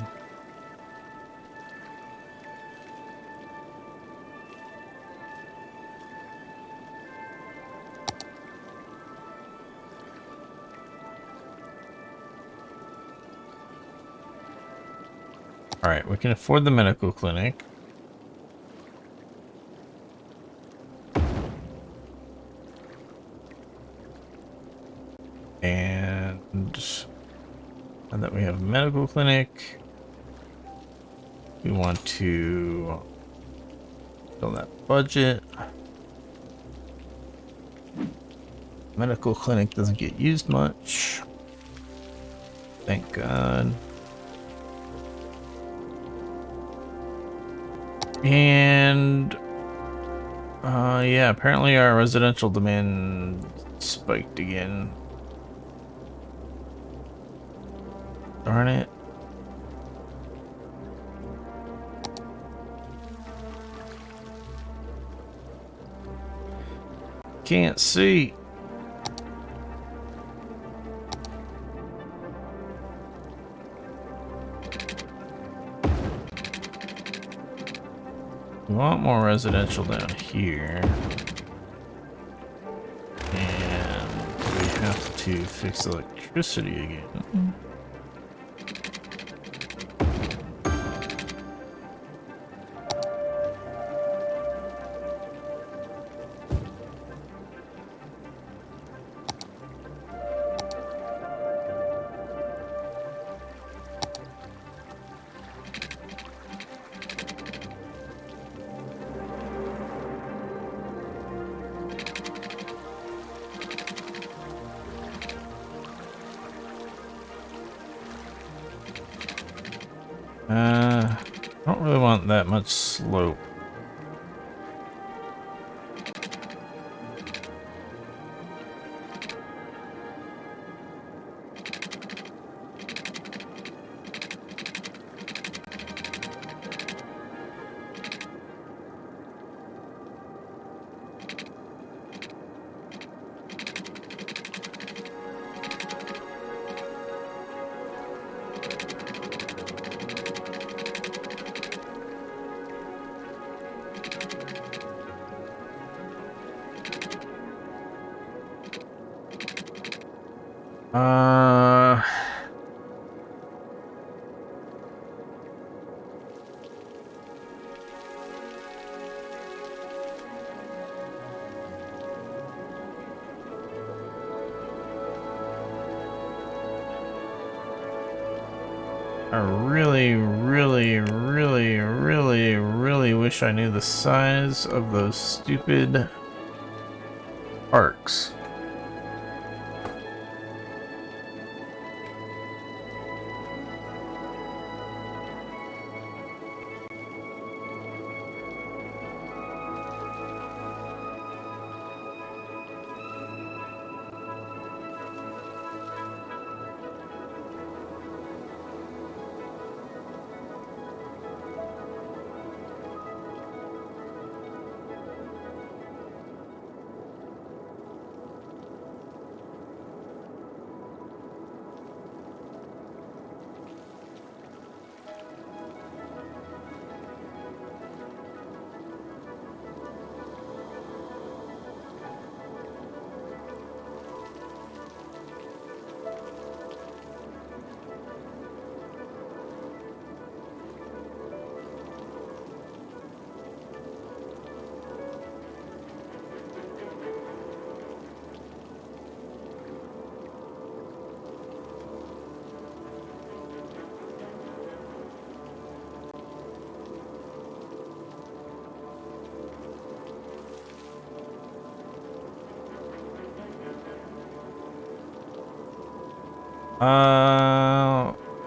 All right, we can afford the medical clinic. And now that we have a medical clinic, we want to fill that budget. Medical clinic doesn't get used much. Thank God. And yeah, apparently our residential demand spiked again. Darn it. Can't see. We want more residential down here. And we have to fix electricity again. I don't really want that much slope. Uh, I really, really, really, really, really wish I knew the size of those stupid arcs.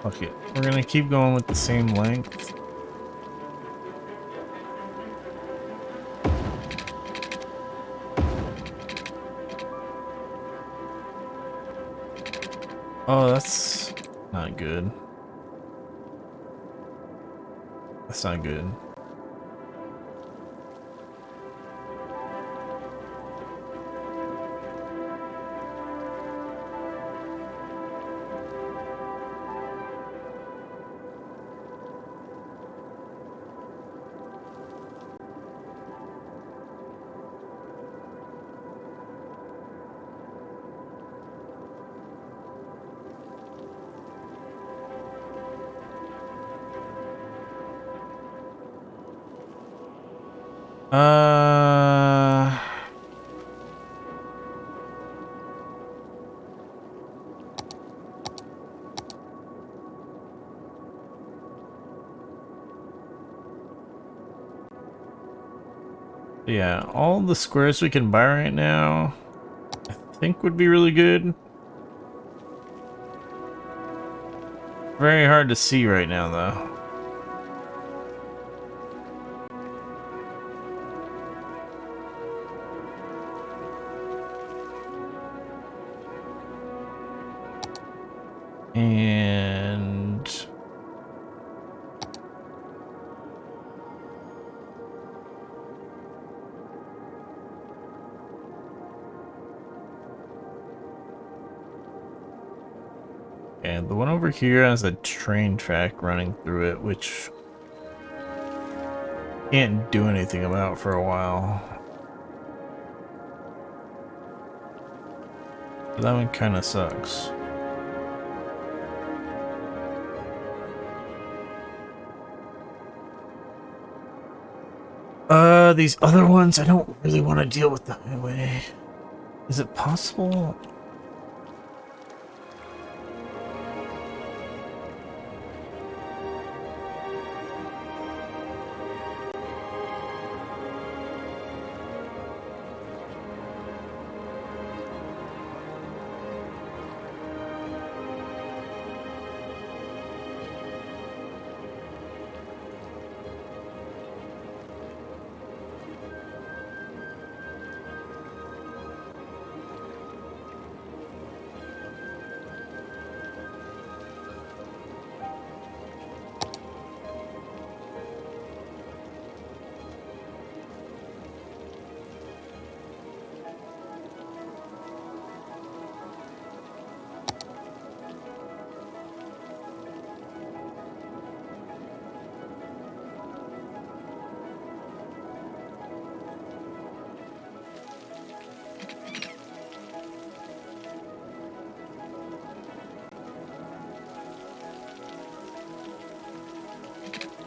Okay. We're gonna keep going with the same length. Oh, that's not good. That's not good. Uh, yeah, all the squares we can buy right now, I think would be really good. Very hard to see right now, though. And the one over here has a train track running through it, which can't do anything about for a while. That one kind of sucks. These other ones, I don't really want to deal with the highway. Is it possible?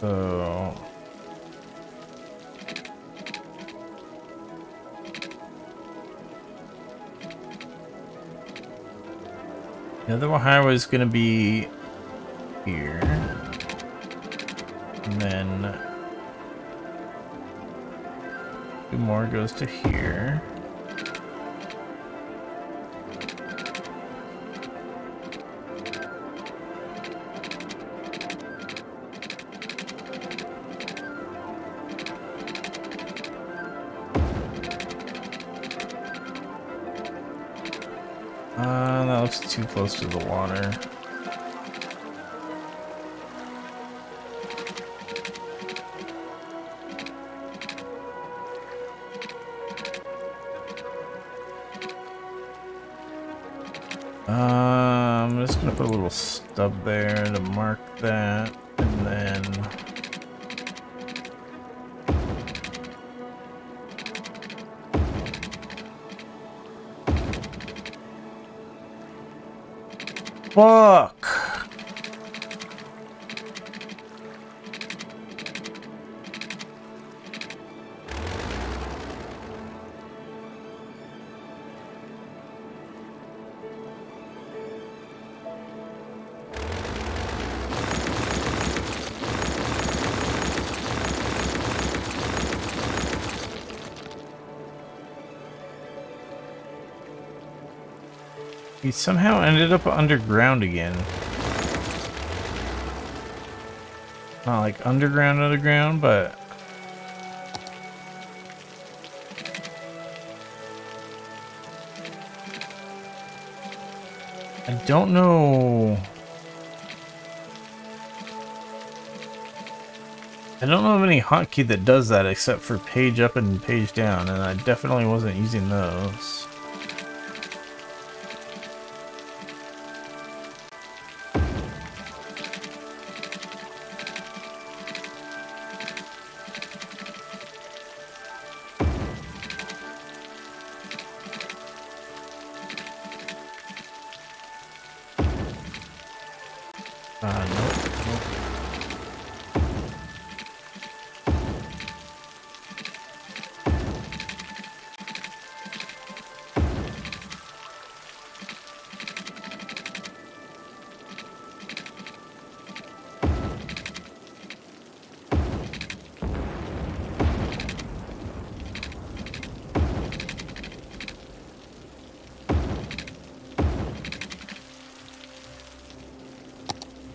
So the other highway is gonna be here, and then 2 more goes to here. That looks too close to the water. I'm just gonna put a little stub there to mark that, and then fuck. We somehow ended up underground again. Not like underground, but... I don't know... I don't know of any hotkey that does that except for page up and page down, and I definitely wasn't using those. Nope.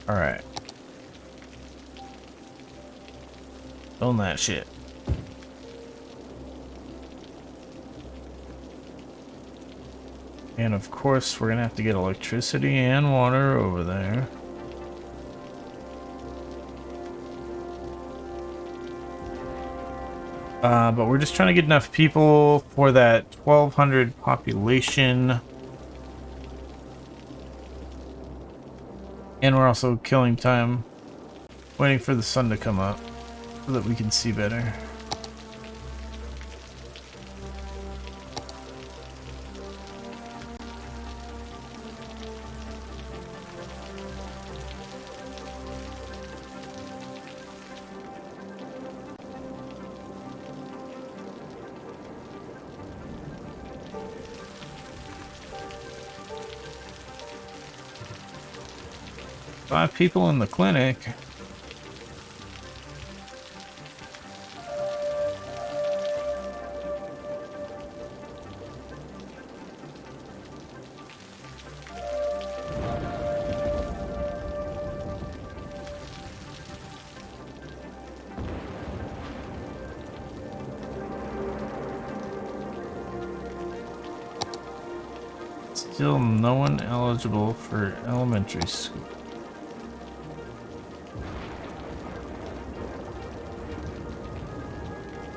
Alright. Own that shit. And of course, we're gonna have to get electricity and water over there. But we're just trying to get enough people for that 1,200 population. And we're also killing time, waiting for the sun to come up so that we can see better. Five people in the clinic. Still no one eligible for elementary school.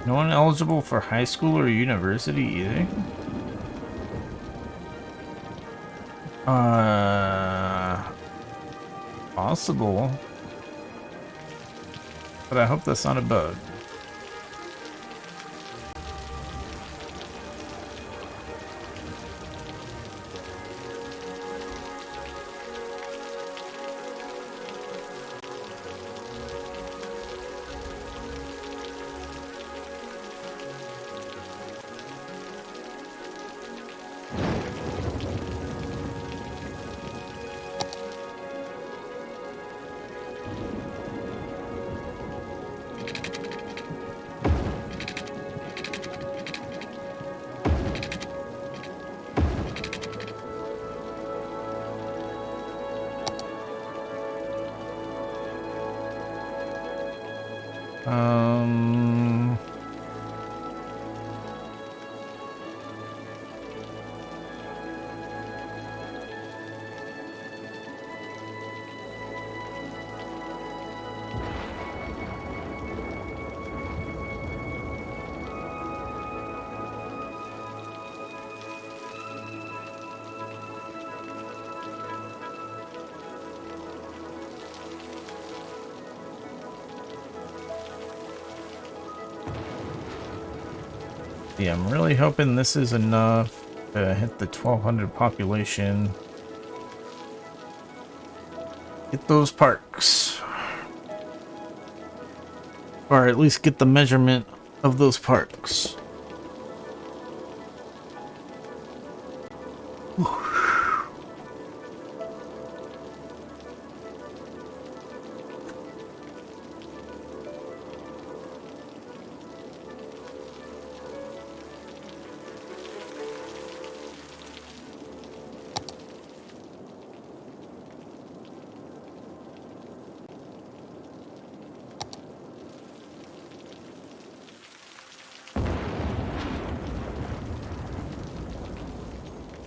No one eligible for high school or university either? Possible. But I hope that's not a bug. Um... Yeah, I'm really hoping this is enough to hit the 1,200 population. Get those parks. Or at least get the measurement of those parks.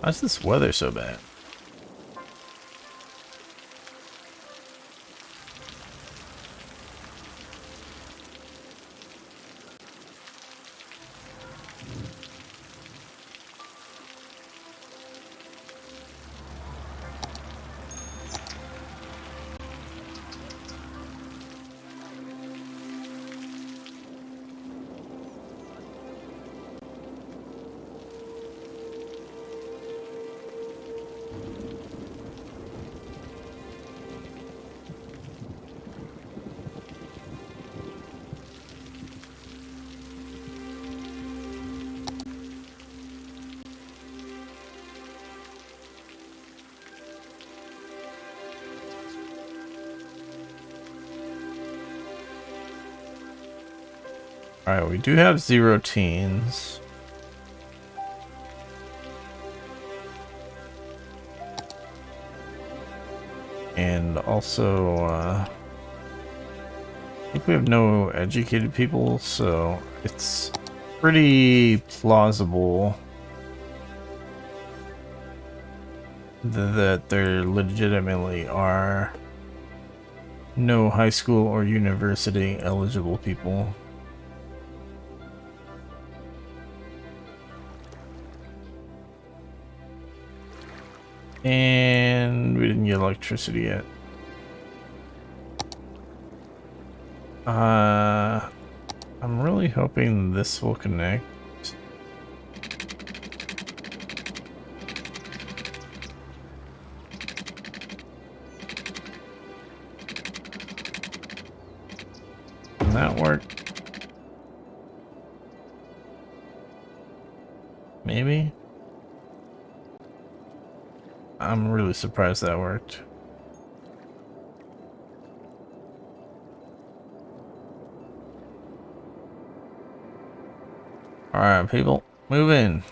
Why's this weather so bad? Alright, we do have 0 teens. And also, I think we have no educated people, so it's pretty plausible that there legitimately are no high school or university eligible people. And we didn't get electricity yet. I'm really hoping this will connect. Can that work? Maybe? I'm really surprised that worked. Alright, people, move in.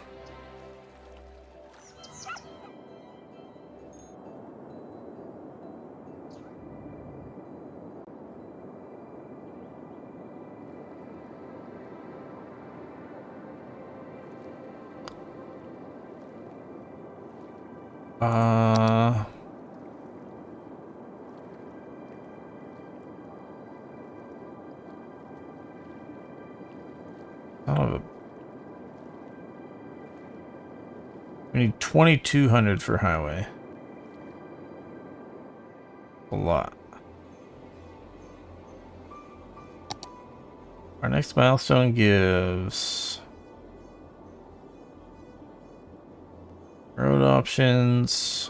Oh, we need 2,200 for highway. A lot. Our next milestone gives road options.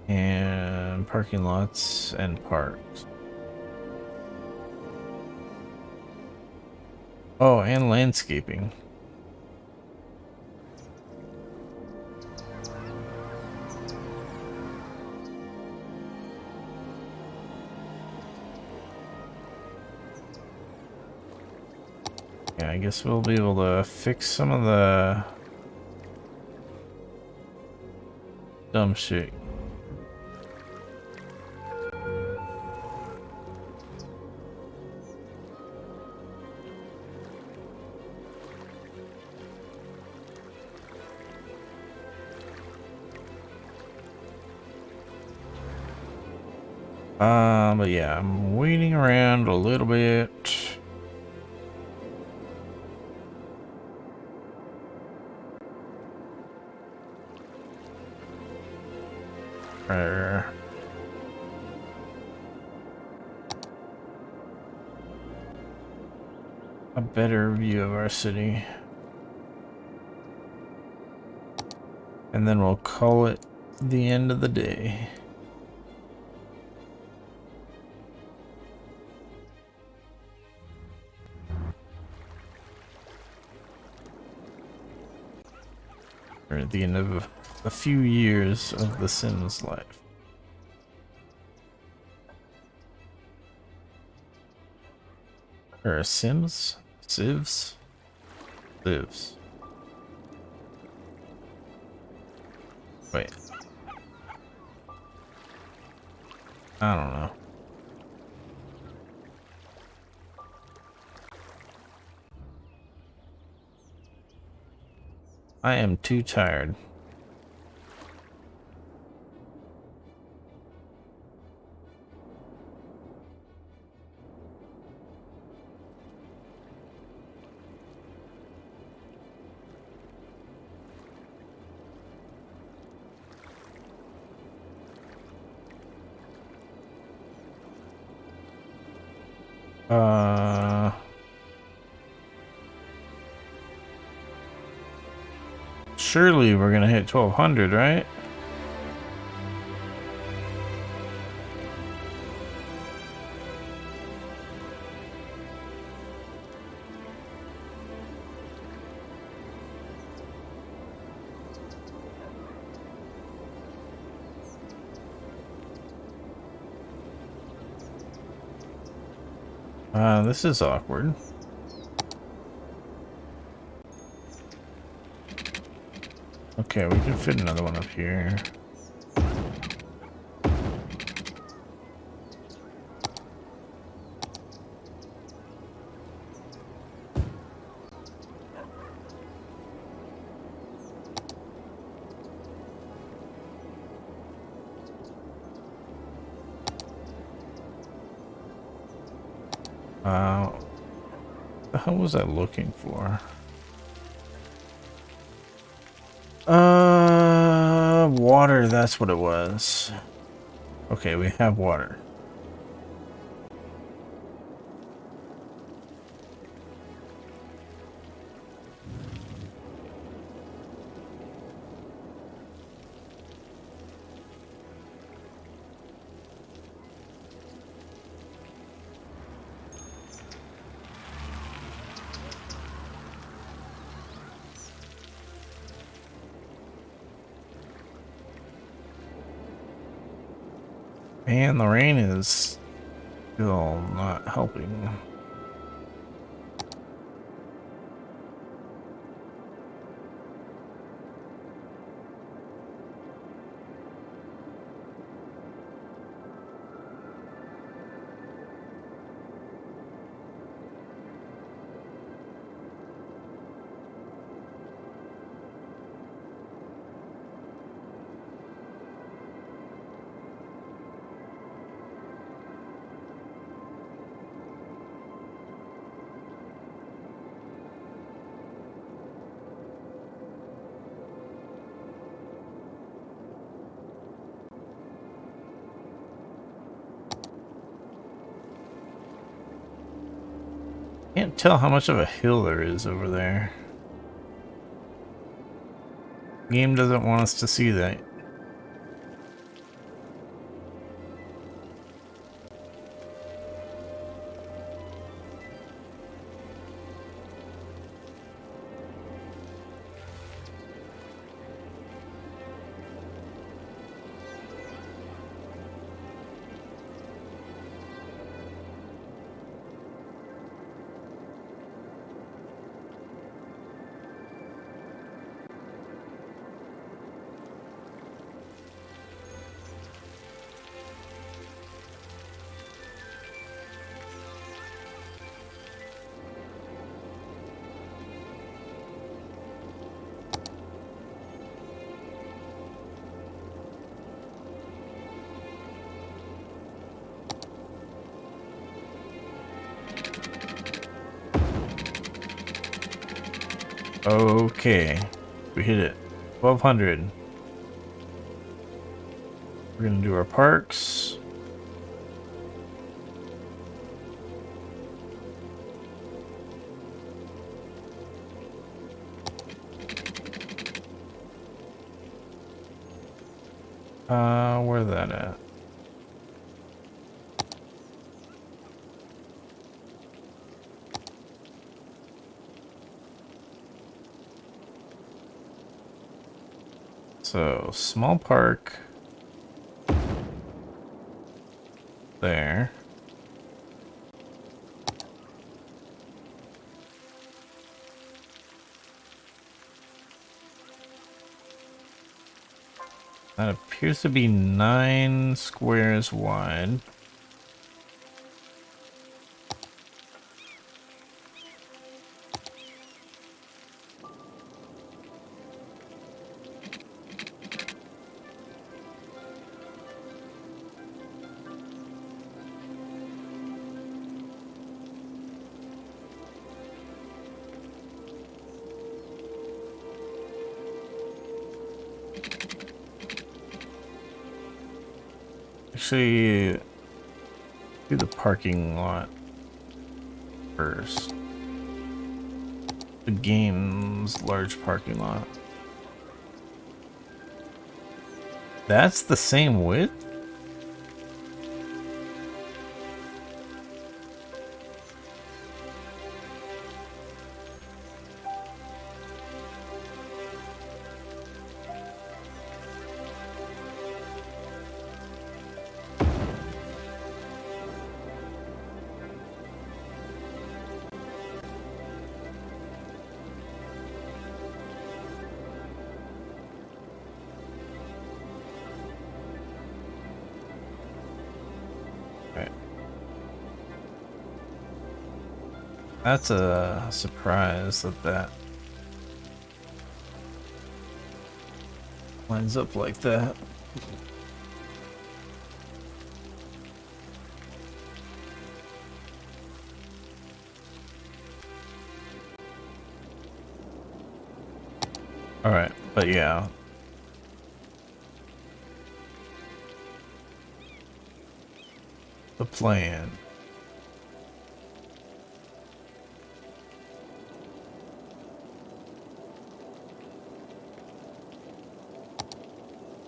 And parking lots and parks. Oh, and landscaping. Yeah, I guess we'll be able to fix some of the dumb shit. But yeah, I'm waiting around a little bit. For a better view of our city. And then we'll call it the end of the day. Or at the end of a few years of the Sims life. Or Sims? Civs? Lives. Wait. I don't know. I am too tired. Surely we're gonna hit 1200, right? This is awkward. Okay, we can fit another one up here. What the hell was I looking for? Water, that's what it was. Okay, we have water. Man, the rain is still not helping. Can't tell how much of a hill there is over there. Game doesn't want us to see that. Okay, we hit it. 1200. We're gonna do our parks. Where's that at? So, small park. There. That appears to be 9 squares wide. Actually, do the parking lot first. The game's large parking lot. That's the same width? That's a surprise that lines up like that. Alright, but yeah. The plan.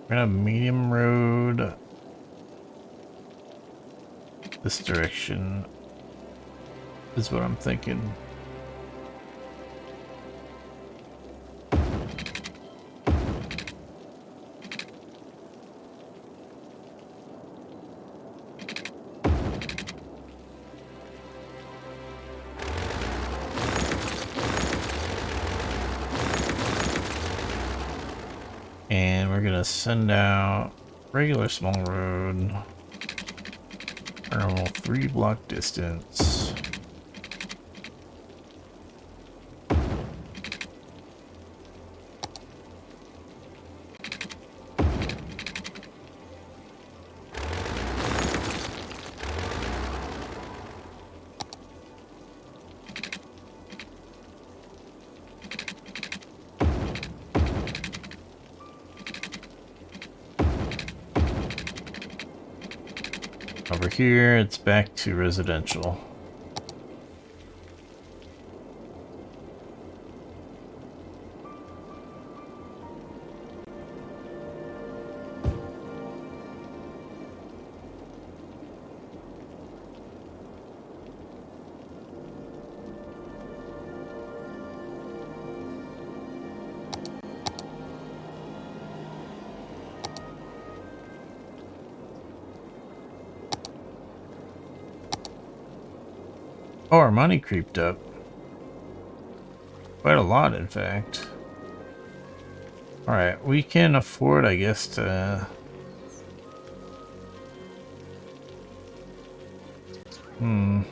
We're gonna have medium road this direction is what I'm thinking. And we're gonna send out regular small road, normal 3-block distance. Over here, it's back to residential. Oh, our money creeped up. Quite a lot, in fact. Alright, we can afford, I guess, to... And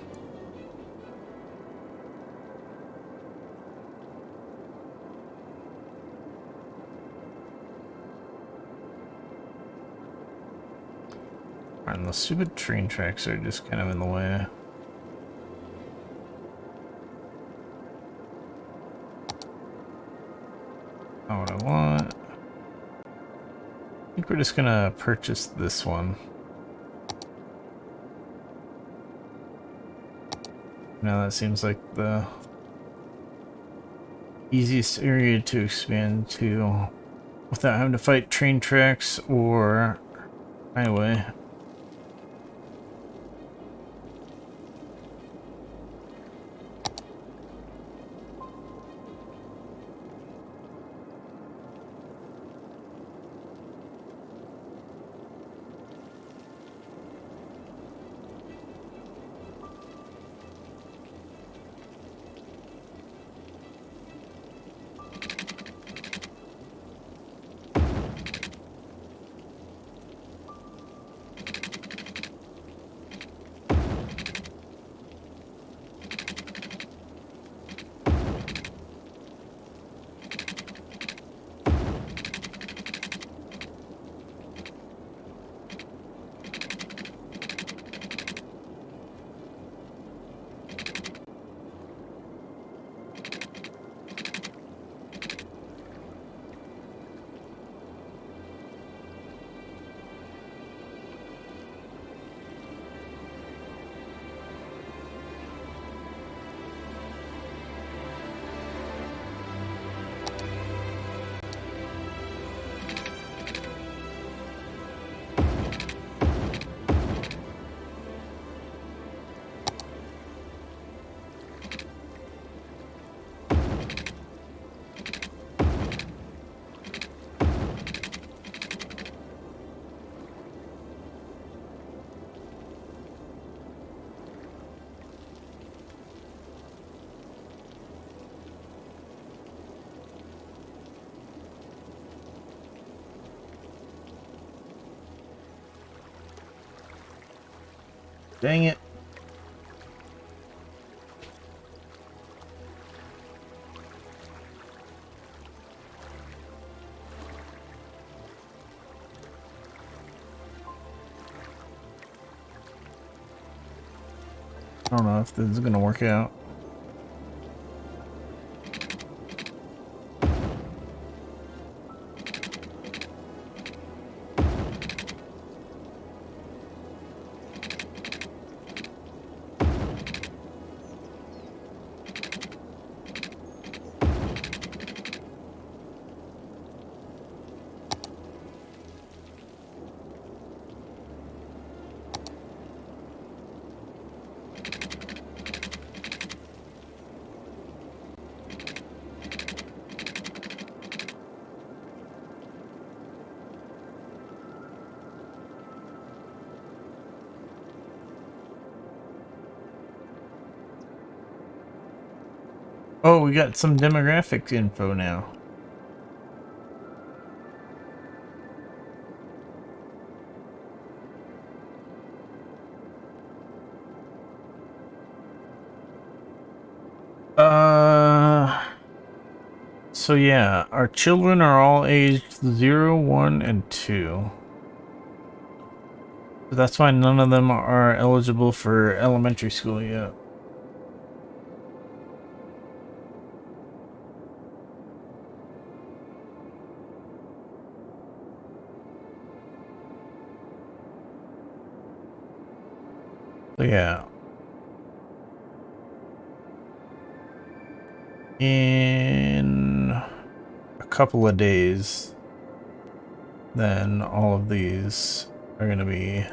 the stupid train tracks are just kind of in the way. Not what I want. I think we're just gonna purchase this one. Now that seems like the easiest area to expand to without having to fight train tracks or highway. Dang it. I don't know if this is gonna work out. Oh, we got some demographic info now. So yeah, our children are all aged 0, 1, and 2. So that's why none of them are eligible for elementary school yet. So yeah. In a couple of days, then all of these are going to be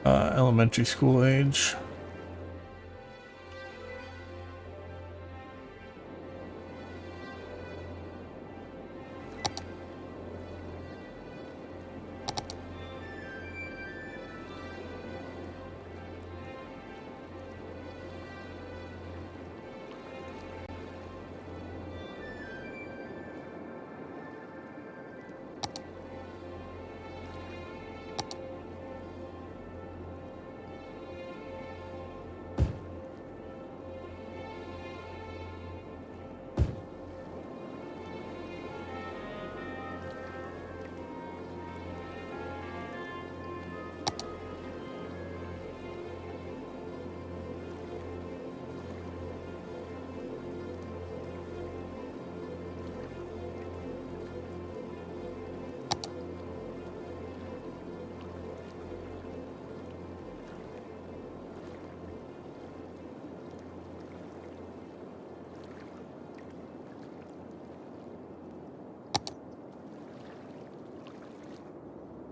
elementary school age.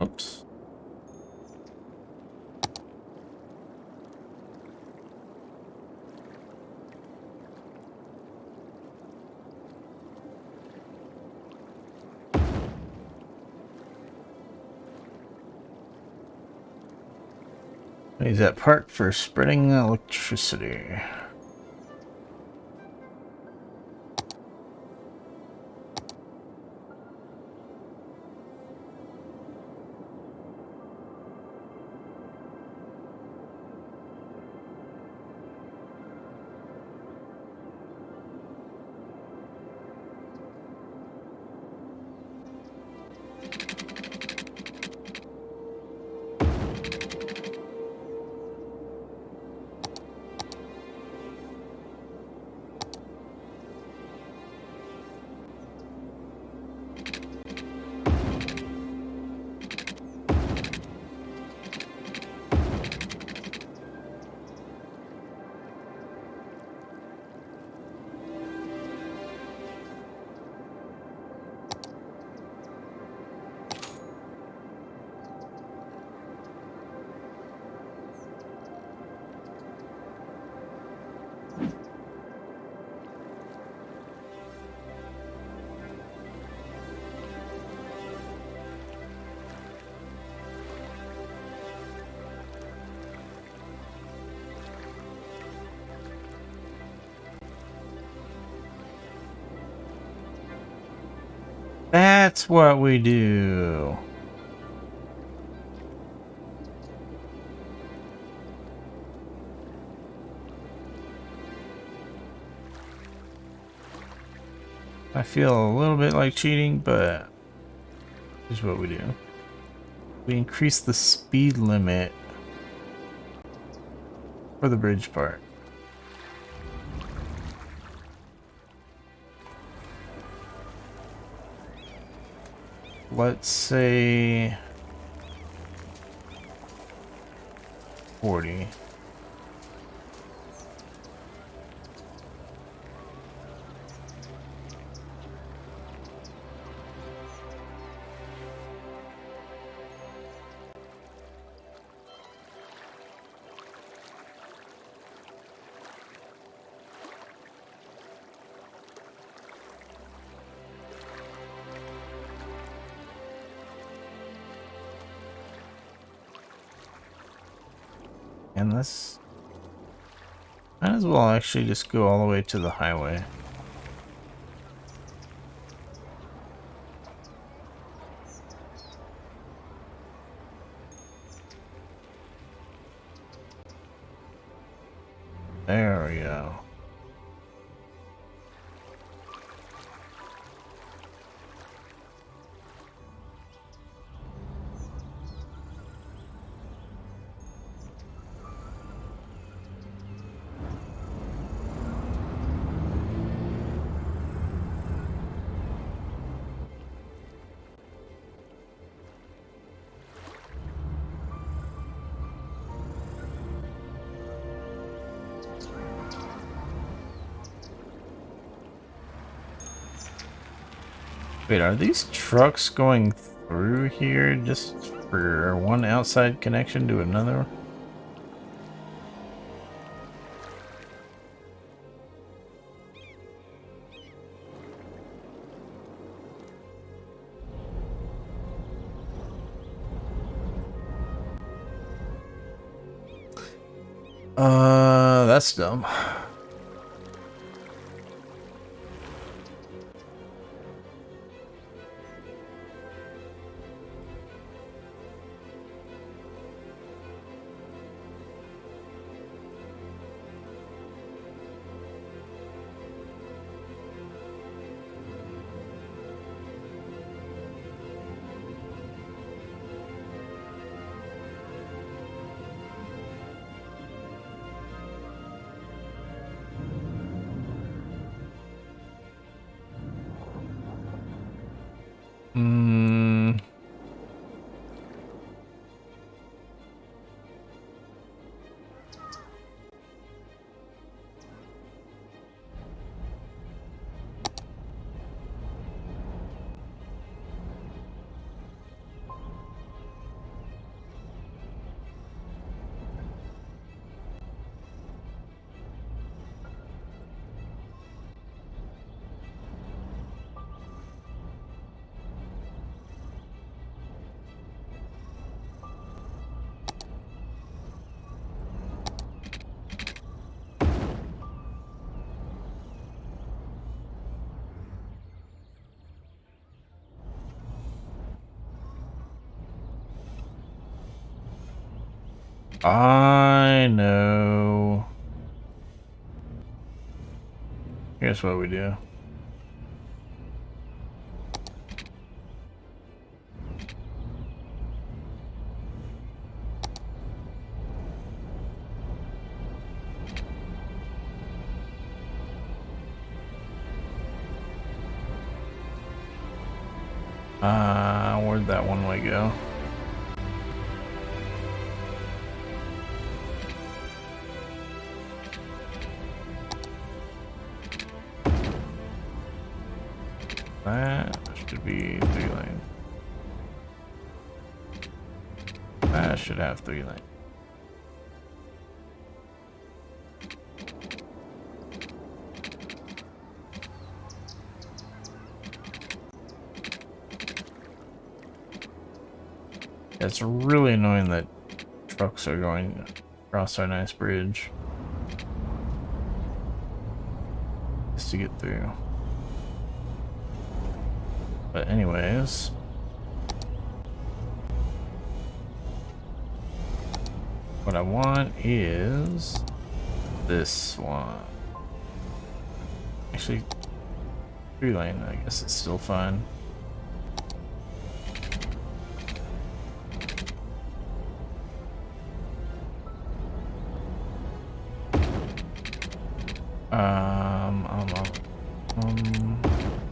Oops. Use that part for spreading electricity. That's what we do. I feel a little bit like cheating, but here's what we do. We increase the speed limit for the bridge part. Let's say 40. And this might as well actually just go all the way to the highway. There we go. Wait, are these trucks going through here just for one outside connection to another? That's dumb. I know. Here's what we do. Where'd that one way go? That should be 3 lanes. That should have 3 lanes. It's really annoying that trucks are going across our nice bridge just to get through. But anyways, what I want is this one. Actually, 3 lane, I guess it's still fine.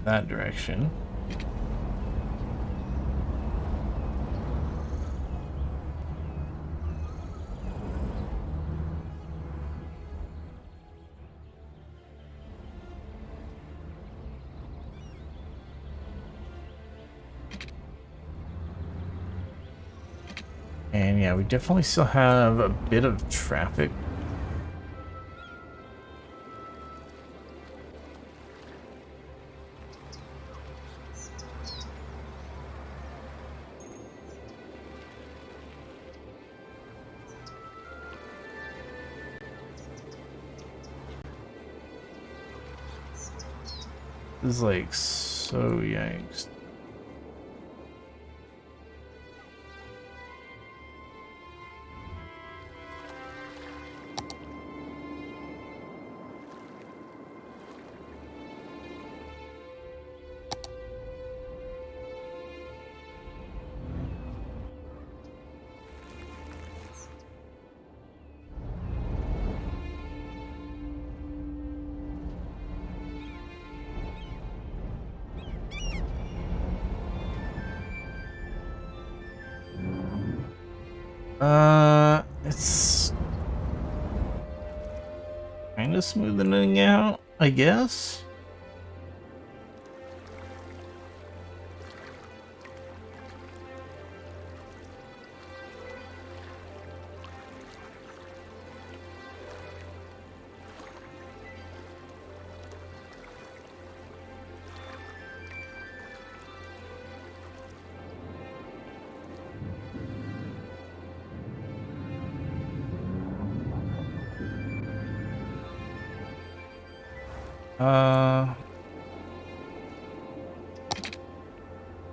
That direction. And yeah, we definitely still have a bit of traffic. This is like so yikes. It's kind of smoothing out, I guess.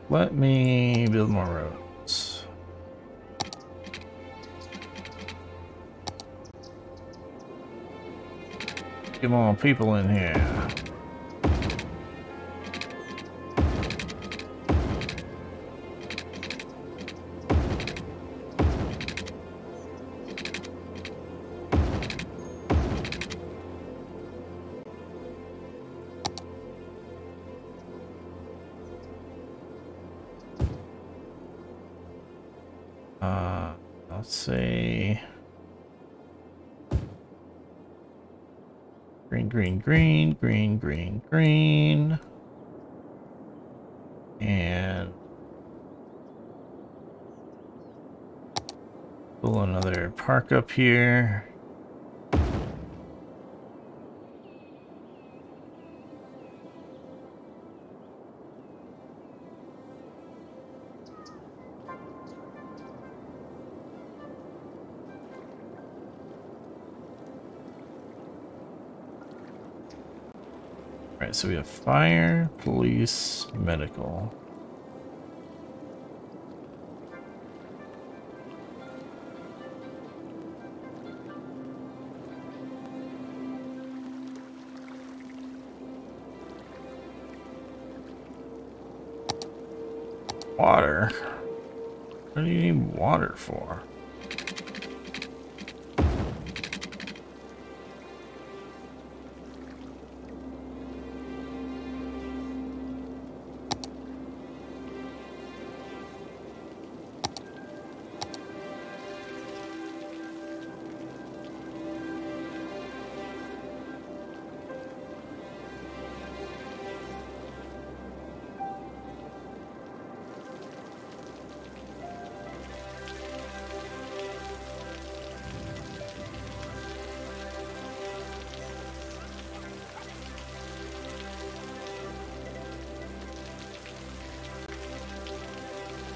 Let me build more roads. Get more people in here. Let's say green, green, green, green, green, green, and pull another park up here. Alright, so we have fire, police, medical. Water? What do you need water for?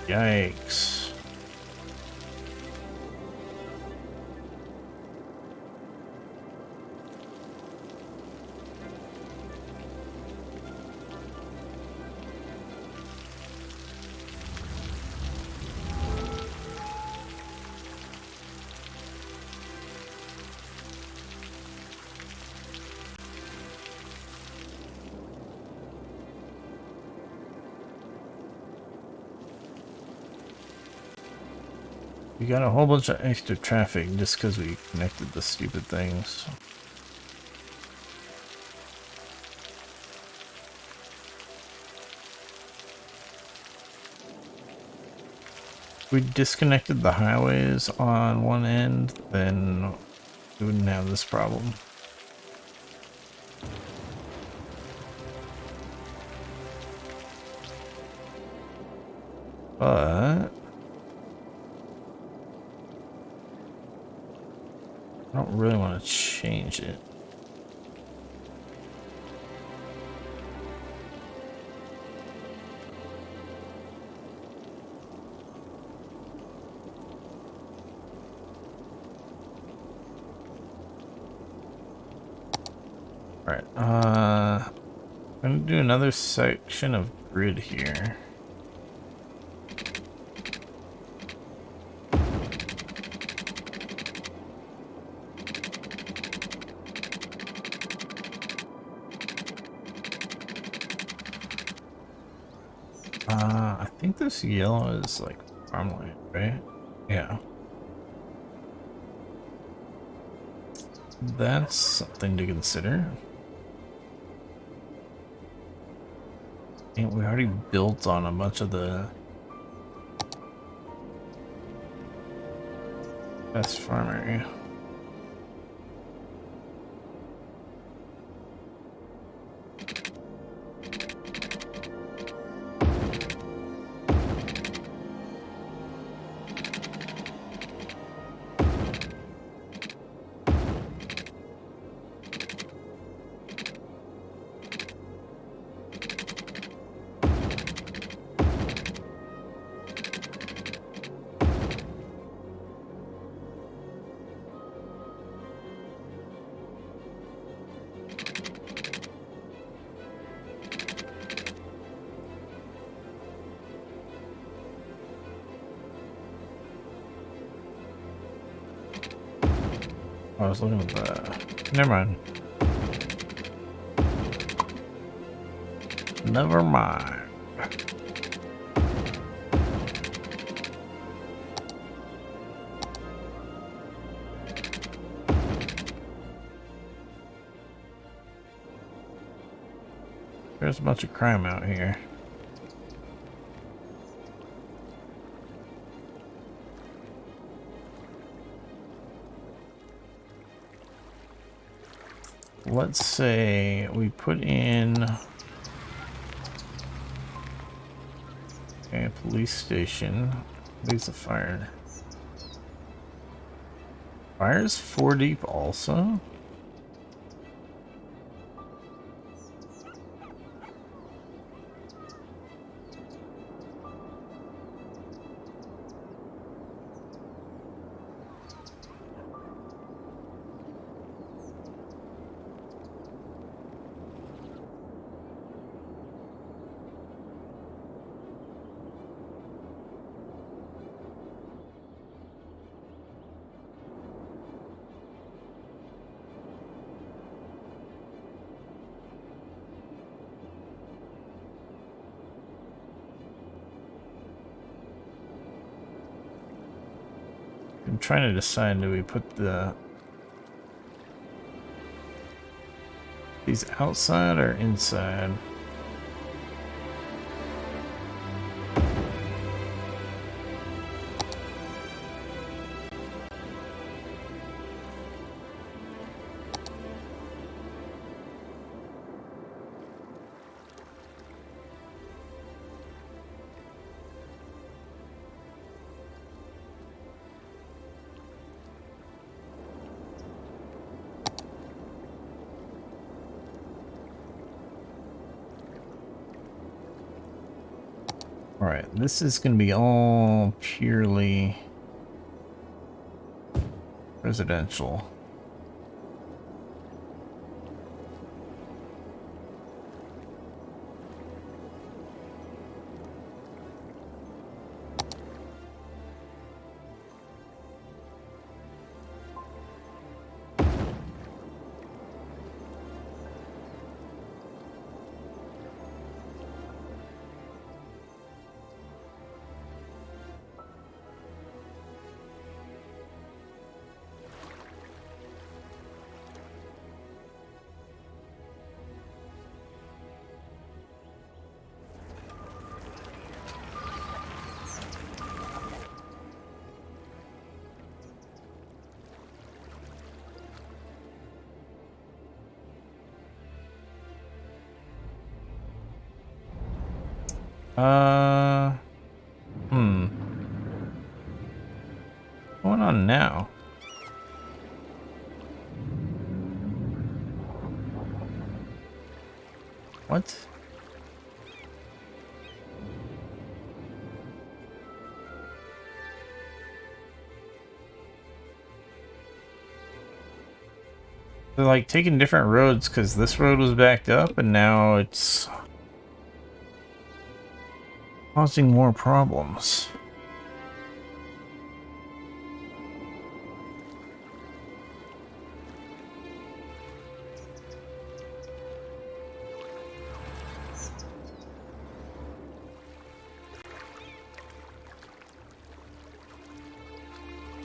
Yikes. We got a whole bunch of extra traffic just because we connected the stupid things. If we disconnected the highways on one end, then we wouldn't have this problem. But I don't really want to change it. Alright, I'm gonna do another section of grid here. I think this yellow is like farmland, right? Yeah. That's something to consider. And we already built on a bunch of the best farm area. I was looking at the... Never mind. Never mind. There's a bunch of crime out here. Let's say we put in a police station. There's a fire. Fire's 4 deep also? I'm trying to decide, do we put these outside or inside? Alright, this is going to be all purely residential. Uh, hmm. What's going on now? What? They're like taking different roads because this road was backed up and now it's causing more problems.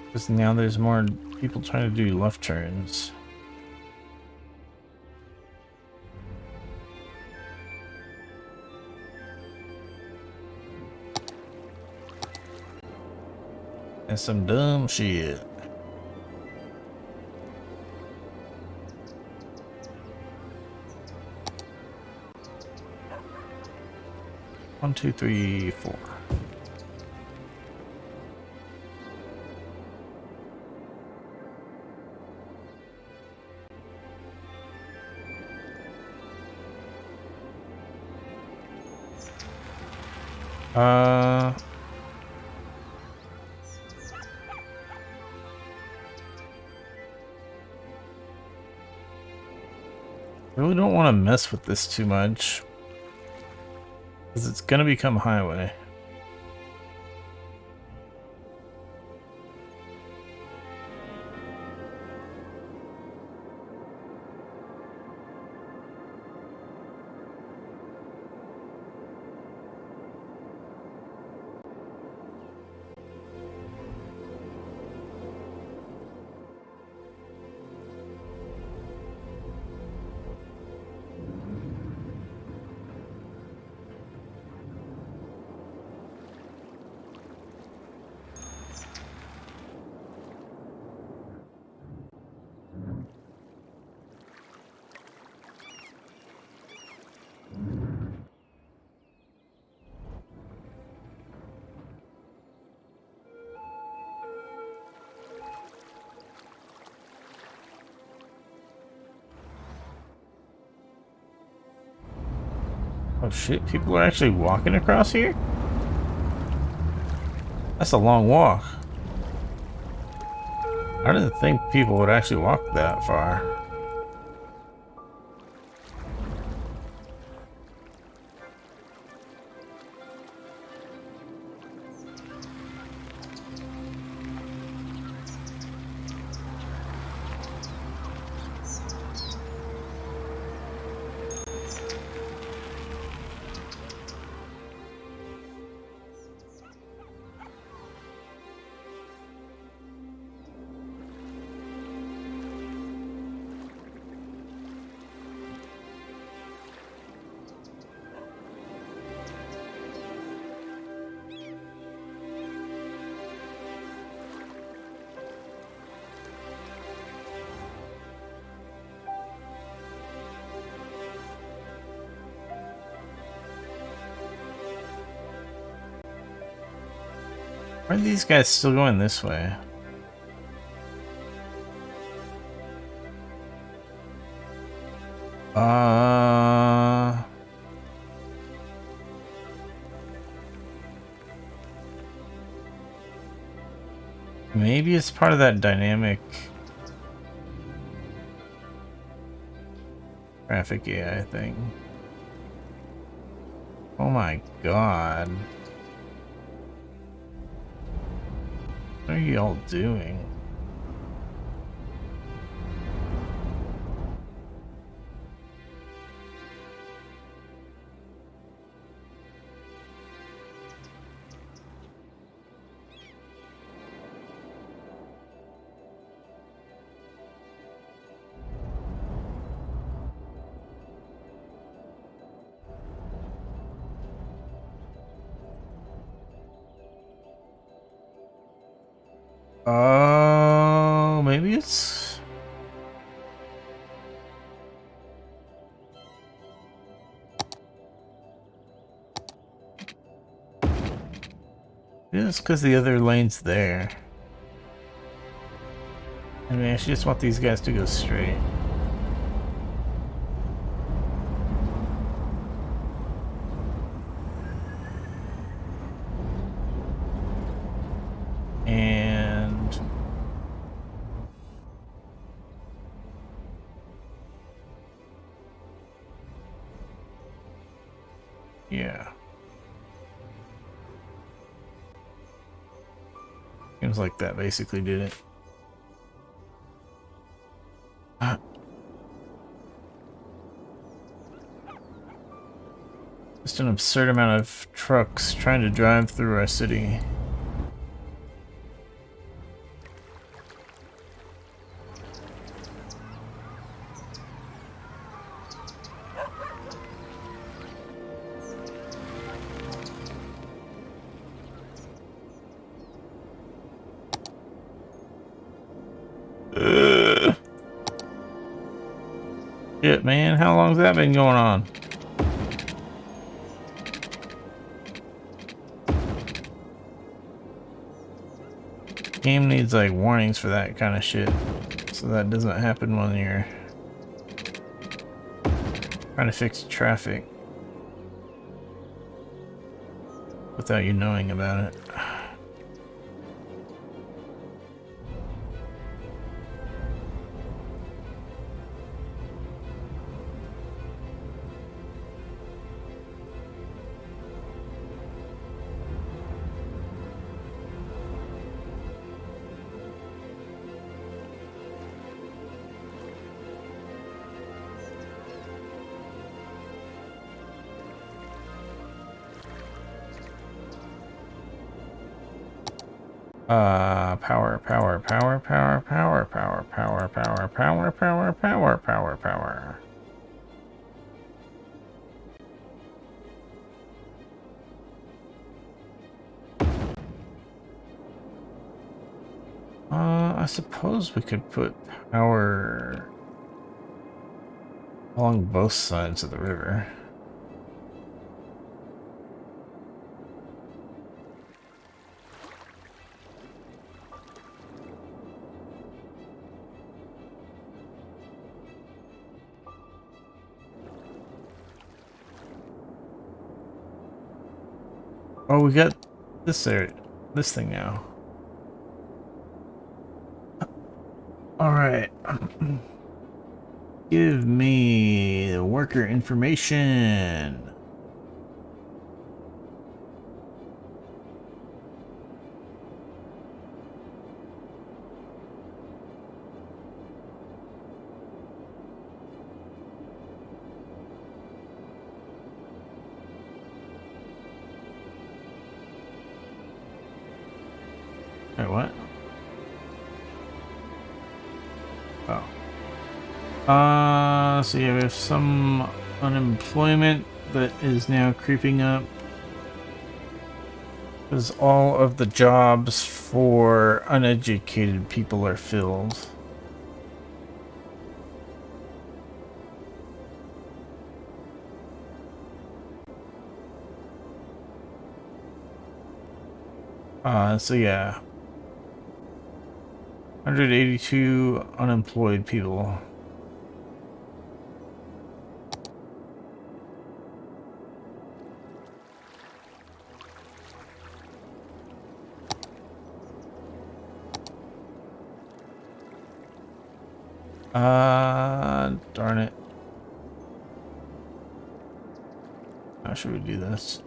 Because now there's more people trying to do left turns. And some dumb shit. One, two, three, four. Really don't want to mess with this too much, because it's gonna become highway. Oh shit, people are actually walking across here? That's a long walk. I didn't think people would actually walk that far. Why are these guys still going this way? Maybe it's part of that dynamic traffic AI thing. Oh my god. What are y'all doing? Oh, maybe it's... Just because the other lane's there. I mean, I just want these guys to go straight. And yeah. Seems like that basically did it. Just an absurd amount of trucks trying to drive through our city. Shit, man, how long's that been going on? Game needs like warnings for that kind of shit, so that doesn't happen when you're trying to fix traffic without you knowing about it. Power. I suppose we could put power along both sides of the river. Oh, we got this area, this thing now. All right. Give me the worker information. Wait, what? Oh. So yeah, we have some unemployment that is now creeping up. Because all of the jobs for uneducated people are filled. So yeah. 182 unemployed people. Darn it. How should we do this?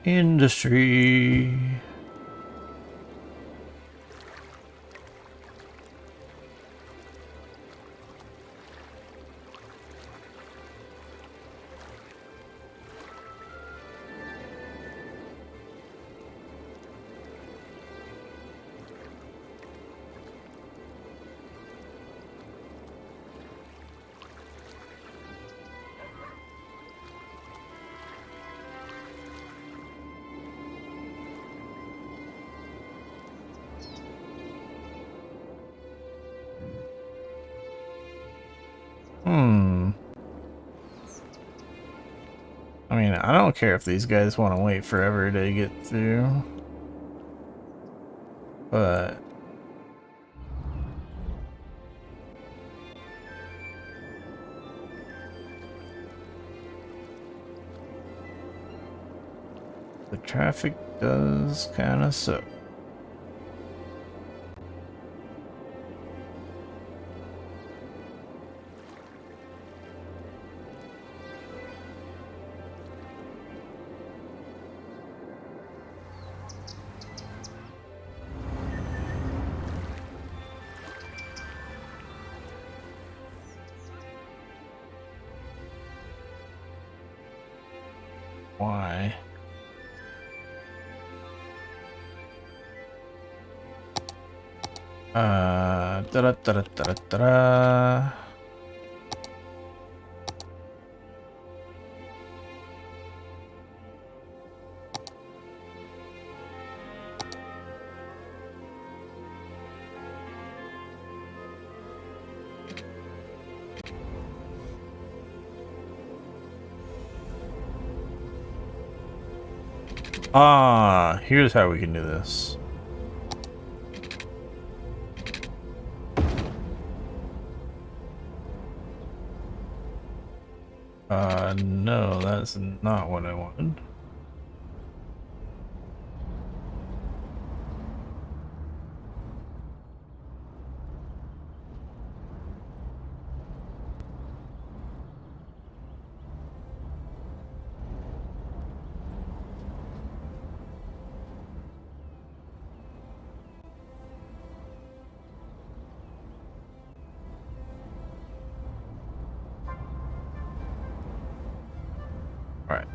Industry. Hmm. I mean, I don't care if these guys want to wait forever to get through. But... the traffic does kind of suck. Why? Da da da da da da da. Ah, here's how we can do this. No, that's not what I wanted. All right.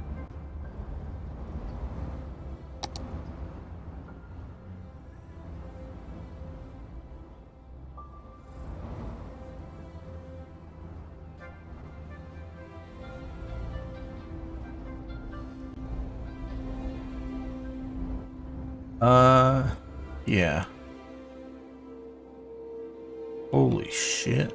Yeah. Holy shit.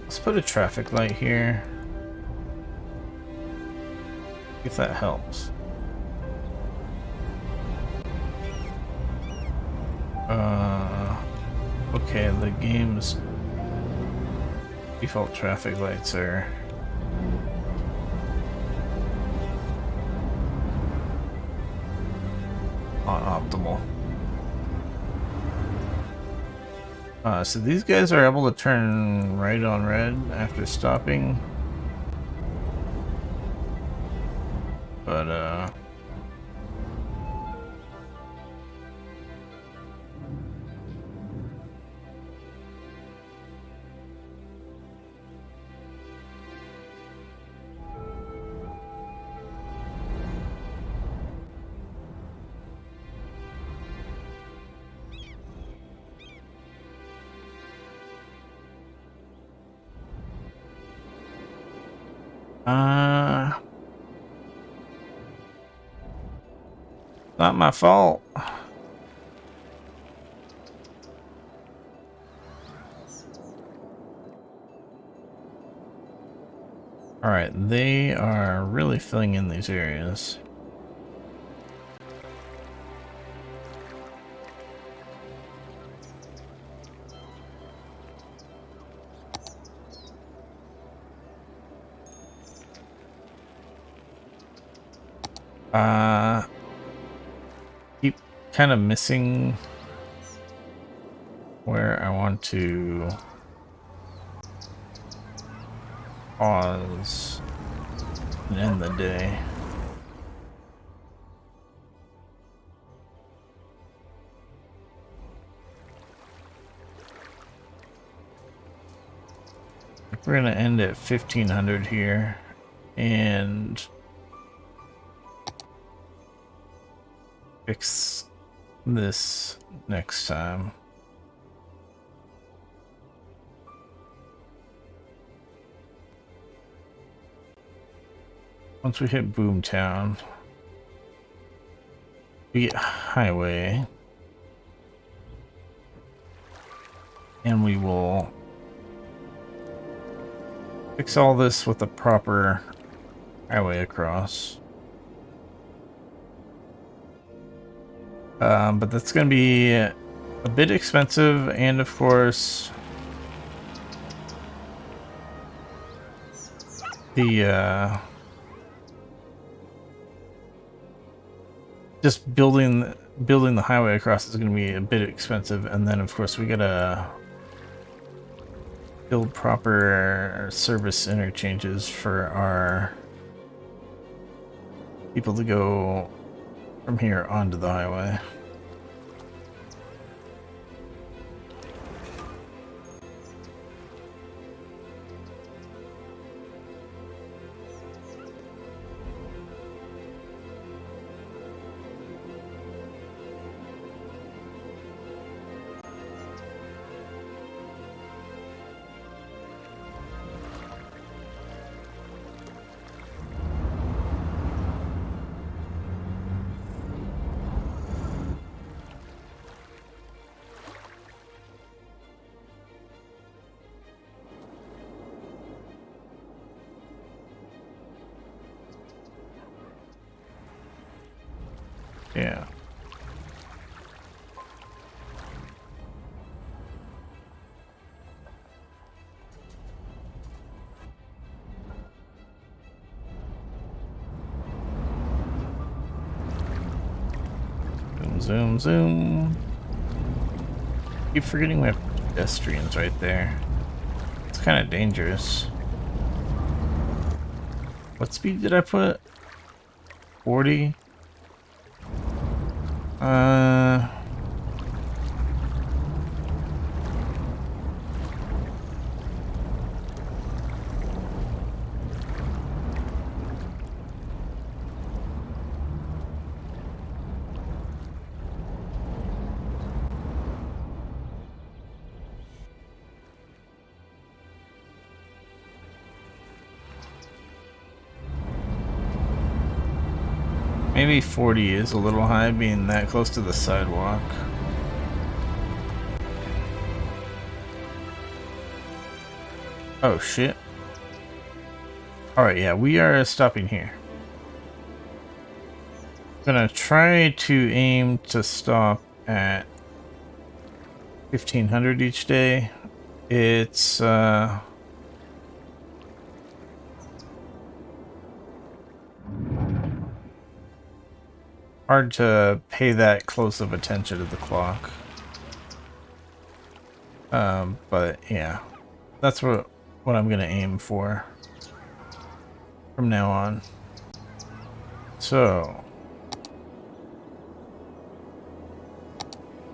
Let's put a traffic light here. If that helps. Okay, the game's default traffic lights are not optimal. So these guys are able to turn right on red after stopping. But, not my fault. Alright, they are really filling in these areas. Keep kind of missing where I want to pause and end the day. We're gonna end at 1500 here and fix this next time. Once we hit Boomtown, we get highway. And we will fix all this with a proper highway across. But that's going to be a bit expensive, and of course, the just building the highway across is going to be a bit expensive, and then of course we gotta build proper service interchanges for our people to go from here onto the highway. Yeah. Zoom, zoom, zoom. Keep forgetting we have pedestrians right there. It's kind of dangerous. What speed did I put? 40? Maybe 40 is a little high, being that close to the sidewalk. Oh shit. Alright, yeah, we are stopping here. Gonna try to aim to stop at 1500 each day. It's hard to pay that close of attention to the clock. But yeah, that's what I'm gonna aim for from now on. So,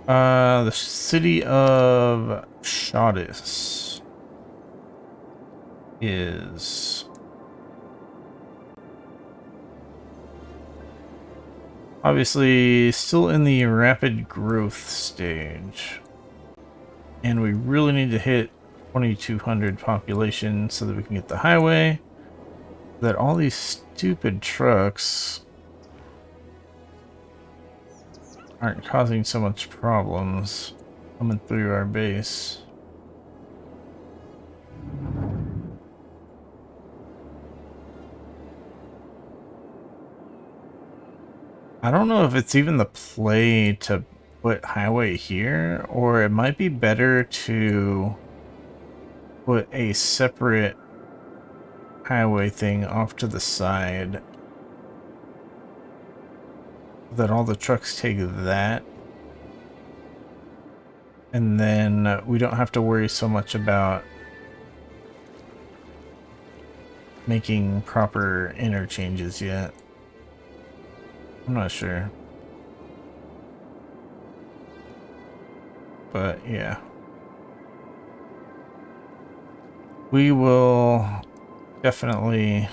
the city of Shoddis is obviously still in the rapid growth stage, and we really need to hit 2200 population so that we can get the highway, that all these stupid trucks aren't causing so much problems coming through our base. I don't know if it's even the play to put highway here, or it might be better to put a separate highway thing off to the side that all the trucks take that, and then we don't have to worry so much about making proper interchanges yet. I'm not sure, but yeah, we will definitely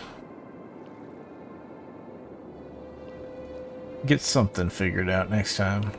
get something figured out next time.